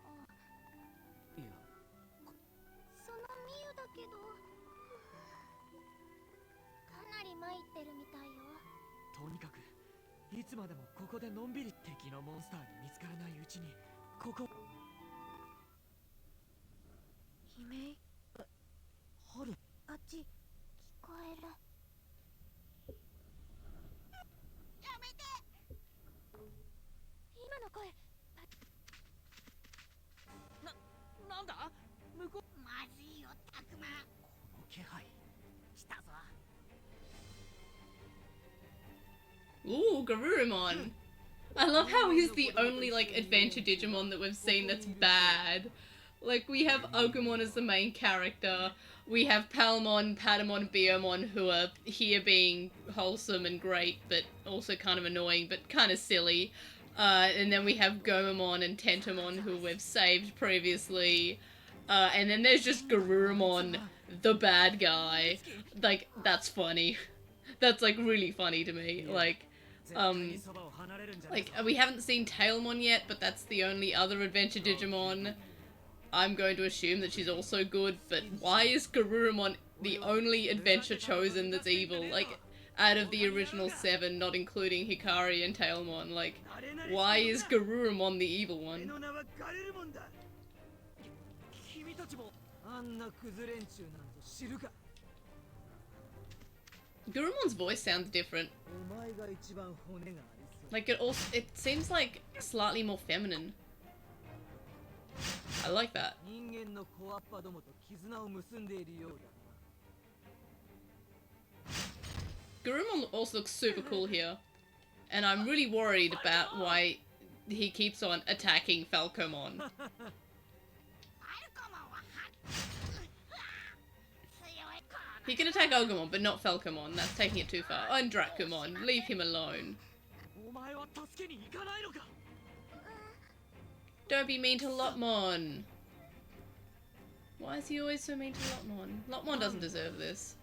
いや、そのみゆだけど、かなり参ってるみたいよ。とにかくいつまでもここでのんびり。敵のモンスターに見つからないうちにここ。悲鳴。春。あっち聞こえる。やめて。今の声。なんだ向こう。まずいよ、たくま。この気配。来たぞ。 Ooh, Garurumon! I love how he's the only, like, adventure Digimon that we've seen that's bad. Like, we have Agumon as the main character, we have Palmon, Patamon, Biomon, who are here being wholesome and great, but also kind of annoying, but kind of silly. And then we have Gomamon and Tentamon, who we've saved previously. And then there's just Garurumon, the bad guy. Like, that's funny. That's, like, really funny to me. Like, we haven't seen Tailmon yet, but that's the only other adventure Digimon. I'm going to assume that she's also good, but why is Garurumon the only adventure chosen that's evil? Like, out of the original 7, not including Hikari and Tailmon, like, why is Garurumon the evil one? 君たちもあんなクズ連中なんと知るか。 Gurumon's voice sounds different. お前が一番骨がありそう。 Like, it seems like slightly more feminine. I like that. 人間の小アッパどもと絆を結んでいるようだ。 Guilmon also looks super cool here. And I'm really worried about why he keeps on attacking Falcomon. He can attack Agumon, but not Falcomon. That's taking it too far. Oh, and Dracumon. Leave him alone. お前は助けに行かないのか。 Don't be mean to Lotmon. Why is he always so mean to Lotmon? Lotmon doesn't deserve this.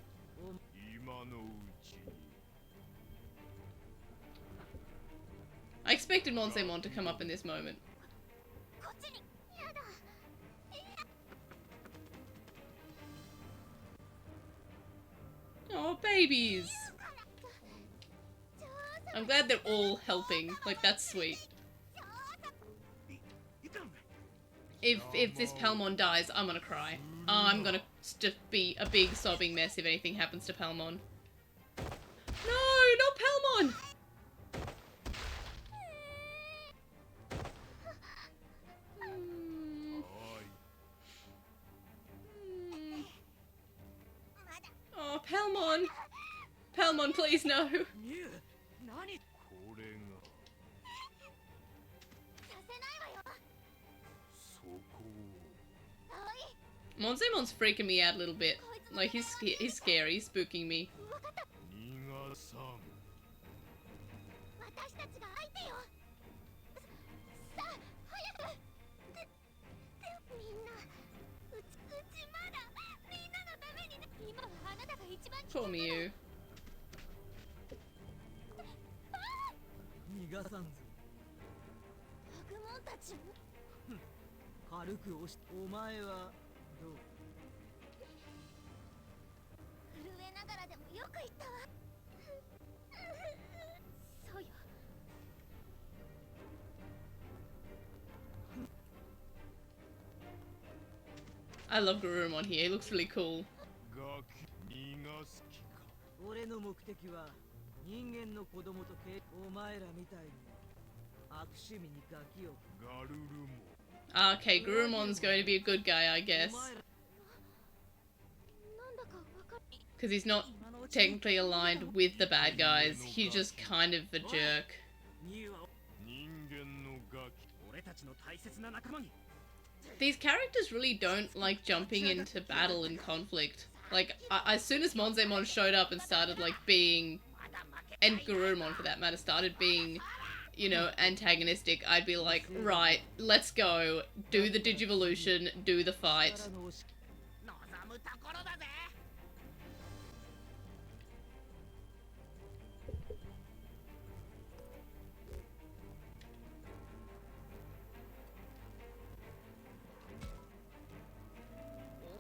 I expected Monsemon to come up in this moment. こっちに。やだ。 Oh, babies! 上 I'm glad they're all helping. Like, that's sweet. If this Palmon dies, I'm gonna cry. I'm gonna just be a big sobbing mess if anything happens to Palmon. No, not Palmon! Oh, Palmon! Palmon, please no! させないわよ。 Monzemon's freaking me out a little bit. Like, he's scary, he's spooking me. 私たちが相手よ。さあ早く。みんなうちまだみんなのためにね。今はあなたが一番。 Poor Miu. 逃がさんぞ。悪者たちも。軽く押し、お前はどう？震えながらでもよく言ったわ。そうよ。 I love Guilmon here, he looks really cool. 俺の目的は人間の子供とお前らみたいに悪趣味にガキを。 Okay, Guilmon's going to be a good guy, I guess. なんだかわかる。 Because he's not technically aligned with the bad guys, he's just kind of a jerk. 俺たちの大切な仲間に。 These characters really don't like jumping into battle and conflict. Like, as soon as Monzemon showed up and started, like, being... And Guilmon, for that matter, started being, you know, antagonistic, I'd be like, right, let's go, do the Digivolution, do the fight. 望むところだぜ。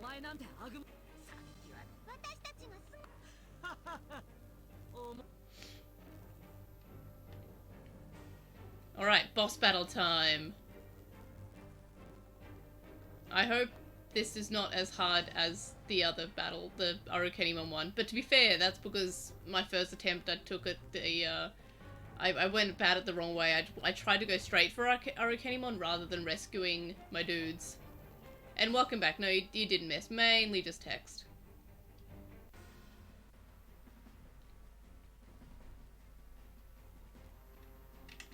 お前なんてあぐ。私たちがす Alright, boss battle time. I hope this is not as hard as the other battle, the Arukenimon one. But to be fair, that's because my first attempt I took at the, I went about it the wrong way. I tried to go straight for Arukenimon rather than rescuing my dudes. And welcome back. No, you didn't miss. Mainly just text.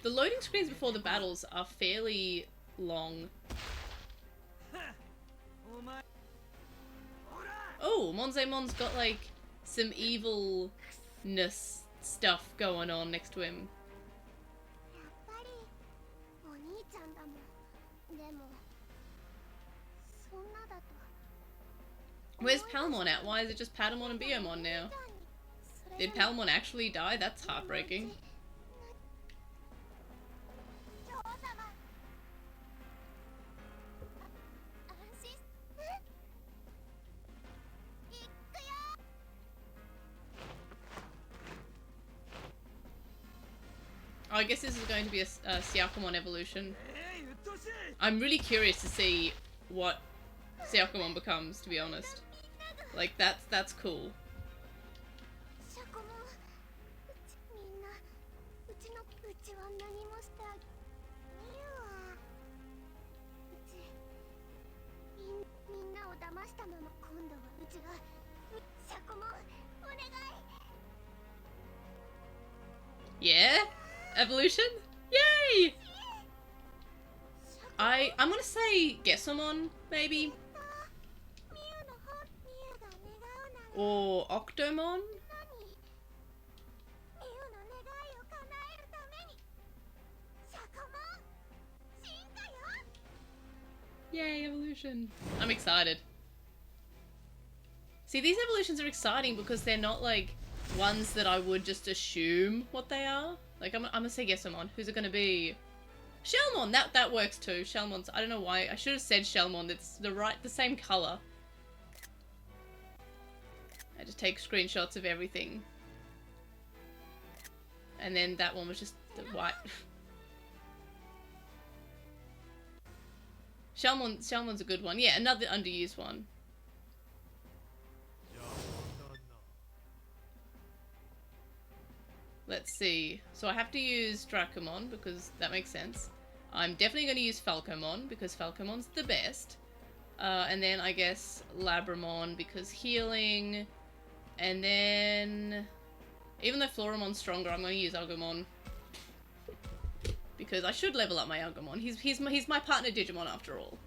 The loading screens before the battles are fairly long. Oh, Monzemon's got like some evilness stuff going on next to him. やっぱりお兄ちゃんだもん。でもそんなだと。 Where's Palmon at? Why is it just Patamon and Biomon now? Did Palmon actually die? That's heartbreaking. 女王様。安心。行くよ。 Oh, I guess this is going to be a Syakomon evolution. I'm really curious to see what Syakomon becomes, to be honest. Like, that's cool. シャコモン、みんな、うちは何もしてあげ。ミュは、みんなを騙したまま、今度はうちが、シャコモン、お願い。 Yeah? Evolution? Yay! I'm gonna say Gessamon, maybe? ミュの方、ミュが願うなら。 Or Octomon? 何？ミュの願いを叶えるために。シャコモン、進化よ。 Yay, evolution. I'm excited. See, these evolutions are exciting because they're not like ones that I would just assume what they are. Like, I'm gonna say Gessamon. Who's it gonna be? Shellmon! That works too. Shellmon's, I don't know why. I should have said Shellmon. It's the same color. I just take screenshots of everything. And then that one was just the white. Shalmon's a good one. Yeah, another underused one. Let's see. So I have to use Dracomon because that makes sense. I'm definitely going to use Falcomon because Falcomon's the best. And then I guess Labramon because healing. And then, even though Floramon's stronger, I'm going to use Agumon. Because I should level up my Agumon. He's my partner Digimon after all.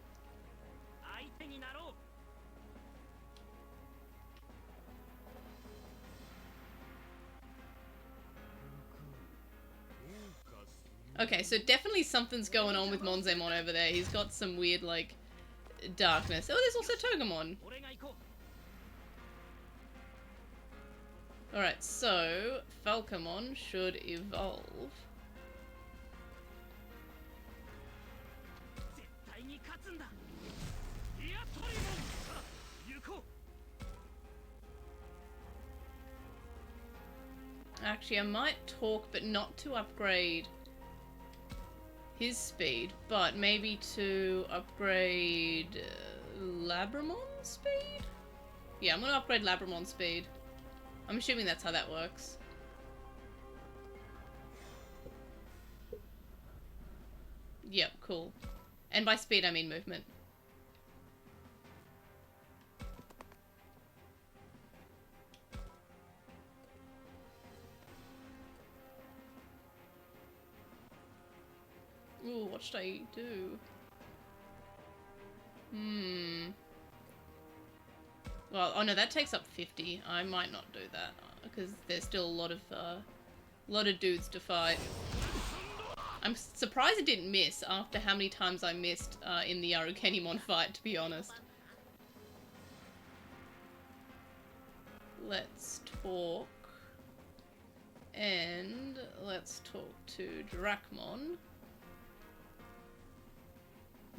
Okay, so definitely something's going on with Monzemon over there. He's got some weird, like, darkness. Oh, there's also Togemon. Alright, so Falcomon should evolve. Actually, I might talk, but not to upgrade his speed, but maybe to upgrade Labramon's speed? Yeah, I'm gonna upgrade Labramon's speed. I'm assuming that's how that works. Yep, cool. And by speed, I mean movement. Ooh, what should I do? Well, oh no, that takes up 50. I might not do that because there's still a lot of dudes to fight. I'm surprised it didn't miss after how many times I missed in the Arukenimon fight, to be honest. Let's talk. And let's talk to Dracmon.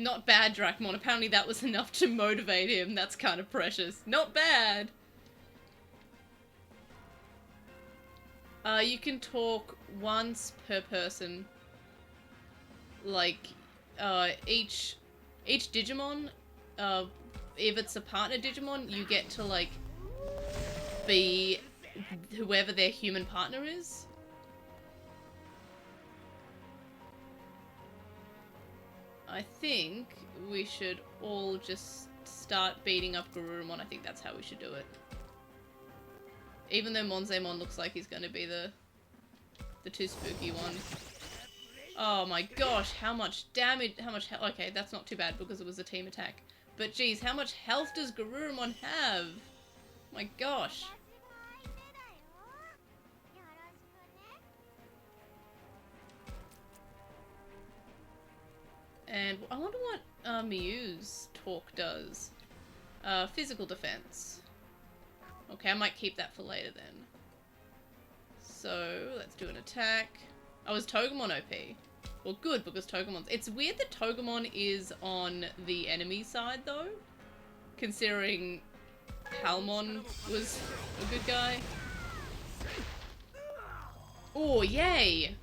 Not bad, Dracmon. Apparently that was enough to motivate him. That's kind of precious. Not bad! You can talk once per person. Like, each Digimon, if it's a partner Digimon, you get to, like, be whoever their human partner is. I think we should all just start beating up Garurumon. I think that's how we should do it. Even though Monzemon looks like he's going to be the too spooky one. Oh my gosh, how much damage, okay, that's not too bad because it was a team attack. But geez, how much health does Garurumon have? My gosh. And I wonder what Miu's talk does. Physical defense. Okay, I might keep that for later then. So, let's do an attack. Oh, is Togemon OP? Well, good, because Togemon's... It's weird that Togemon is on the enemy side, though. Considering Palmon was a good guy. Oh, yay!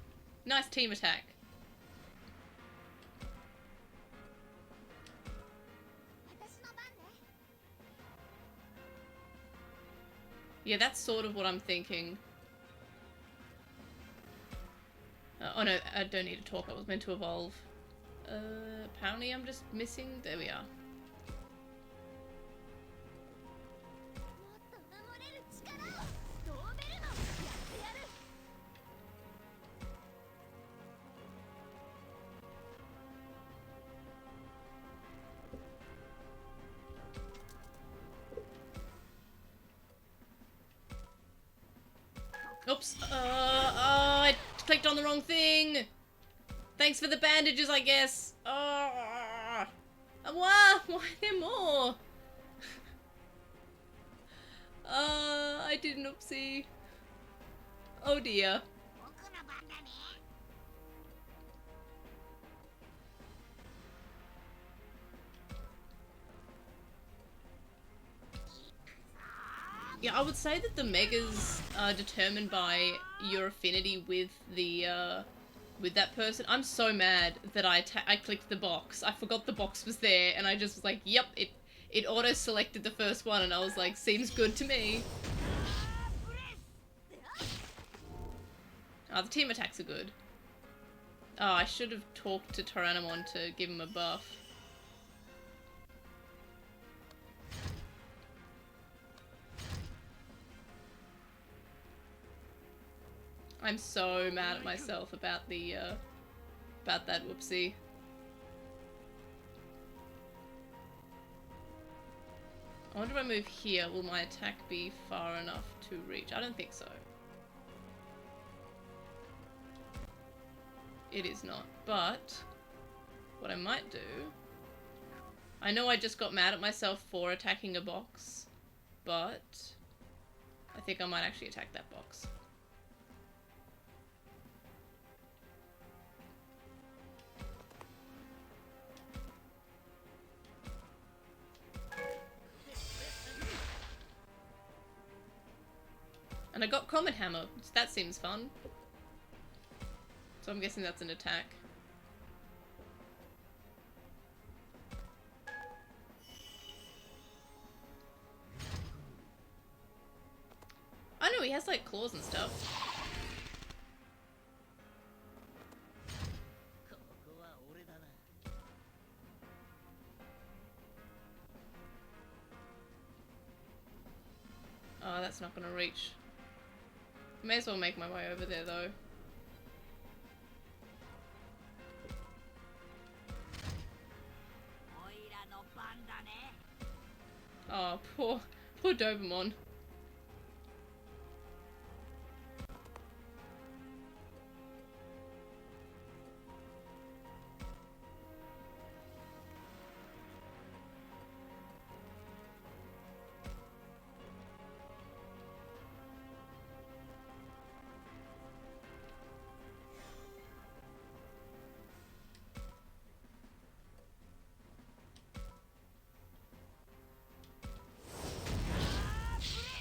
Nice team attack. Yeah, that's sort of what I'm thinking. Oh no, I don't need to talk, I was meant to evolve. Apparently I'm just missing... There we are. Oops, I clicked on the wrong thing! Thanks for the bandages, I guess! Why are there more? I did an oopsie. Oh dear. Yeah, I would say that the megas are determined by your affinity with the with that person. I'm so mad that I clicked the box. I forgot the box was there, and I just was like, yep, it auto-selected the first one, and I was like, seems good to me. Oh, the team attacks are good. Oh, I should have talked to Tyrannomon to give him a buff. I'm so mad at myself about the, about that whoopsie. I wonder if I move here, will my attack be far enough to reach? I don't think so. It is not, but what I might do... I know I just got mad at myself for attacking a box, but I think I might actually attack that box. And I got Comet Hammer, so that seems fun. So I'm guessing that's an attack. I know, he has like claws and stuff. Oh, that's not gonna reach. May as well make my way over there though. Oh, poor Dobermon.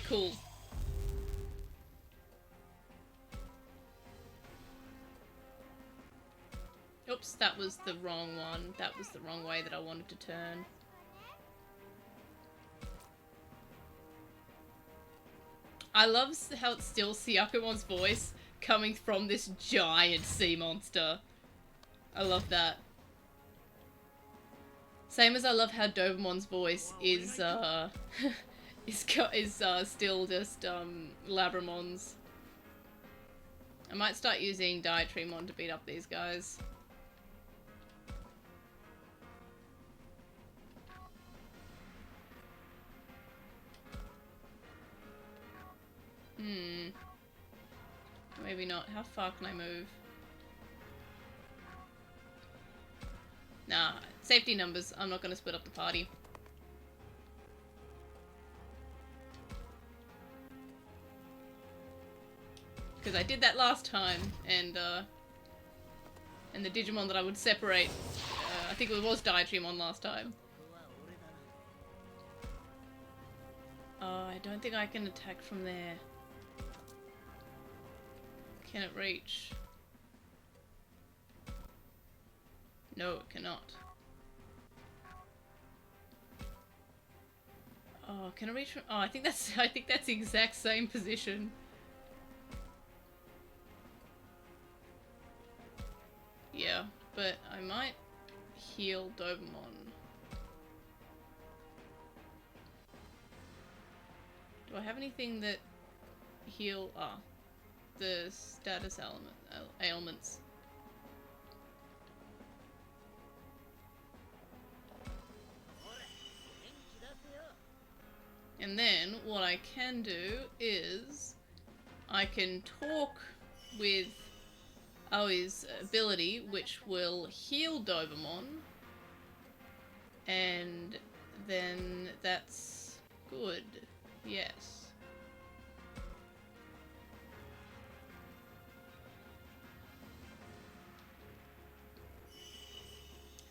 Cool. Oops, that was the wrong one. That was the wrong way that I wanted to turn. I love how it's still Syakumon's voice coming from this giant sea monster. I love that. Same as I love how Dobermon's voice is, still just, Labramon's. I might start using Diatrimon to beat up these guys. Maybe not. How far can I move? Nah, safety numbers. I'm not gonna split up the party. Because I did that last time, and the Digimon that I would separate, I think it was Diatrimon last time. I don't think I can attack from there. Can it reach? No, it cannot. Oh, can it reach from... Oh, I think that's the exact same position. Yeah, but I might heal Dobermon. Do I have anything that heal... Ah, the status ailments. And then what I can do is I can talk with Aoi's ability, which will heal Dobermon, and then that's good. Yes.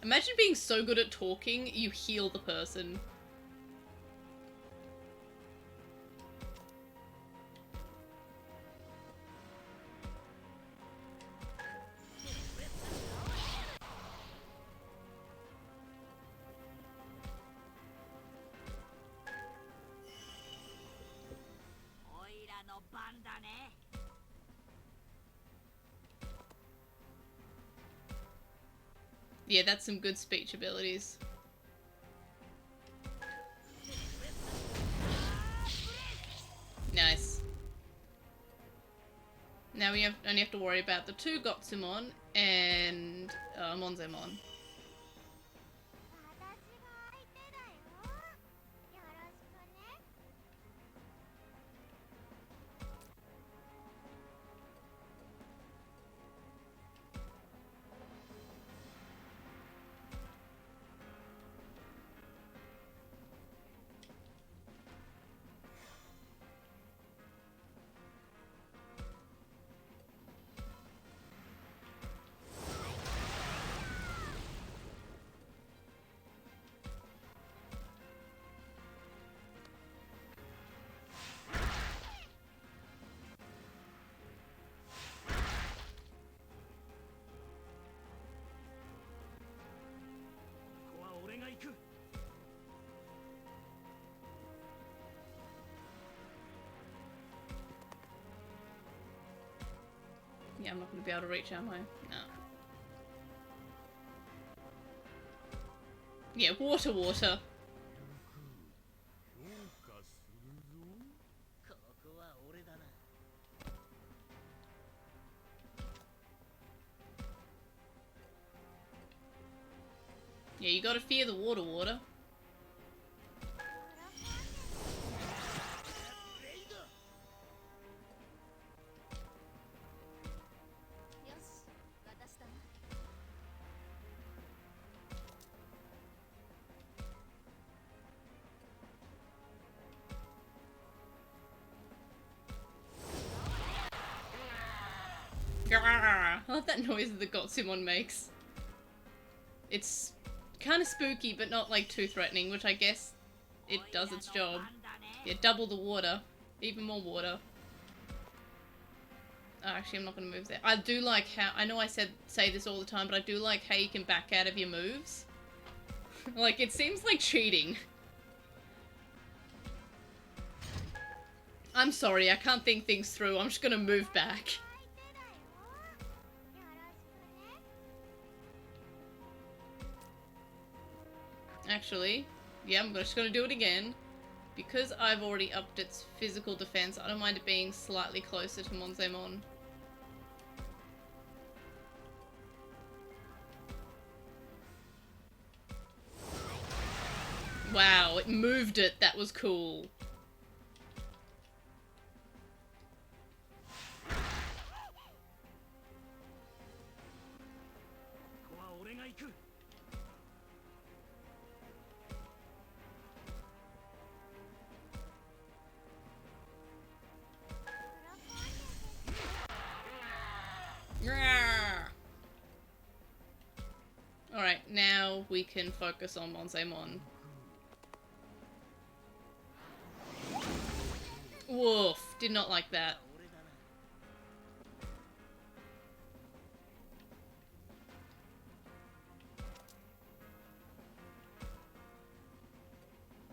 Imagine being so good at talking, you heal the person. 番だね。 Yeah, that's some good speech abilities. Nice. Now we only have to worry about the 2 Gotsumon and Monzemon. 私が相手だよ。よろしくね。ここは俺が行く。 Yeah, I'm not going to be able to reach, am I? No. Yeah, water, water. 評価するぞ。ここは俺だな。 Yeah, you gotta fear the water, water. よし、私だな。 Grrr. I love that noise that the Gotsumon makes. It's kind of spooky, but not like too threatening, which I guess it does its job. Yeah, double the water. Even more water. Oh, actually, I'm not going to move there. I do like how... I know I say this all the time, but I do like how you can back out of your moves. Like, it seems like cheating. I'm sorry, I can't think things through. I'm just going to move back. Actually, yeah, I'm just going to do it again. Because I've already upped its physical defense, I don't mind it being slightly closer to Monzemon. Wow, it moved it. That was cool. Alright, now we can focus on Monzemon. Woof, did not like that.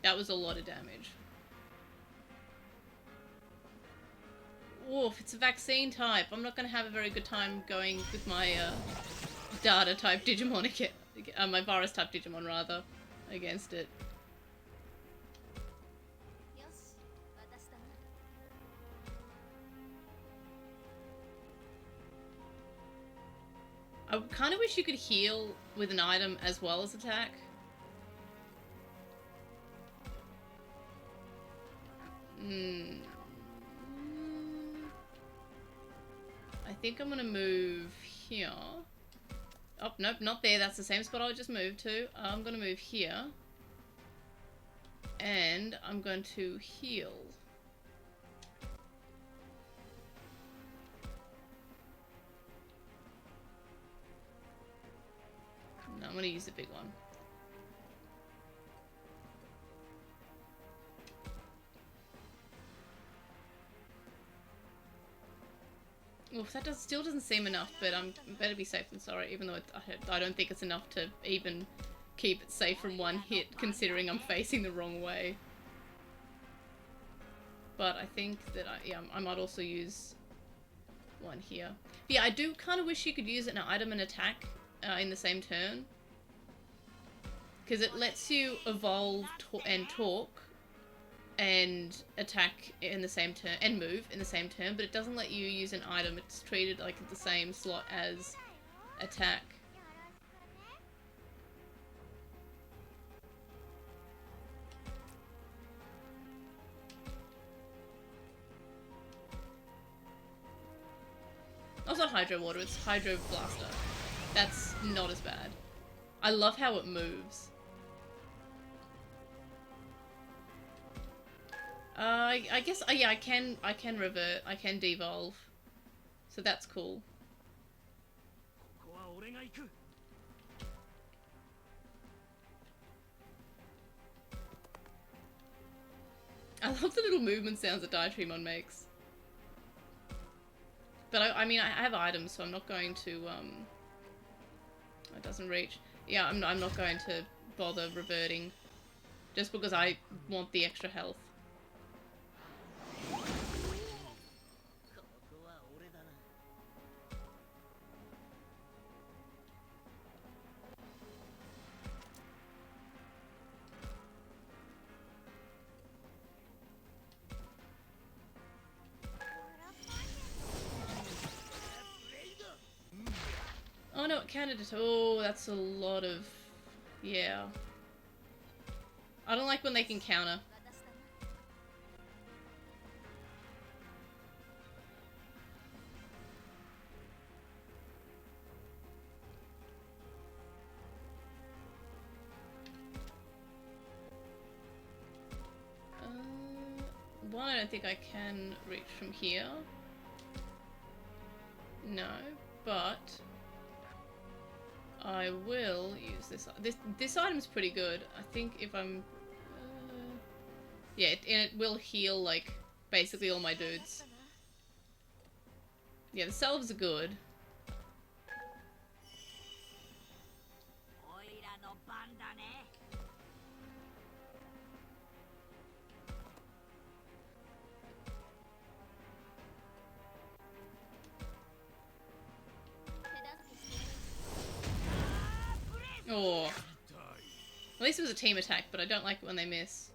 That was a lot of damage. Woof, it's a vaccine type. I'm not going to have a very good time going with my data type Digimon again. My virus type Digimon rather, against it. よし、私だな。 I kind of wish you could heal with an item as well as attack. I think I'm gonna move here. Oh, nope, not there. That's the same spot I just moved to. I'm gonna move here. And I'm going to heal. No, I'm gonna use the big one. Oof, that still doesn't seem enough, but I'm better be safe than sorry, even though I don't think it's enough to even keep it safe from one hit, considering I'm facing the wrong way. but I think that I might also use one here. But yeah, I do kind of wish you could use an item and attack in the same turn, because it lets you evolve and talk and attack in the same turn and move in the same turn, but it doesn't let you use an item. It's treated like the same slot as attack. Also Hydro Water, it's Hydro Blaster. That's not as bad. I love how it moves. I guess, yeah, I can revert, I can devolve. So that's cool. I love the little movement sounds that Digimon makes. But I mean, I have items, so I'm not going to, it doesn't reach. Yeah, I'm not going to bother reverting, just because I want the extra health. Oh no, it counted it. Oh, that's a lot of... yeah. I don't like when they can counter. One, I don't think I can reach from here. No, but I will use this. This item's pretty good. I think if I'm... yeah, and it will heal, like, basically all my dudes. Yeah, the salves are good. Oh. At least it was a team attack, but I don't like it when they miss.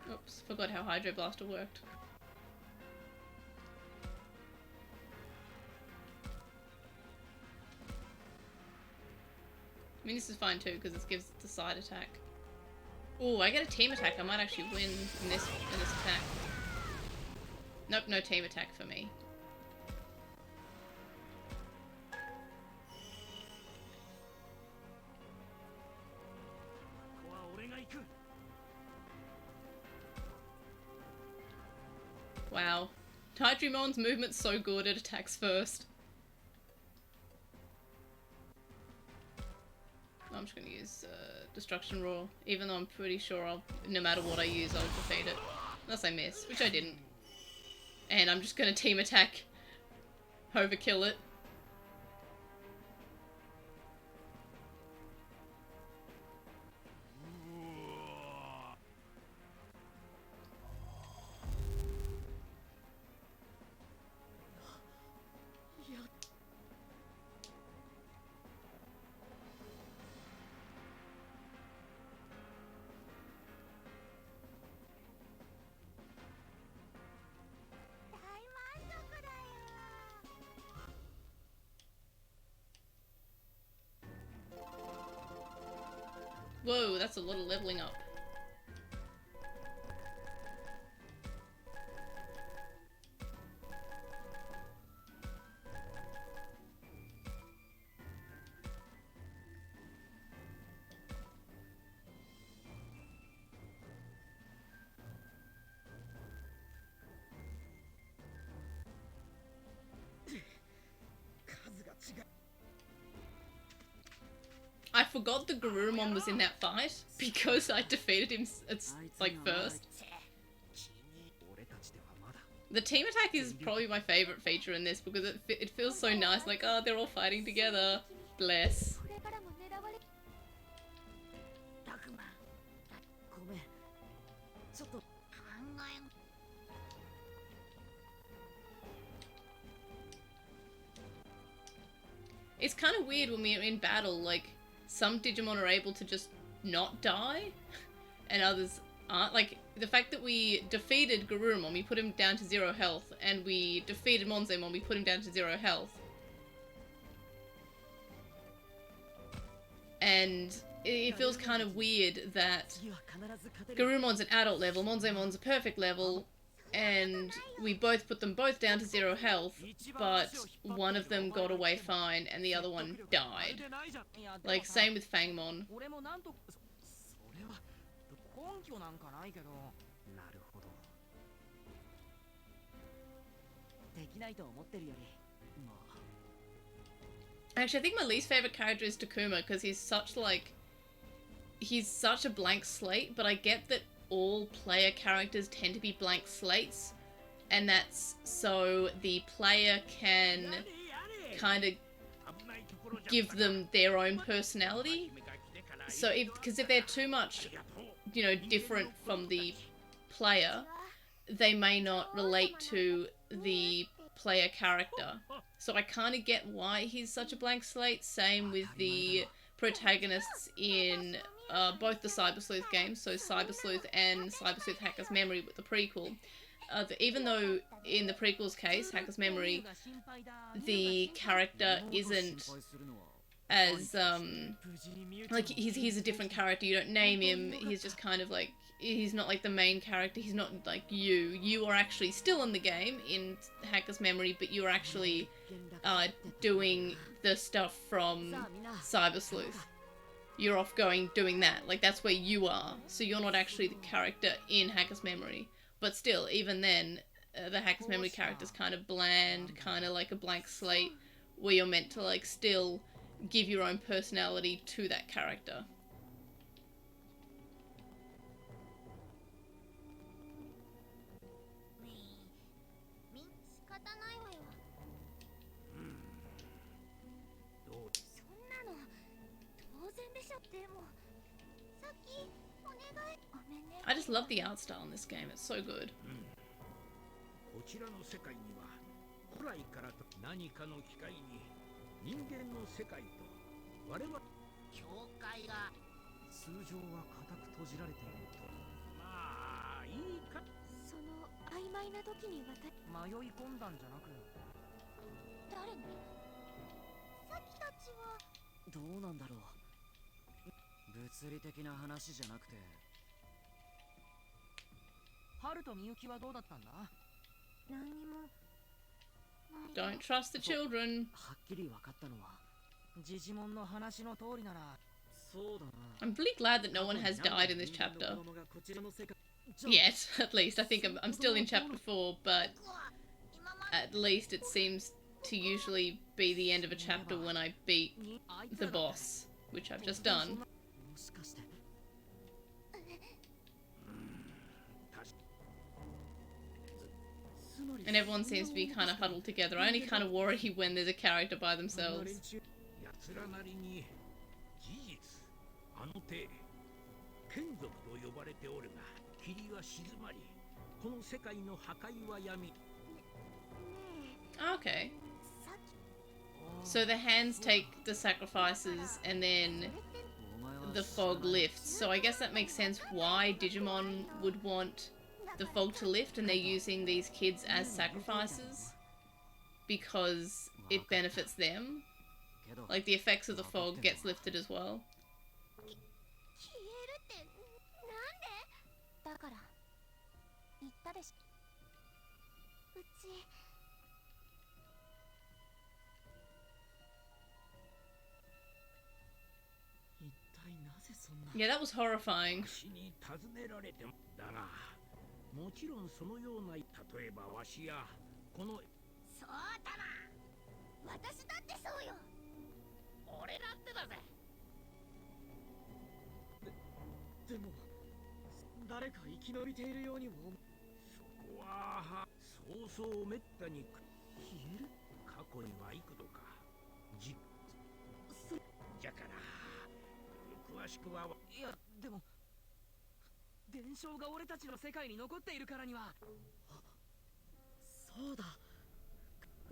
Oops, forgot how Hydro Blaster worked. I mean, this is fine too, because it gives the side attack. Oh, I get a team attack. I might actually win in this attack. Nope, no team attack for me. Wow. Digimon's movement's so good, it attacks first. I'm just gonna use Destruction Roar, even though I'm pretty sure no matter what I use, I'll defeat it. Unless I miss, which I didn't. And I'm just gonna team attack, overkill it. Whoa, that's a lot of leveling up. I forgot the Guilmon was in that fight because I defeated him like first. The team attack is probably my favorite feature in this because it feels so nice, like, oh, they're all fighting together. Bless. これからも狙われタクマン、ごめん。ちょっと考えん。It's kind of weird when we're in battle, like, some Digimon are able to just not die, and others aren't. Like, the fact that we defeated Guilmon, we put him down to 0 health, and we defeated Monzemon, we put him down to 0 health. And it feels kind of weird that Guilmon's an adult level, Monzemon's a perfect level, and we both put them both down to 0 health, but one of them got away fine and the other one died. Like, same with Fangmon. 俺もなんとそれは根拠なんかないけど。なるほど。できないと思ってるより、まあ。Actually, I think my least favorite character is Takuma because he's such a blank slate, but I get that all player characters tend to be blank slates, and that's so the player can kind of give them their own personality. So because if they're too much, you know, different from the player, they may not relate to the player character. So I kind of get why he's such a blank slate. Same with the protagonists in both the Cyber Sleuth games, so Cyber Sleuth and Cyber Sleuth Hacker's Memory with the prequel. Even though in the prequel's case, Hacker's Memory, the character isn't as like he's a different character. You don't name him. He's just kind of like, he's not like the main character. He's not like you. You are actually still in the game in Hacker's Memory, but you're actually doing the stuff from Cyber Sleuth. You're off doing that. Like, that's where you are. So you're not actually the character in Hacker's Memory. But still, even then, the Hacker's Memory character's kind of bland, kind of like a blank slate, where you're meant to, like, still give your own personality to that character. I just love the art style in this game. It's so good. Don't trust the children. I'm really glad that no one has died in this chapter. Yet, at least. I think I'm still in chapter 4, but at least it seems to usually be the end of a chapter when I beat the boss, which I've just done. And everyone seems to be kind of huddled together. I only kind of worry when there's a character by themselves. Okay. So the hands take the sacrifices and then the fog lifts. So I guess that makes sense why Digimon would want the fog to lift, and they're using these kids as sacrifices because it benefits them. Like, the effects of the fog gets lifted as well. Yeah, that was horrifying. もちろんそのような例えばわしやこのそうだな私だってそうよ俺だってだぜでも誰か生き延びているようにも思う。そこはそうそうめったに消える。過去には幾度かじゃから詳しくは。いやでも伝承が俺たちの世界に残っているからには。そうだ、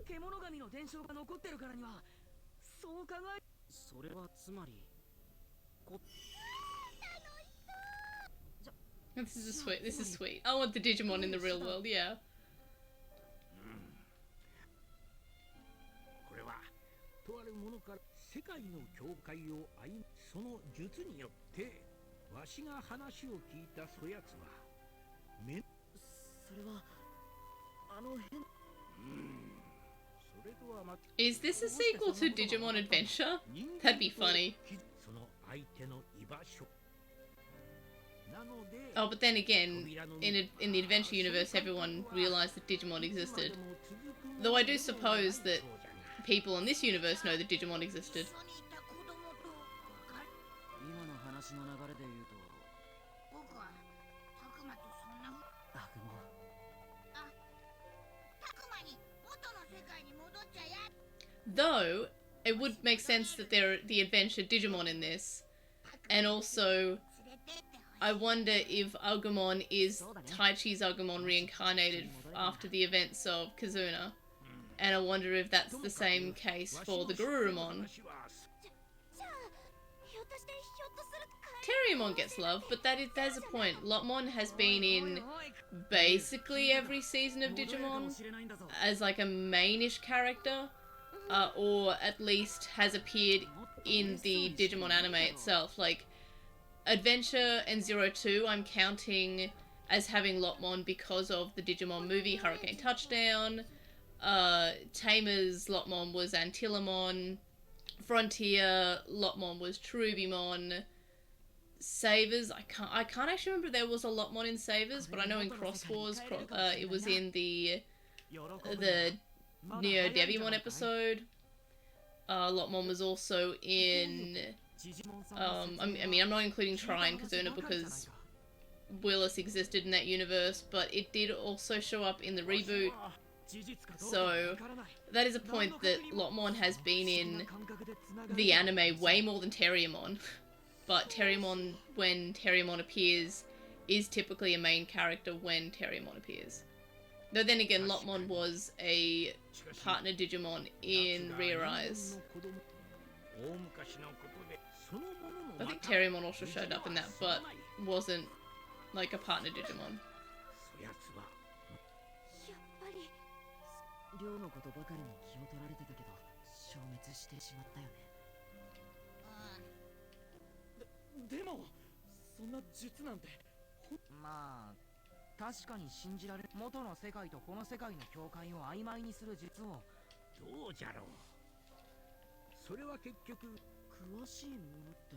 獣神の伝承が残ってるからにはそう考え。それはつまりThis is sweet. This is sweet. I want the Digimon in the real world. Yeah. これはとあるものから世界の境界を歩むその術によってわしが話を聞いたそやつはそれはあの変。それとはまた Is this a sequel to Digimon Adventure? That'd be funny. その相手の居場所なので Oh, but then again, in the Adventure universe, everyone realized that Digimon existed. Though I do suppose that people in this universe know that Digimon existed. 今の話の流れで言うと僕はタクマとそんなあくもタクマに元の世界に戻っちゃや。 Though, it would make sense that there are the adventure Digimon in this. And also, I wonder if Agumon is Taichi's Agumon reincarnated after the events of Kazuna. And I wonder if that's the same case for the Garurumon. じゃあひょっとする Terriermon gets love, but there's a point. Lotmon has been in basically every season of Digimon as like a mainish character, or at least has appeared in the Digimon anime itself. Like Adventure and 02 I'm counting as having Lotmon because of the Digimon movie Hurricane Touchdown. Tamer's Lotmon was Antilamon. Frontier Lotmon was Cherubimon. Savers, I can't actually remember if there was a Lotmon in Savers, but I know in Cross Wars, it was in the Neo Devimon episode. Lotmon was also in I mean, I'm not including Trine Kazuna because Willis existed in that universe, but it did also show up in the reboot. So that is a point that Lotmon has been in the anime way more than Terriermon. But Terriermon, when Terriermon appears, is typically a main character when Terriermon appears. Though then again, Lotmon was a partner Digimon in Rear Eyes. I think Terriermon also showed up in that, but wasn't like a partner Digimon. やっぱり寮のことばかりに気を取られてたけど消滅してしまったよね。でもそんな術なんてまあ確かに信じられる。元の世界とこの世界の境界を曖昧にする術を。どうじゃろう。それは結局詳しいものって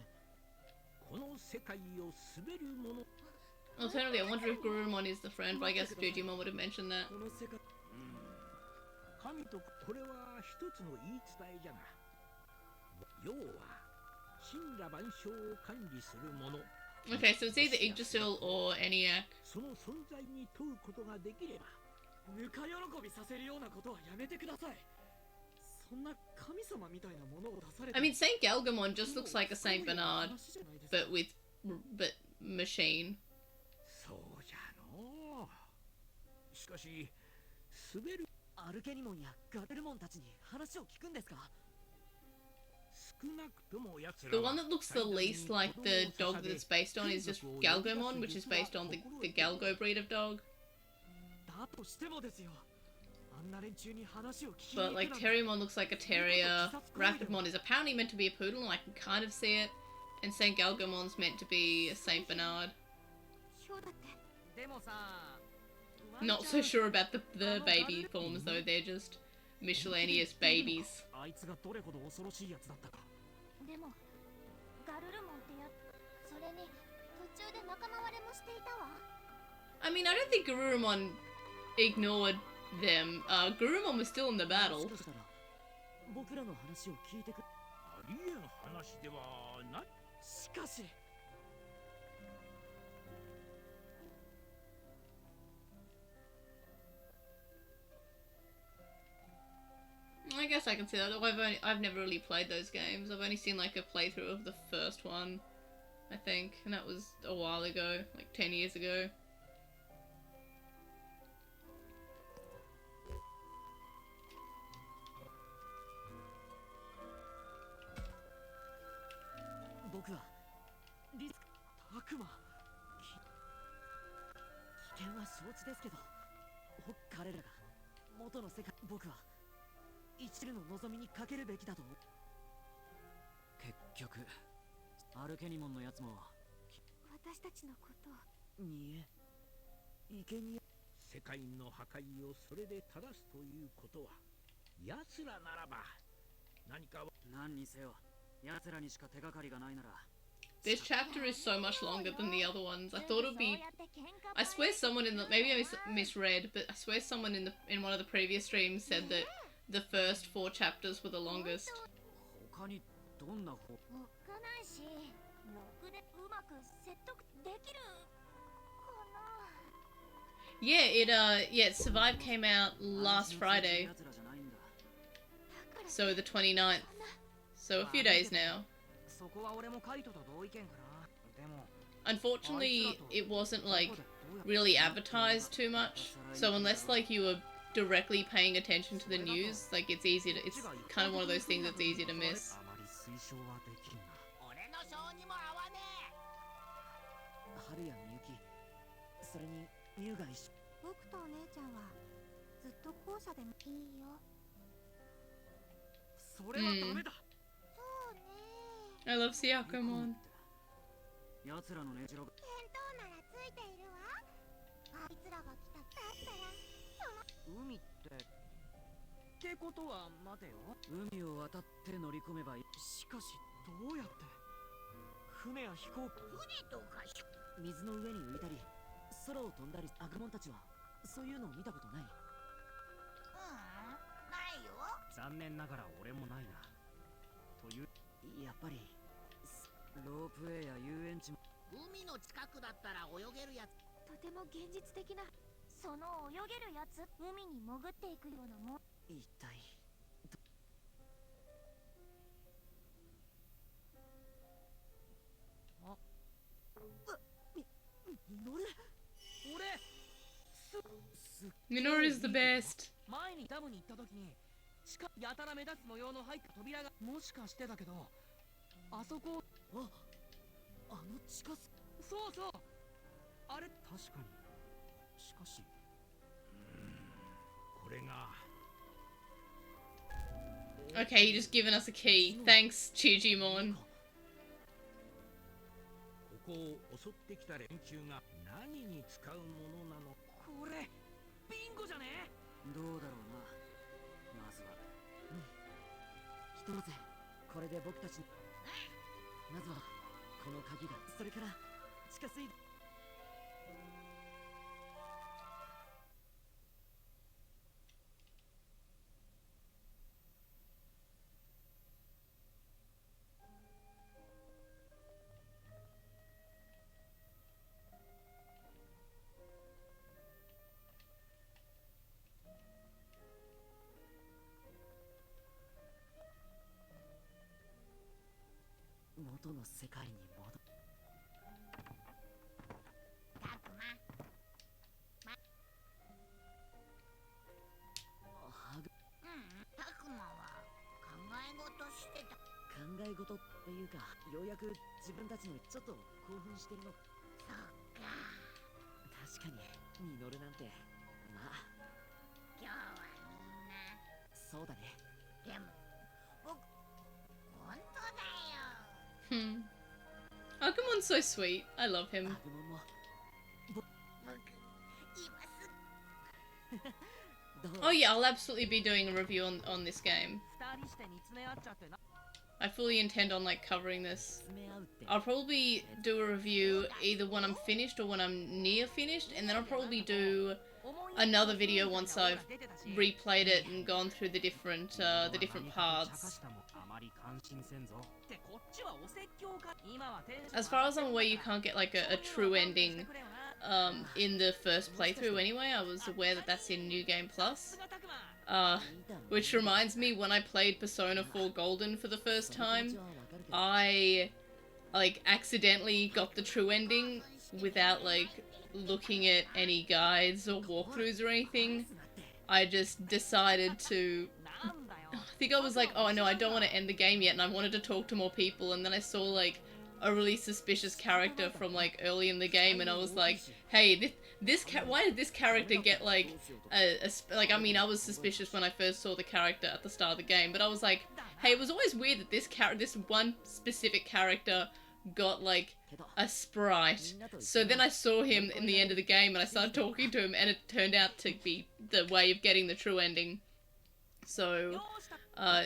この世界を滑るもの。 Alternatively, I wonder if Gurumon is the friend, but I guess Digimon would have mentioned that. この世界神とこれは一つの言い伝えじゃが、要は神羅万象を管理するもの。 Okay, so it's either Yggdrasil or Eniac. その存在に問うことができれば。ぬか喜びさせるようなことはやめてください。そんな神様みたいなものを出されて。 I mean, Saint Galgamon just looks like a Saint Bernard, but machine. そうじゃのう。しかし滑るアルケニモンやガデルモンたちに話を聞くんですか。 The one that looks the least like the dog that it's based on is just Galgomon, which is based on the Galgo breed of dog. だとしてもですよ。あんな連中に話を聞きに But like Terriermon looks like a terrier, Rapidmon is apparently meant to be a poodle, and I can kind of see it, and Saint Galgomon's meant to be a Saint Bernard. ひょうだって でもさ Not so sure about the baby forms though, they're just miscellaneous babies. あいつがどれほど恐ろしいやつだったか。でもガルルモンってやそれに途中で仲間割れもしていたわ。 I mean, I don't think Garurumon ignored them. Garurumon was still in the battle. 僕らの話を聞いてく。ありえん話ではない。しかし I guess I can see that. I've never really played those games. I've only seen like a playthrough of the first one, I think, and that was a while ago, like 10 years ago. This chapter is so much longer than the other ones. I thought it'd be. I swear someone in the maybe I misread, but I swear someone in one of the previous streams said that the first 4 chapters were the longest. Yeah, Survive came out last Friday. So the 29th. So a few days now. Unfortunately, it wasn't like really advertised too much. So unless like you were directly paying attention to the news, like it's kind of one of those things that's easy to miss. I love Siakomon. Minoru is the best. Okay, you just given us a key. Thanks, Digimon. Guilmon's so sweet. I love him. Oh yeah, I'll absolutely be doing a review on this game. I fully intend on like covering this. I'll probably do a review either when I'm finished or when I'm near finished, and then I'll probably do another video once I've replayed it and gone through the different paths. As far as I'm aware, you can't get like a true ending in the first playthrough anyway. I was aware that that's in New Game Plus. Which reminds me, when I played Persona 4 Golden for the first time, I, like, accidentally got the true ending without, like, looking at any guides or walkthroughs or anything. I just decided to... I think I was like, oh no, I don't want to end the game yet, and I wanted to talk to more people, and then I saw, like, a really suspicious character from, like, early in the game, and I was like, hey, why did this character get, like, like, I mean, I was suspicious when I first saw the character at the start of the game, but I was like, hey, it was always weird that this one specific character got, like, a sprite. So then I saw him in the end of the game, and I started talking to him, and it turned out to be the way of getting the true ending. So,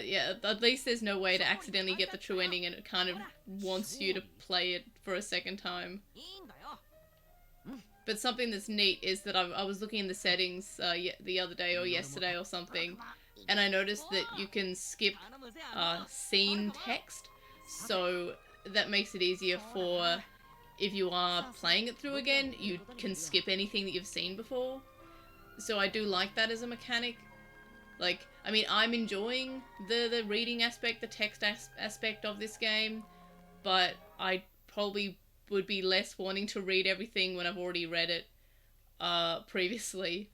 yeah, at least there's no way to accidentally get the true ending, and it kind of wants you to play it for a second time. But something that's neat is that I was looking in the settings the other day or yesterday or something, and I noticed that you can skip scene text, so that makes it easier for, if you are playing it through again, you can skip anything that you've seen before. So I do like that as a mechanic. Like, I mean, I'm enjoying the reading aspect, the text aspect of this game, but I probably would be less wanting to read everything when I've already read it previously.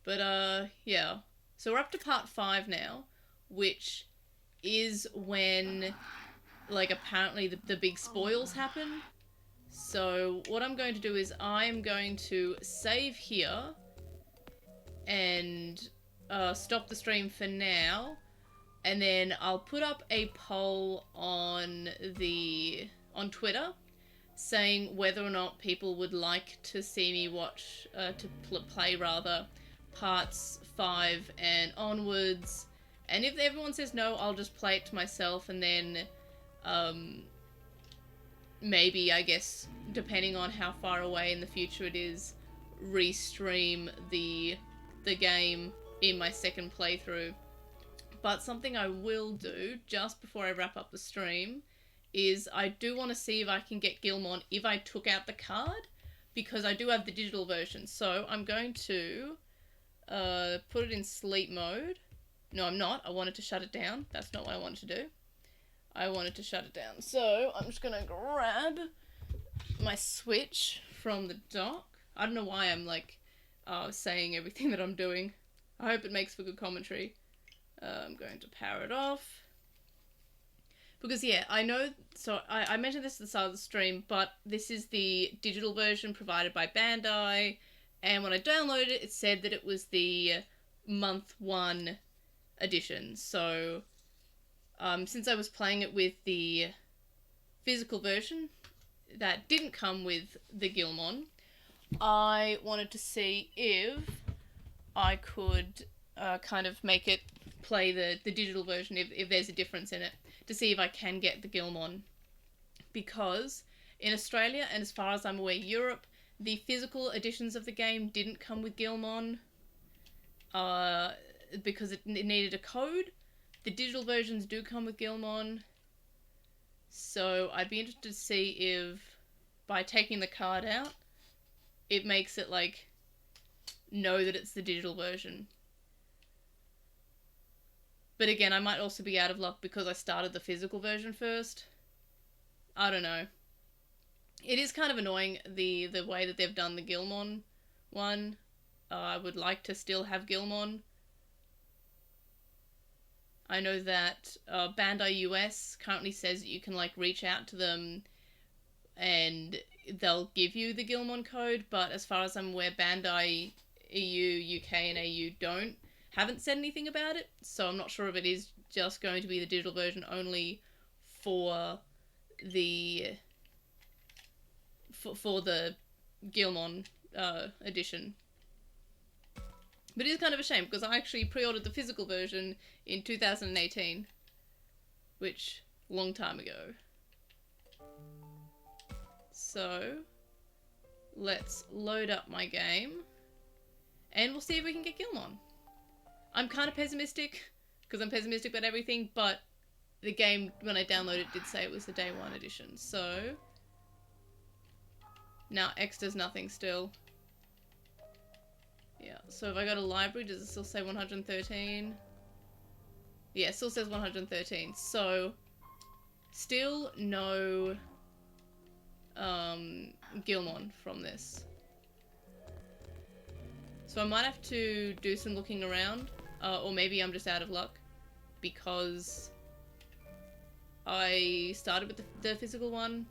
But, yeah. So we're up to part 5 now, which is when, like, apparently the big spoils happen. So what I'm going to do is I'm going to save here and stop the stream for now, and then I'll put up a poll on Twitter saying whether or not people would like to see me watch play parts 5 and onwards, and if everyone says no, I'll just play it to myself, and then maybe, I guess, depending on how far away in the future it is, restream the game in my second playthrough. But something I will do just before I wrap up the stream is I do want to see if I can get Guilmon if I took out the card, because I do have the digital version. So I'm going to put it in sleep mode. No, I'm not. I wanted to shut it down. That's not what I wanted to do. I wanted to shut it down. So I'm just going to grab my Switch from the dock. I don't know why I'm, like, saying everything that I'm doing. I hope it makes for good commentary. I'm going to power it off. Because, yeah, I know... So, I mentioned this at the start of the stream, but this is the digital version provided by Bandai. And when I downloaded it, it said that it was the month 1 edition. So, since I was playing it with the physical version that didn't come with the Guilmon, I wanted to see if I could kind of make it play the digital version, if there's a difference in it, to see if I can get the Guilmon. Because in Australia, and as far as I'm aware, Europe, the physical editions of the game didn't come with Guilmon because it needed a code. The digital versions do come with Guilmon. So I'd be interested to see if, by taking the card out, it makes it, like, know that it's the digital version. But again, I might also be out of luck because I started the physical version first. I don't know. It is kind of annoying, the way that they've done the Guilmon one. I would like to still have Guilmon. I know that Bandai US currently says that you can, like, reach out to them and they'll give you the Guilmon code, but as far as I'm aware, Bandai EU, UK, and AU haven't said anything about it, so I'm not sure if it is just going to be the digital version only for the Guilmon edition. But it is kind of a shame, because I actually pre-ordered the physical version in 2018, which, long time ago. So, let's load up my game, and we'll see if we can get Guilmon. I'm kind of pessimistic, because I'm pessimistic about everything, but the game, when I downloaded it, did say it was the day 1 edition, so... Now, X does nothing still. Yeah, so if I go to library, does it still say 113? Yeah, it still says 113. So, still no Guilmon from this. So I might have to do some looking around, or maybe I'm just out of luck, because I started with the physical one.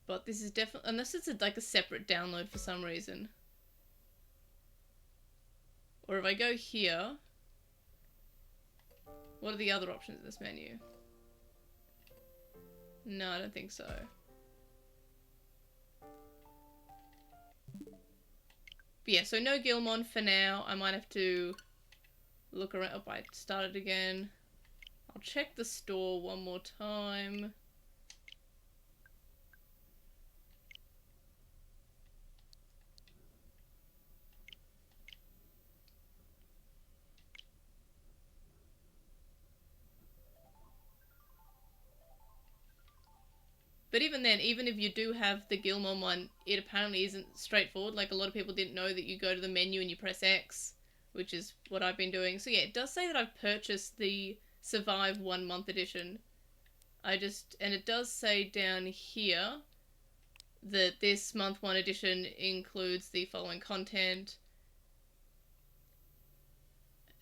But this is definitely, unless it's like a separate download for some reason. Or if I go here, what are the other options in this menu? No, I don't think so. But yeah, so no Guilmon for now. I might have to look around. Oh, I started again. I'll check the store one more time. But even then, even if you do have the Guilmon one, it apparently isn't straightforward. Like, a lot of people didn't know that you go to the menu and you press X, which is what I've been doing. So yeah, it does say that I've purchased the Survive 1 month edition. And it does say down here that this month 1 edition includes the following content.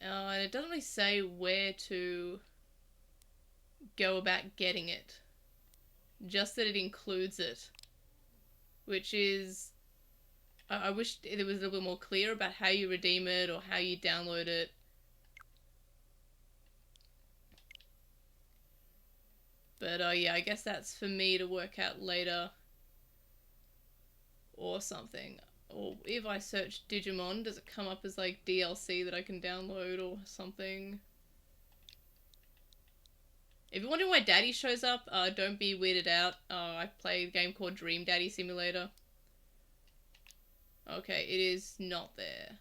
And it doesn't really say where to go about getting it. Just that it includes it. Which is... I wish it was a little bit more clear about how you redeem it or how you download it. But yeah, I guess that's for me to work out later. Or something. Or if I search Digimon, does it come up as like DLC that I can download or something? If you're wondering why Daddy shows up, don't be weirded out. I play a game called Dream Daddy Simulator. Okay, it is not there.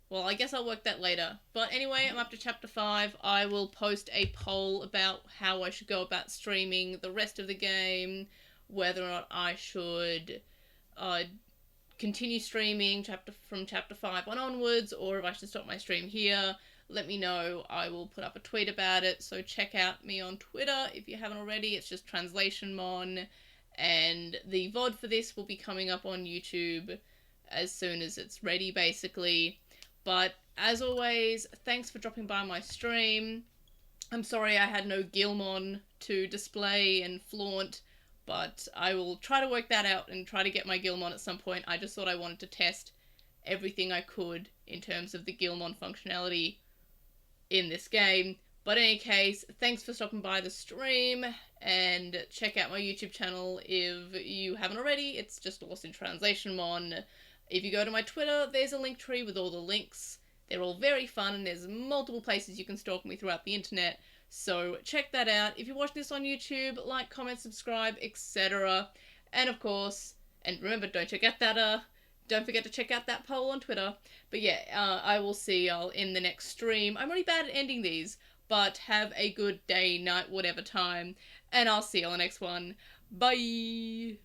Well, I guess I'll work that later. But anyway, I'm up to chapter 5. I will post a poll about how I should go about streaming the rest of the game, whether or not I should continue streaming from chapter 5 on onwards, or if I should stop my stream here. Let me know. I will put up a tweet about it, so check out me on Twitter if you haven't already. It's just TranslationMon, and the VOD for this will be coming up on YouTube as soon as it's ready, basically. But as always, thanks for dropping by my stream. I'm sorry I had no Guilmon to display and flaunt, but I will try to work that out and try to get my Guilmon at some point. I just thought I wanted to test everything I could in terms of the Guilmon functionality in this game. But in any case, thanks for stopping by the stream, and check out my YouTube channel if you haven't already. It's just LostinTranslationmon. If you go to my Twitter, there's a link tree with all the links. They're all very fun, and there's multiple places you can stalk me throughout the internet. So check that out. If you're watching this on YouTube, like, comment, subscribe, etc. And of course, and remember, don't forget to check out that poll on Twitter. But yeah, I will see y'all in the next stream. I'm really bad at ending these, but have a good day, night, whatever time, and I'll see y'all in the next one. Bye!